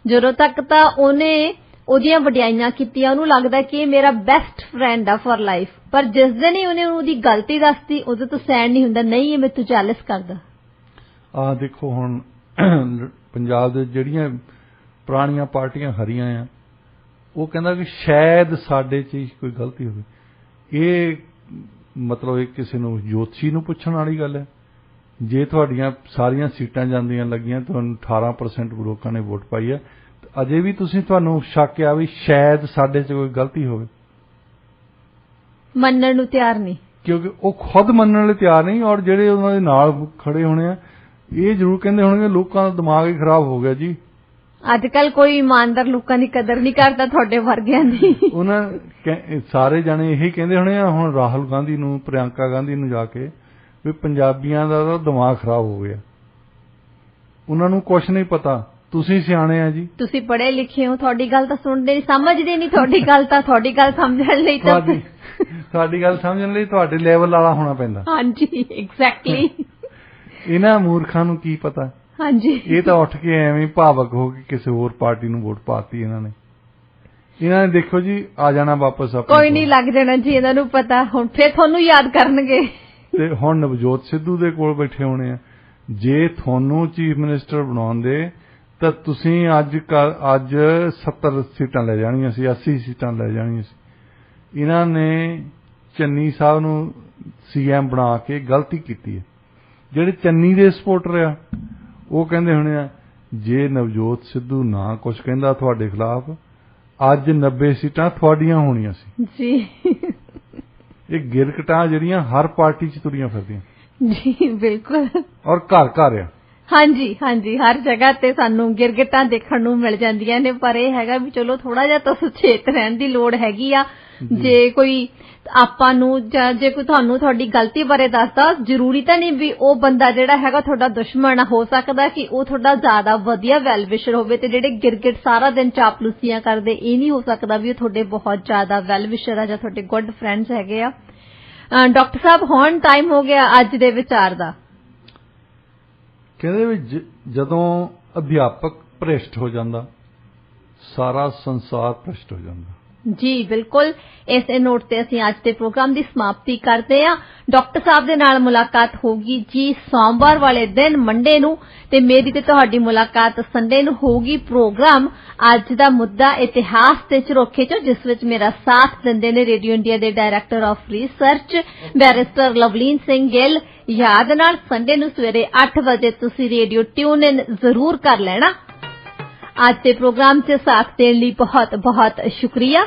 ਜਦੋਂ ਤੱਕ ਤਾਂ ਉਹਨੇ ਉਹਦੀਆਂ ਵਡਿਆਈਆਂ ਕੀਤੀਆਂ, ਉਹਨੂੰ ਲੱਗਦਾ ਕਿ ਇਹ ਮੇਰਾ ਬੈਸਟ ਫਰੈਂਡ ਆ ਫॉर ਲਾਈਫ। ਪਰ ਜਿਸ ਦਿਨ ਹੀ ਉਹਨੇ ਉਹਦੀ ਗਲਤੀ ਦੱਸਤੀ, ਉਹਦੇ ਤੋਂ ਸਹਿਣ ਨਹੀਂ ਹੁੰਦਾ, ਨਹੀਂ ਇਹ ਮੇਰੇ ਤੋਂ ਜੈਲਸ ਕਰਦਾ। ਆਹ ਦੇਖੋ ਹੁਣ ਪੰਜਾਬ ਦੇ ਜਿਹੜੀਆਂ ਪੁਰਾਣੀਆਂ ਪਾਰਟੀਆਂ ਹਰੀਆਂ ਆ, ਉਹ ਕਹਿੰਦਾ ਕਿ ਸ਼ਾਇਦ ਸਾਡੇ 'ਚ ਕੋਈ ਗਲਤੀ ਹੋਵੇ। ਇਹ ਮਤਲਬ ਇਹ ਕਿਸੇ ਨੂੰ ਜੋਤਸ਼ੀ ਨੂੰ ਪੁੱਛਣ ਵਾਲੀ ਗੱਲ ਹੈ। ਜੇ ਤੁਹਾਡੀਆਂ ਸਾਰੀਆਂ ਸੀਟਾਂ ਜਾਂਦੀਆਂ ਲੱਗੀਆਂ, ਤੁਹਾਨੂੰ 18% ਲੋਕਾਂ ਨੇ ਵੋਟ ਪਾਈ ਹੈ, ਅਜੇ ਵੀ ਤੁਹਾਨੂੰ ਸ਼ੱਕ ਆ ਵੀ ਸ਼ਾਇਦ ਸਾਡੇ 'ਚ ਕੋਈ ਗਲਤੀ ਹੋਵੇ, ਮੰਨਣ ਨੂੰ ਤਿਆਰ ਨਹੀਂ, ਕਿਉਂਕਿ ਉਹ ਖੁਦ ਮੰਨਣ ਲਈ ਤਿਆਰ ਨਹੀਂ। ਔਰ ਜਿਹੜੇ ਉਹਨਾਂ ਦੇ ਨਾਲ ਖੜੇ ਹੋਣੇ ਆ, ਇਹ ਜ਼ਰੂਰ ਕਹਿੰਦੇ ਹੋਣਗੇ ਲੋਕਾਂ ਦਾ ਦਿਮਾਗ ਹੀ ਖਰਾਬ ਹੋ ਗਿਆ ਜੀ। ਅੱਜ ਕੱਲ ਕੋਈ ਇਮਾਨਦਾਰ ਲੋਕਾਂ ਦੀ ਕਦਰ ਨਹੀਂ ਕਰਦਾ, ਤੁਹਾਡੇ ਵਰਗਿਆਂ ਦੀ। ਉਹਨਾਂ ਸਾਰੇ ਜਾਣੇ ਇਹੀ ਕਹਿੰਦੇ ਹੋਣੇ ਆ ਹੁਣ ਰਾਹੁਲ ਗਾਂਧੀ ਨੂੰ, ਪ੍ਰਿਯੰਕਾ ਗਾਂਧੀ ਨੂੰ ਜਾ ਕੇ ਵੀ ਪੰਜਾਬੀਆਂ ਦਾ ਤਾਂ ਦਿਮਾਗ ਖਰਾਬ ਹੋ ਗਿਆ, ਉਹਨਾਂ ਨੂੰ ਕੁਝ ਨਹੀਂ ਪਤਾ, ਤੁਸੀਂ ਸਿਆਣੇ ਆ ਜੀ, ਤੁਸੀਂ ਪੜ੍ਹੇ ਲਿਖੇ ਹੋ, ਤੁਹਾਡੀ ਗੱਲ ਤਾਂ ਸੁਣਦੇ ਨਹੀਂ, ਸਮਝਦੇ ਨਹੀਂ ਤੁਹਾਡੀ ਗੱਲ ਸਮਝਣ ਲਈ ਤਾਂ ਤੁਹਾਡੀ ਗੱਲ ਸਮਝਣ ਲਈ ਤੁਹਾਡੇ ਲੈਵਲ ਵਾਲਾ ਹੋਣਾ ਪੈਂਦਾ। ਹਾਂਜੀ ਐਗਜ਼ੈਕਟਲੀ। ਇਹਨਾਂ ਮੂਰਖਾਂ ਨੂੰ ਕੀ ਪਤਾ। ਹਾਂਜੀ, ਇਹ ਤਾਂ ਉੱਠ ਕੇ ਐਵੇਂ ਭਾਵਕ ਹੋ ਕੇ ਕਿਸੇ ਹੋਰ ਪਾਰਟੀ ਨੂੰ ਵੋਟ ਪਾਤੀ ਇਹਨਾਂ ਨੇ ਦੇਖੋ ਜੀ ਆ ਜਾਣਾ ਵਾਪਸ। ਕੋਈ ਨਹੀਂ, ਲੱਗ ਜਾਣਾ ਜੀ ਇਹਨਾਂ ਨੂੰ ਪਤਾ, ਹੁਣ ਫੇਰ ਤੁਹਾਨੂੰ ਯਾਦ ਕਰਨਗੇ। ਤੇ ਹੁਣ ਨਵਜੋਤ ਸਿੱਧੂ ਦੇ ਕੋਲ ਬੈਠੇ ਹੋਣੇ ਆ, ਜੇ ਤੁਹਾਨੂੰ ਚੀਫ ਮਿਨਿਸਟਰ ਬਣਾਉਂਦੇ ਤਾਂ ਤੁਸੀਂ ਅੱਜ 70 ਸੀਟਾਂ ਲੈ ਜਾਣੀਆਂ ਸੀ, 80 ਸੀਟਾਂ ਲੈ ਜਾਣੀਆਂ ਸੀ। ਇਹਨਾਂ ਨੇ ਚੰਨੀ ਸਾਹਿਬ ਨੂੰ CM ਬਣਾ ਕੇ ਗਲਤੀ ਕੀਤੀ ਹੈ। ਜਿਹੜੇ ਚੰਨੀ ਦੇ ਸਪੋਰਟਰ ਆ ਉਹ ਕਹਿੰਦੇ ਹੋਣੇ ਆ, ਜੇ ਨਵਜੋਤ ਸਿੱਧੂ ਨਾ ਕੁਝ ਕਹਿੰਦਾ ਤੁਹਾਡੇ ਖਿਲਾਫ, ਅੱਜ 90 ਸੀਟਾਂ ਤੁਹਾਡੀਆਂ ਹੋਣੀਆਂ ਸੀ ਜੀ। ਇਹ ਗਿਰਕਟਾਂ ਜਿਹੜੀਆਂ ਹਰ ਪਾਰਟੀ 'ਚ ਤੁਰੀਆਂ ਫਿਰਦੀਆਂ ਜੀ, ਬਿਲਕੁਲ। ਔਰ ਘਰ ਘਰ ਆ। ਹਾਂਜੀ ਹਾਂਜੀ, ਹਰ ਜਗ੍ਹਾ ਤੇ ਸਾਨੂੰ ਗਿਰਗਟਾਂ ਦੇਖਣ ਨੂੰ ਮਿਲ ਜਾਂਦੀਆਂ ਨੇ, ਪਰ ਇਹ ਹੈਗਾ ਵੀ ਚਲੋ ਥੋੜਾ ਜਿਹਾ ਤਾਂ ਸੁਚੇਤ ਰਹਿਣ ਦੀ ਲੋੜ ਹੈਗੀ ਆ। ਜੇ ਕੋਈ ਆਪਾਂ ਨੂੰ ਜਾਂ ਜੇ ਕੋਈ ਤੁਹਾਨੂੰ ਤੁਹਾਡੀ ਗਲਤੀ ਬਾਰੇ ਦੱਸਦਾ, ਜ਼ਰੂਰੀ ਤਾਂ ਨਹੀਂ ਵੀ ਉਹ ਬੰਦਾ ਜਿਹੜਾ ਹੈਗਾ ਤੁਹਾਡਾ ਦੁਸ਼ਮਣ ਹੋ ਸਕਦਾ ਕਿ ਉਹ ਤੁਹਾਡਾ ਜ਼ਿਆਦਾ ਵਧੀਆ ਵੈਲਵਿਸ਼ਰ ਹੋਵੇ। ਤੇ ਜਿਹੜੇ ਗਿਰਗਿਟ ਸਾਰਾ ਦਿਨ ਚਾਪਲੂਸੀਆਂ ਕਰਦੇ, ਇਹ ਨਹੀਂ ਹੋ ਸਕਦਾ ਵੀ ਉਹ ਤੁਹਾਡੇ ਬਹੁਤ ਜ਼ਿਆਦਾ ਵੈਲਵਿਸ਼ਰ ਆ ਜਾਂ ਤੁਹਾਡੇ ਗੁੱਡ ਫਰੈਂਡਸ ਹੈਗੇ ਆ। ਡਾਕਟਰ ਸਾਹਿਬ, ਹੁਣ ਟਾਈਮ ਹੋ ਗਿਆ ਅੱਜ ਦੇ ਵਿਚਾਰ ਦਾ। ਕਹਿੰਦੇ ਵੀ ਜਦੋਂ ਅਧਿਆਪਕ ਭ੍ਰਿਸ਼ਟ ਹੋ ਜਾਂਦਾ ਸਾਰਾ ਸੰਸਾਰ ਭ੍ਰਿਸ਼ਟ ਹੋ ਜਾਂਦਾ। ਜੀ ਬਿਲਕੁਲ, ਇਸੇ ਨੋਟ ਤੇ ਅਸੀਂ ਅੱਜ ਦੇ ਪ੍ਰੋਗਰਾਮ ਦੀ ਸਮਾਪਤੀ ਕਰਦੇ ਹਾਂ। ਡਾਕਟਰ ਸਾਹਿਬ ਦੇ ਨਾਲ ਮੁਲਾਕਾਤ ਹੋਗੀ ਜੀ ਸੋਮਵਾਰ ਵਾਲੇ ਦਿਨ ਮੰਡੇ ਨੂੰ, ਤੇ ਮੇਰੀ ਤੇ ਤੁਹਾਡੀ ਮੁਲਾਕਾਤ ਸੰਡੇ ਨੂੰ ਹੋਊਗੀ। ਪ੍ਰੋਗਰਾਮ ਅੱਜ ਦਾ ਮੁੱਦਾ ਇਤਿਹਾਸ ਤੇ ਝਰੋਖੇ ਚੋਂ, ਜਿਸ ਵਿੱਚ ਮੇਰਾ ਸਾਥ ਦਿੰਦੇ ਨੇ ਰੇਡੀਓ ਇੰਡੀਆ ਦੇ director of research barrister Lovleen Singh Gill. ਯਾਦ ਨਾਲ ਸੰਡੇ ਨੂੰ ਸਵੇਰੇ 8 ਵਜੇ ਤੁਸੀਂ ਰੇਡੀਓ ਟਿਊਨ ਇਨ ਜ਼ਰੂਰ ਕਰ ਲੈਣਾ। ਅੱਜ ਦੇ ਪ੍ਰੋਗਰਾਮ 'ਚ ਸਾਥ ਦੇਣ ਲਈ ਬਹੁਤ ਬਹੁਤ ਸ਼ੁਕਰੀਆ।